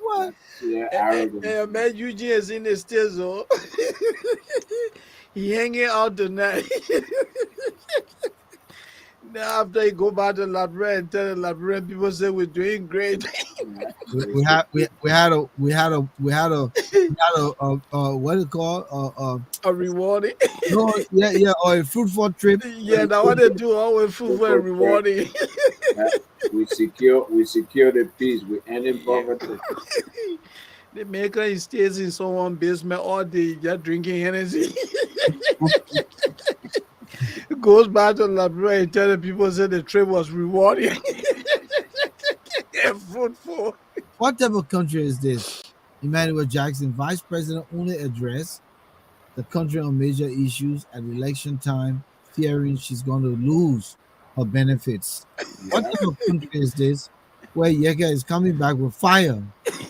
What? Yeah, arrogant. Hey, man, Eugene is in the stairs, oh. He hanging out tonight. Now after he go back to Liberia and tell the Liberian people say we're doing great. We had a what is it called? A rewarding. No, yeah, or a fruitful trip. Yeah, that's what they do always food for rewarding. We secure the peace. We ending poverty. The maker he stays in someone's basement all day just drinking Hennessy. Goes back to Liberia and tell the people say the trip was rewarding. And fruitful. What type of country is this? Emmanuel Jackson, Vice President, only addressed the country on major issues at election time, fearing she's going to lose her benefits. What Yeah. type of country is this where Yeka is coming back with fire?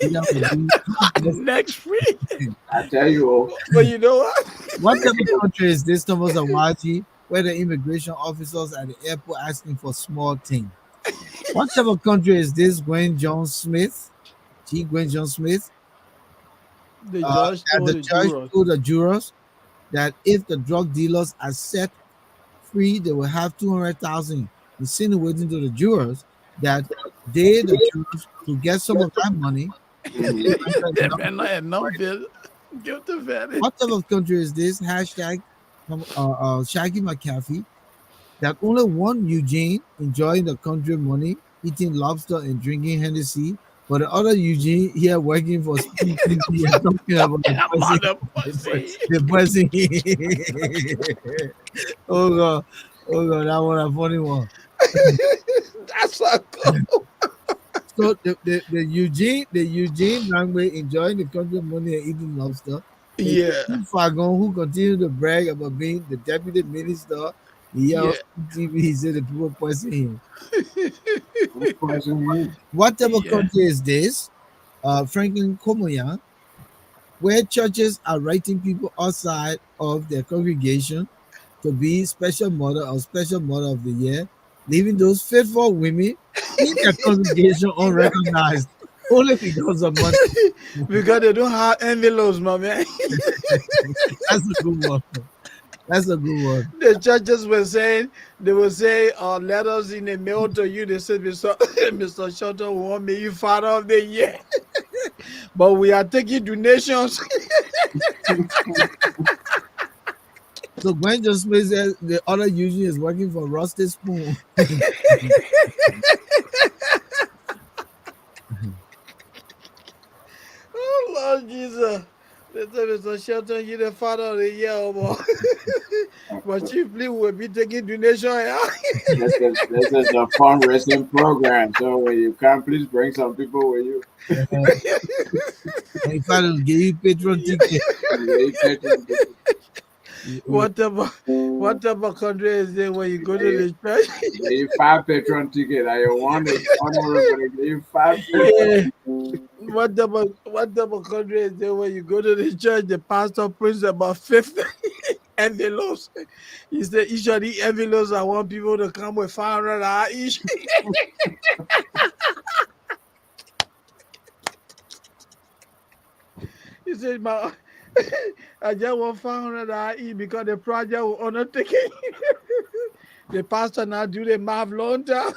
Leader will be two Next week. president. I tell you, oh, But you know what? What type of country is this, Thomas Awaji, where the immigration officers at the airport asking for small thing? What type of country is this, Gwen John Smith? G. Gwen John Smith, The judge that told the the judge jurors. told the jurors that if the drug dealers are set free, they will have 200,000, insinuating to the jurors that they, the jurors, to get some of that money, mhm. rendered They enough may not enough bill. Give the verdict. What type of country is this? Hashtag Shaggy McAfee. That only one Eugene enjoying the country money, eating lobster and drinking Hennessy, but the other Eugene here working for Speed TV and talking about Talking about the pussy. the person. Oh God, oh God, that one a funny one. That's a good. So the Eugene Langway enjoying the country money and eating lobster. The Yeah, Eugene Fagon who continued to brag about being the deputy minister. Yeah, yeah. TV, he said the people poison him. Who's poisoning him? What type of Yeah. country is this? Franklin Komoyan, where churches are writing people outside of their congregation to be special mother or special mother of the year, leaving those faithful women in their congregation unrecognized only because of money. Because they don't have envelopes, my man. That's a good one. That's a good one. The churches were saying, they will say, letters in the mail to you. They said, Mr. Mr. Shelton want me you father of the year. But we are taking donations. So Gwen just says the other Eugene is working for Rusty Spoon. Oh, Lord Jesus. They said, Mr. Shelton, you the father of the year, oh boy. But chiefly we'll be taking donation. Yeah? This is a fundraising program. So when you come, please bring some people with you. In fact, it'll give you Patreon ticket. They take it. What type of country is it when you go to the church? Give you 5 Patreon ticket. I want it. Honorable, give you 5 Yeah. What type of country is there when you go to the church, the pastor prints about 50 envelopes. He said each of the envelopes I want people to come with $500 each. He said, I just want $500 each because the project will undertake it. The pastor now do the math long time.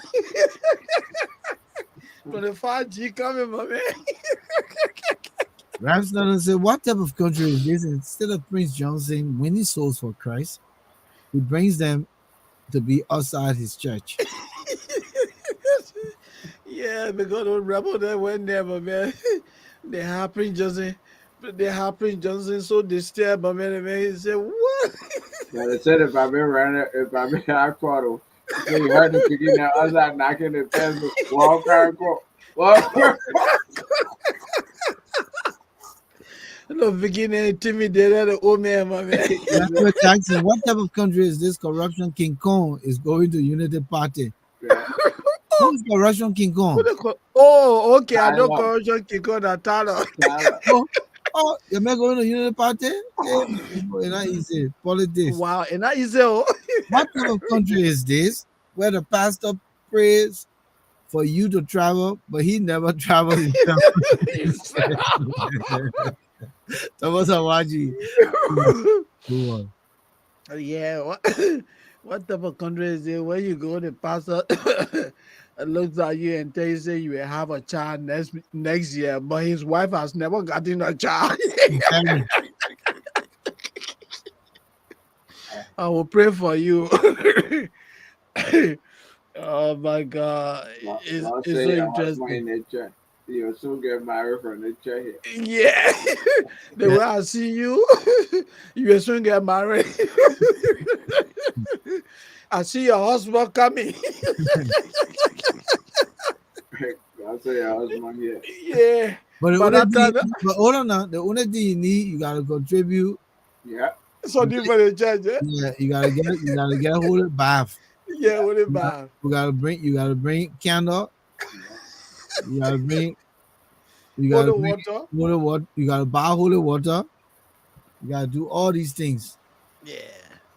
25G coming, my man. Ramsdale said, what type of country is this? Instead of Prince Johnson winning souls for Christ, he brings them to be outside his church. Yeah, because those rebels that went there, my man. They have Prince Johnson. They have Prince Johnson so disturbed, my man. He said, what? Yeah, they said if I've been running, if I've been out quarter, so you heard the beginning of us out knocking the fence, walk around, walk. No, beginning intimidated the old man, my man. Samuel Jackson, what type of country is this? Corruption King Kong is going to United Party. Yeah. Who's Corruption King Kong? Oh, okay. I know Tyler. corruption can go to Tyler. Oh, you're not going to United Party? Yeah, it's not easy. Politics. Wow, and that is all. What type of country is this where the pastor prays for you to travel, but he never travels himself? Thomas Awaji. Good one. Yeah, what type of country is it where you go, the pastor looks at you and tell you say you will have a child next year, but his wife has never gotten a child. I will pray for you. Oh my God, it's so interesting. You'll soon get married from the church. Yeah, the way I see you, you will soon get married. I see your husband coming. I'll say your husband here. Yeah, But the But only that thing, time, but hold on now. The only thing you need, you gotta contribute. Yeah. something for the church, eh? Yeah, you gotta get a whole bath. Yeah, what about? You gotta bring candle. You gotta bring you For gotta the bring water. holy water. You gotta buy holy water. You gotta do all these things. Yeah.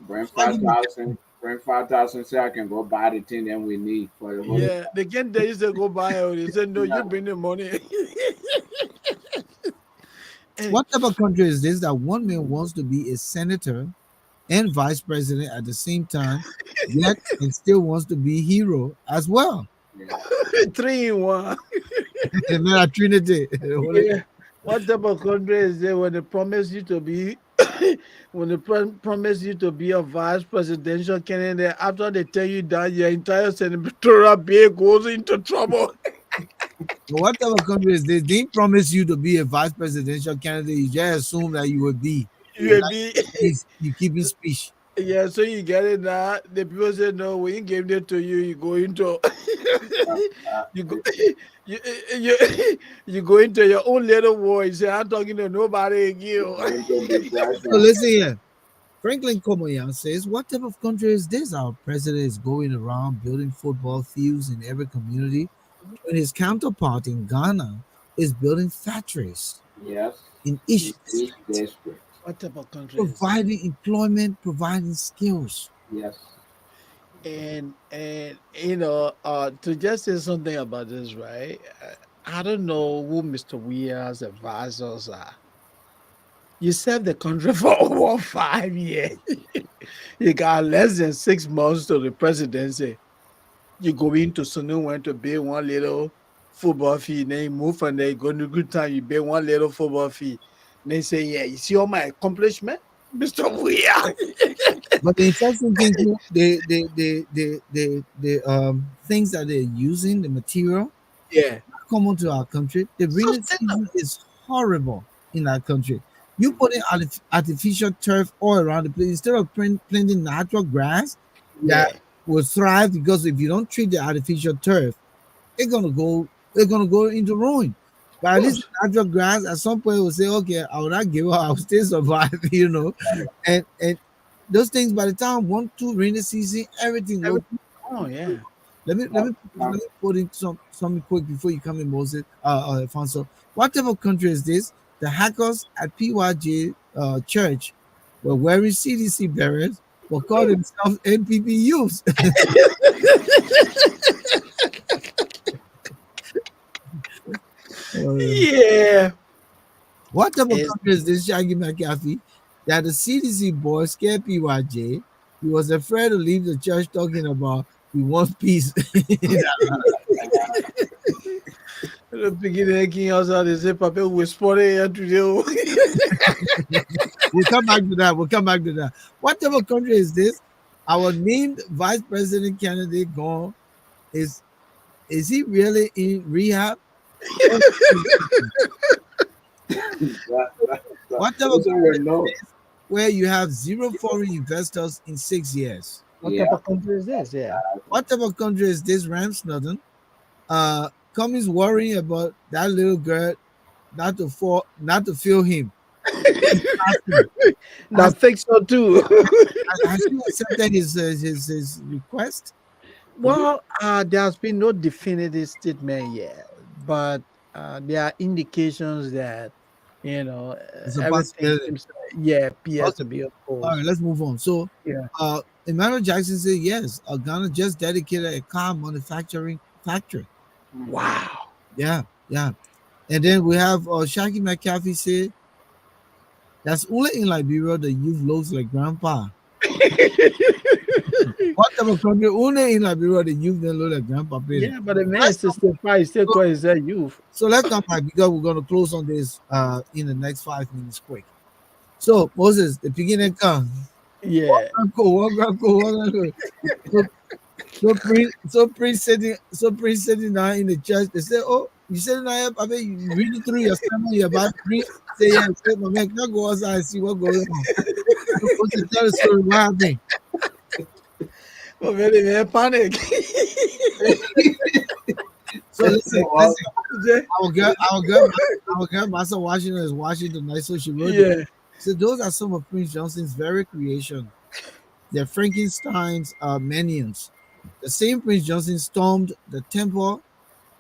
Bring Shaggy five thousand. Bring 5,000 so I can go buy the thing that we need for the whole. Yeah. They can't tell you to go buy it. They said, no, you bring the money. And What type of country is this that one man wants to be a senator and vice president at the same time, yet and still wants to be hero as well? Yeah. 3 in 1. And then a Trinity. Yeah. What type of country is there when they promise you to be when they promise you to be a vice presidential candidate after they tell you that your entire senatorial bid goes into trouble? What type of country is this? They didn't promise you to be a vice presidential candidate. You just assume that you would be. You And will like, be you keep in speech. yeah, so you get it now. The people say no, we ain't gave it to you. You go into you go you, you you go into your own little war. You say I'm talking to nobody again. Going to So depression. listen here. Franklin Komoyan says, what type of country is this? Our president is going around building football fields in every community, when his counterpart in Ghana is building factories Yes. in each Each district, district. What type of country is that? providing employment, providing skills. Yes. And to just say something about this, right? I don't know who Mr. Weir's advisors are. You served the country for over 5 years. You got less than 6 months to the presidency. You go into Sunu, went to build one little football field, then you move from there, you go to good time, you build one little football field. They say, yeah, you see all my accomplishment, Mr. Weir. But the interesting thing, too, the things that they're using, the material, Yeah. common to our country. The rainy season is horrible in our country. You put in artificial turf all around the place instead of planting natural grass that Yeah. will thrive. Because if you don't treat the artificial turf, they're gonna go into ruin. But Of at least course. the natural grass at some point will say, okay, I will not give up, I'll still survive, And those things, by the time 1, 2 rainy season, everything will. Everything. Oh, yeah. Let me put in something quick before you come in, Moses. Alfonso. What type of country is this? The hackers at PYJ church were wearing CDC berets, but called themselves NPP youths. Yeah. What type of It's, country is this, Shaggy McAfee? That the CDC boy scared PYJ. He was afraid to leave the church talking about we want peace. the beginning king also they say Papa we spotted here today. We'll come back to that. What type of country is this? Our named vice president candidate gone. Is he really in rehab? What type of country is this where you have 0 foreign investors in 6 years? What type of country is this? Yeah. What type of country is this, Rams Northern? Cummings worrying about that little girl not to feel him. I think so too. Has she accepted his request? Well, there's been no definitive statement yet, but there are indications that It's a everything possibility. appears Okay. to be All opposed. right, let's move on. So, Yeah. Emmanuel Jackson said yes. Ghana just dedicated a car manufacturing factory. Wow. Yeah. And then we have Shaggy McAfee said that's only in Liberia the youth looks like grandpa. What type of country only in Liberia the youth then look like grandpa? Yeah, but the man is 65, still calls himself youth. So let's come back because we're going to close on this in the next 5 minutes quick. So Moses, the beginning come. Yeah. So priest sitting now in the church. They say, "Oh, you sitting now? I mean, you reading through your sermon. You're about to preach." Say, "Yeah, say, my man, can I go outside and see what's going on?" What's the tell the story? What happened? But really, man, panic. So listen. our girl, Master Washington is watching tonight, so she wrote. Yeah. So those are some of Prince Johnson's very creation. They're Frankenstein's minions. The same Prince Johnson stormed the temple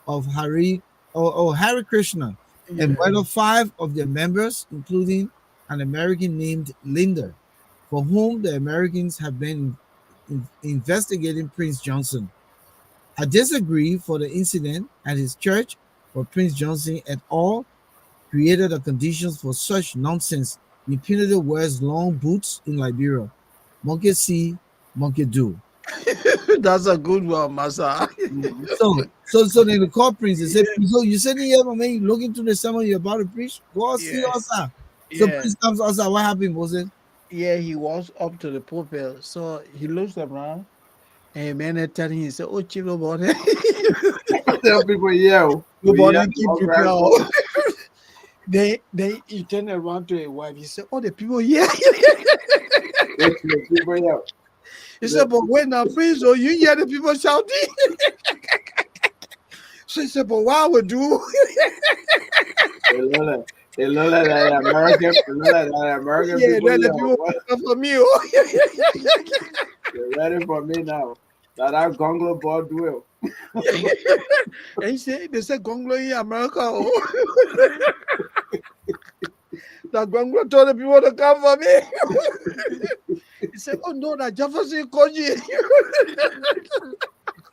of Hare Krishna and Yeah. murdered 5 of their members, including an American named Linda, for whom the Americans have been investigating Prince Johnson. I disagree for the incident at his church, for Prince Johnson et al. Created the conditions for such nonsense. Impunity wears long boots in Liberia. Monkey see, monkey do. That's a good one, Massa. So then the call Prince, they said, so you sitting here, my man, you looking to the sermon you're about to preach? Go and see Yeah. us. So Yeah. Prince comes outside. What happened, Moses? Yeah, he walks up to the pulpit. So he looks around and man is telling him, he said, oh, chief, nobody. Tell people, yeah, Nobody keep walk prepared. around. Then he turned around to his wife. He said, oh, the people here. People, yeah. He said, but when I pray, so you hear the people shouting. So he said, but what I would do? They look like that American. They look like that American Yeah, people. then the Yeah, people what? come for me. Oh. They're ready for me now. That gonglo board will. And he said, they said, Gonglo in America. Oh. That Gonglo told the people to come for me. He said, oh no, that Jefferson called you.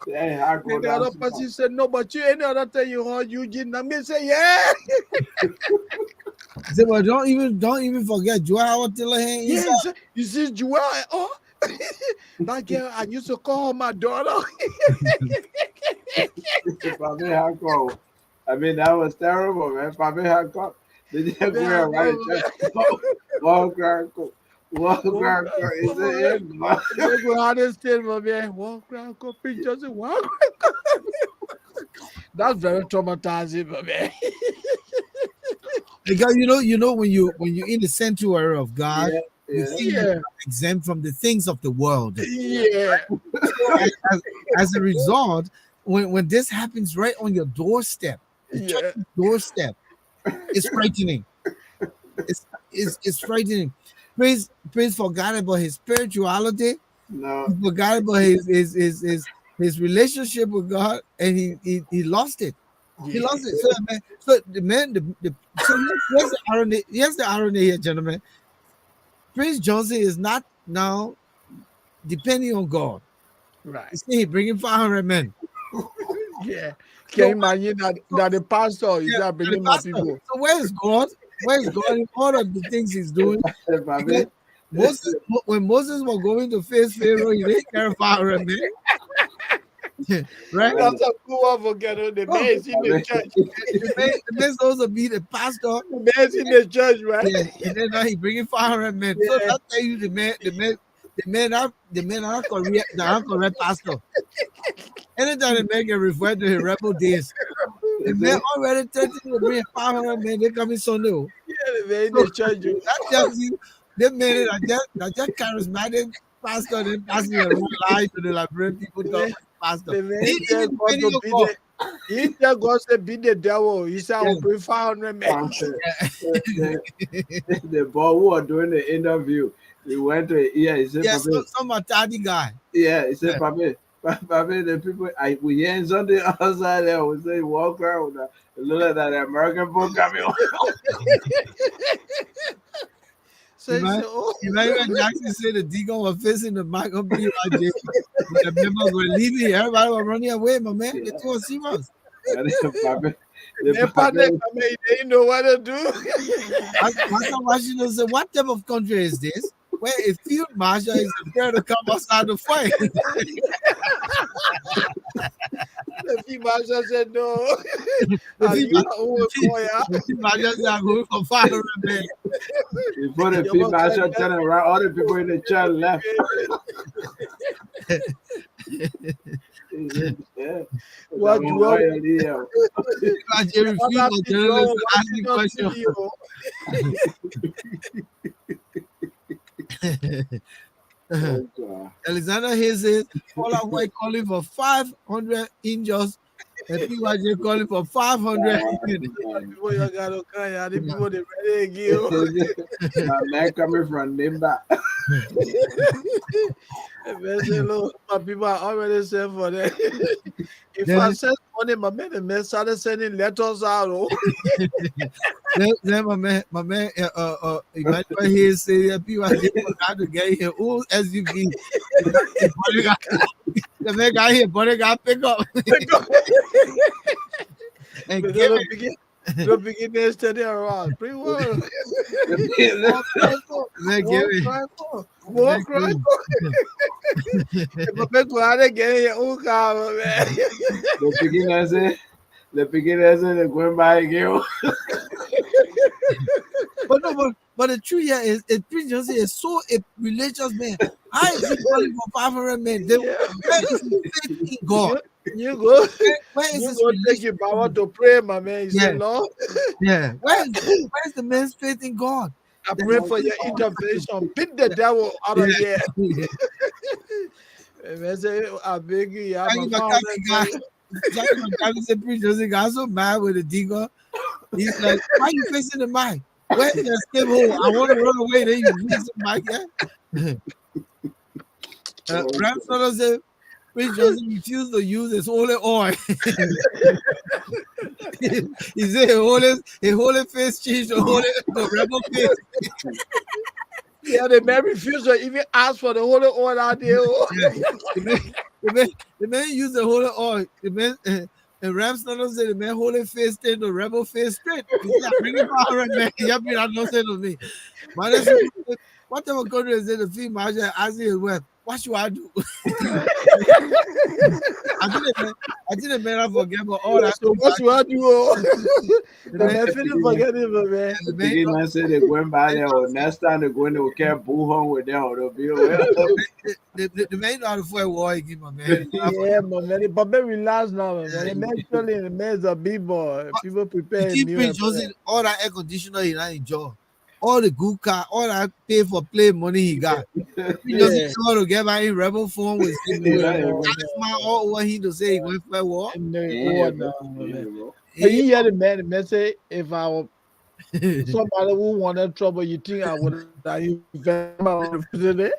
Hey, I go And the down. other person said, no, but you any other time you heard Eugene. And me say, yeah. He said, well, don't even forget Joel Howard Taylor hand Yeah, inside. you see Joel. Oh, that girl, I used to call her my daughter. Papi, how come? I mean, that was terrible, man. Papi, how come? Did you go and write just walk around? Walk around. Is it in? They go understand, my man. Walk around, go preach, just walk. That's very traumatizing, my man. Because you know when you in the sanctuary of God, you Yeah. think you're exempt from the things of the world. Yeah. As a result, when this happens right on your doorstep, the church doorstep, it's frightening. It's frightening. Praise forgot about his spirituality. No. He forgot about his relationship with God, and he lost it. He lost it. So here's the irony here, gentlemen. Prince Johnson is not now depending on God. Right. You see, he bringing 500 men. Yeah. Can you imagine that the pastor is not bringing more people? So where is God? Where is God in all of the things he's doing? Because when Moses was going to face Pharaoh, he didn't carry 500 men. Right? That's a cool one for Volcano. The man is in the church. The man supposed to be the pastor. The man is in the church, right? Yeah, and then now he bringing 500 men. So that tell you the man are correct pastor. Anytime the man can refer to his rebel days, the man already threatening to bring 500 men. They coming Sunday. Yeah, the man in the church. That tells you the man that just charismatic pastor, then passing the wrong lie to the Liberian people. Pastor. The man he just God said, beat the devil. He said, I will bring 500 men. The boy who was doing the interview, he went to he said, some Atadi guy. Yeah, he said, Papi, the people we hear in Sunday outside there, we say walk around with look at that American book coming on. So Emmanuel Jackson said the deacon was facing the mic of BYJ. The members were leaving. Everybody was running away, my man. They were serious. They didn't know what to do. Master Washington said, what type of country is this? Where a field marshal is there to come outside to fight. The field marshal said no. The field marshal said, I'm going for 500 men. Before the field marshal turn around, all the people in the church left. What you want? Alexander Hayes says, all our white calling for 500 angels And people are just calling for 500. People you got to come here, the people they ready to give. My man coming from Nimba. My people are already saying for that. If Then- I send money, my man, the man started sending letters out. Oh. Then my man, Emmanuel here say that people are trying to get here. Oh, SUV. The man got here, but they got pick up. And But give don't begin to study around. Pretty well. Man, give it. More cry. But people are getting your own car, man. The beginner said they're going by again. But the truth here is, Prince Johnson is so a religious man. I is he calling for 500 men? Where is his faith in God? You go. Where is You his go take your power to pray, my man. You say, Yeah. Lord, Yeah. Where is the man's faith in God? I pray for your intervention. Beat the devil out of here. Man say, I beg you, yeah, Jackie McCarthy said Prince Johnson got so mad with the digger. He's like, why you facing the mic? Where's your escape hole? I want to run away. Then you use the mic. Yeah. Grandson said Prince Johnson refused to use his holy oil. He said a holy face changed the rebel face. Yeah, the man refused to even ask for the holy oil out there. Oh. The man used the holy oil. The man and Ramsdale said the man holy face stayed the rebel face straight. He said, bring it back, man. You have been not saying to me. But whatever country is in the field, I asked him, well, what should I do? I didn't man, I forget about all that. So what should I do? Oh? The man couldn't forget it, man. The beginner said they're going by there, or next time they're going to camp bullhorn with them, or they'll be aware. The man know how to fight war again, my man. Yeah, my man. But man, relax now, man. The man actually, the man's a big boy. People prepare Keep Prince Johnson, all that air conditioner he not enjoy. All the good car, all that pay for play money he got. He doesn't want to get back in rebel form with all over him to say he going to fight war. But you hear the man say, if I were somebody who wanted trouble, you think I would invest my today?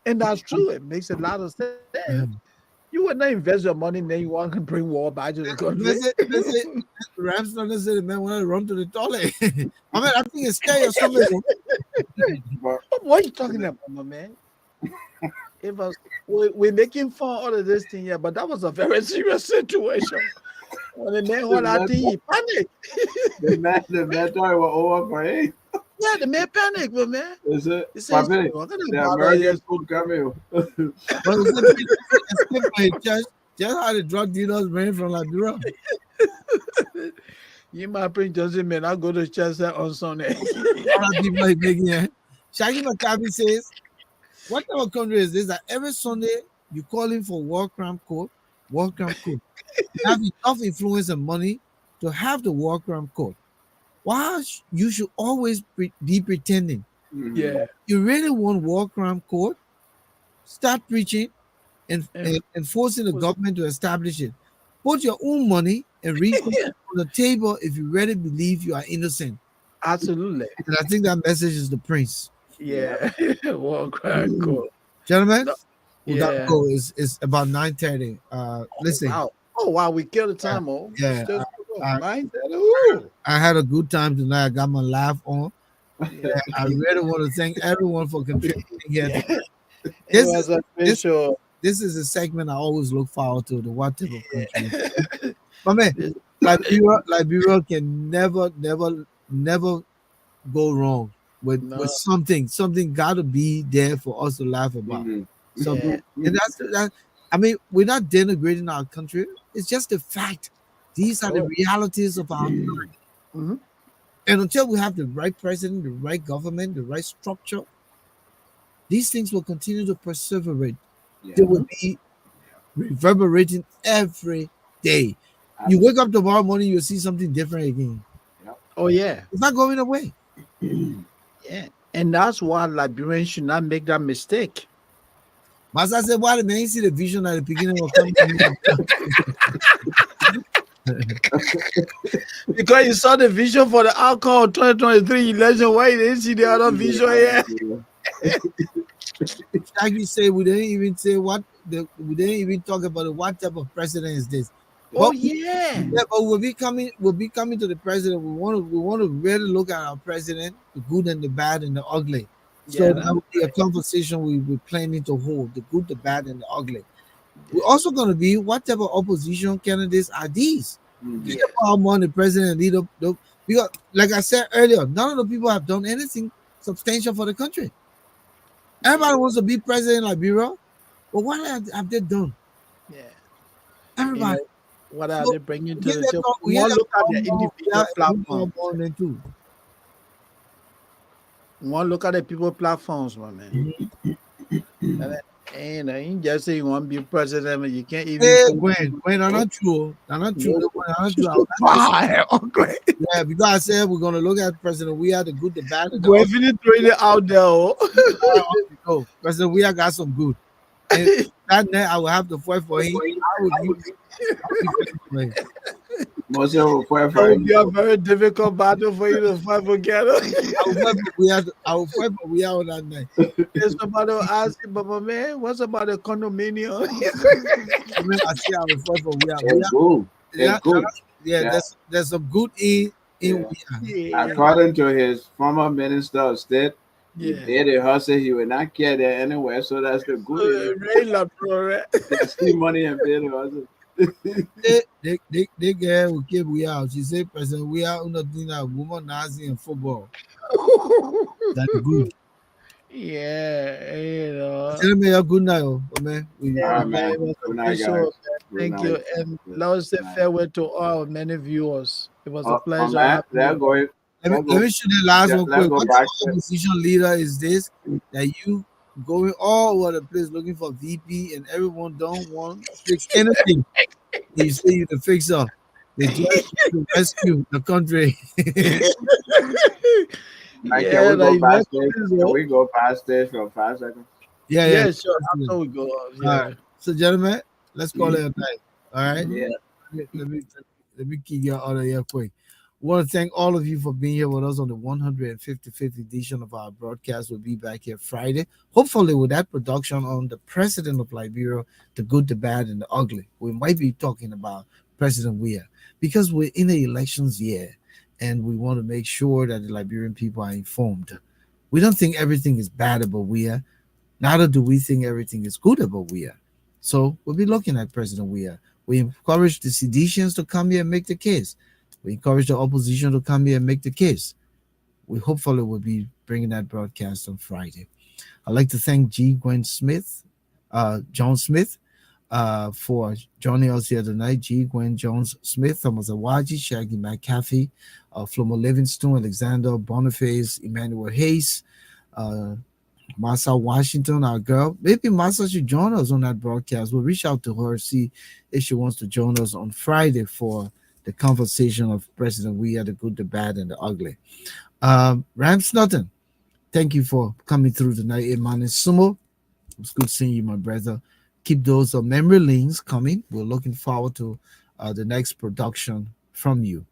And that's true. It makes a lot of sense. You would not invest your money, and then you want to bring war back to the country. Ramsdale said the man want to run to the toilet. I mean, I think it's scary or something. What are you talking about, my man? We're making fun of this thing here, but that was a very serious situation. When the man went out there, he panicked. The man thought it was over for him. Yeah, the man panicked, but man. Is it? He says, The American food coming. Just how the drug dealers ran from Liberia. You might bring Johnson, man. I'll go to church on Sunday. Shaggy McCarthy says, what our country is this? That every Sunday you call in for war crime court. You have enough influence and money to have the war crime court. Why you should always be pretending? Yeah. You really want war crime court? Start preaching and forcing the government to establish it. Put your own money and resources on the table if you really believe you are innocent. Absolutely. And I think that message is the prince. Yeah. War crime court. Gentlemen, we Yeah. got to go. It's about 9:30. Listen. Wow. Oh, wow. We killed the time. Oh, Yeah. Still 9:30. Ooh. I had a good time tonight. I got my laugh on. Yeah, I really want to thank everyone for contributing here. It was a special. This is a segment I always look forward to, the what type of country. But man, Liberia can never go wrong with something. Something got to be there for us to laugh about. Something, and that's I mean, we're not denigrating our country. It's just a fact. These are the realities of our time. Mm-hmm. And until we have the right president, the right government, the right structure, these things will continue to perseverate. They will be reverberating every day. You wake up tomorrow morning, you'll see something different again. Oh, yeah. It's not going away. Yeah. And that's why Liberians should not make that mistake. Master said, why the man see the vision at the beginning of coming? Because you saw the vision for the alcohol 2023 election. Why you didn't see the other vision here? Shaggy say we didn't even say we didn't even talk about what type of president is this. Oh But yeah. yeah, but we'll be coming to the president. We want to really look at our president, the good and the bad and the ugly. So Yeah, that that's will be a conversation we're planning to hold, the good, the bad, and the ugly. We're also going to be what type of opposition candidates are these? These yes. are among the president and leader. Because, like I said earlier, none of the people have done anything substantial for the country. Everybody wants to be president like Bureau, but what have they done? Yeah. You Everybody. know, what are So they bringing we to hear the that table? talk, We we hear want to that look at the talk, yeah, individual we talk platforms. about them too. We want to look at the people platforms, my man. And you just say you want to be president, but you can't even Hey, put Gwen, I'm not true. I'm not true. no I'm not true. I would like to say, okay. yeah, because I said we're gonna look at President. We are the good, the bad, and the Go ugly. ahead throwing it out there. Oh. No, President, we have got some good. And that night I will have to fight for him. I would you I'll be fighting for him. Most of them were That for would be a very difficult battle for you to fight together. I will fight for we are on that night. There's somebody will ask you, but my man, what's about the condominium? I mean, I say I will fight for we are. it's good. Yeah, It's good. yeah, Yeah, there's some good in yeah. we are. Yeah, According to his former minister of state, he yeah. did a hustle. He will not care there anywhere. So that's the good in it. Very lot, bro, right? They steal money and pay the hustle. They girl who came we out. She said, President, we are nothing a woman Nazi in football. That's good. Yeah, Tell me a good night, oh man. All yeah, right, man, man. it was a Good great night, show, guys. man. Good Thank you. night. And Good let us say night. farewell to all many viewers. It was a pleasure Man, having you. Let me show the last one let's quick. go What back type of to opposition leader is this that you going all over the place looking for VP and everyone don't want to fix anything? They say you the fixer. They just to rescue the country. man. Can Yeah, we go like past next this? Can episode. we go past this for 5 seconds? Yeah, yeah. Yeah, sure. After we go off, All right. yeah. So, gentlemen, let's call it a night. All right. Mhm. Yeah. Let me keep you out of here quick. I want to thank all of you for being here with us on the 155th edition of our broadcast. We'll be back here Friday, hopefully with that production on the president of Liberia, the good, the bad, and the ugly. We might be talking about President Weah because we're in the elections year and we want to make sure that the Liberian people are informed. We don't think everything is bad about Weah, neither do we think everything is good about Weah. So we'll be looking at President Weah. We encourage the seditious to come here and make the case. We encourage the opposition to come here and make the case. We hopefully will be bringing that broadcast on Friday. I'd like to thank G. Gwen Smith, John Smith, for joining us here tonight. G. Gwen Jones Smith, Thomas Awaji, Shaggy McCaffey, Flomo Livingstone, Alexander Boniface, Emmanuel Hayes, uh, Massa Washington, our girl. Maybe Massa should join us on that broadcast. We'll reach out to her, see if she wants to join us on Friday for the conversation of President We Are the Good, the Bad, and the Ugly. Ram Snutton, thank you for coming through tonight. Iman and Sumo, it's good seeing you, my brother. Keep those memory links coming. We're looking forward to the next production from you.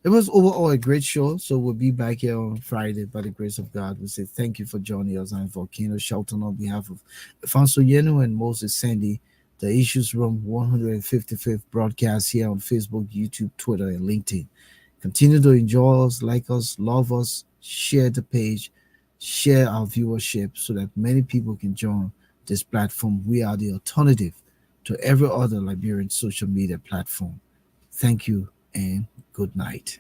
It was overall a great show. So we'll be back here on Friday by the grace of God. We say thank you for joining us. I'm Volcano Shelton on behalf of Alphonso Yenu and Moses Sandy, the Issues Room 155th broadcast here on Facebook, YouTube, Twitter, and LinkedIn. Continue to enjoy us, like us, love us, share the page, share our viewership so that many people can join this platform. We are the alternative to every other Liberian social media platform. Thank you and good night.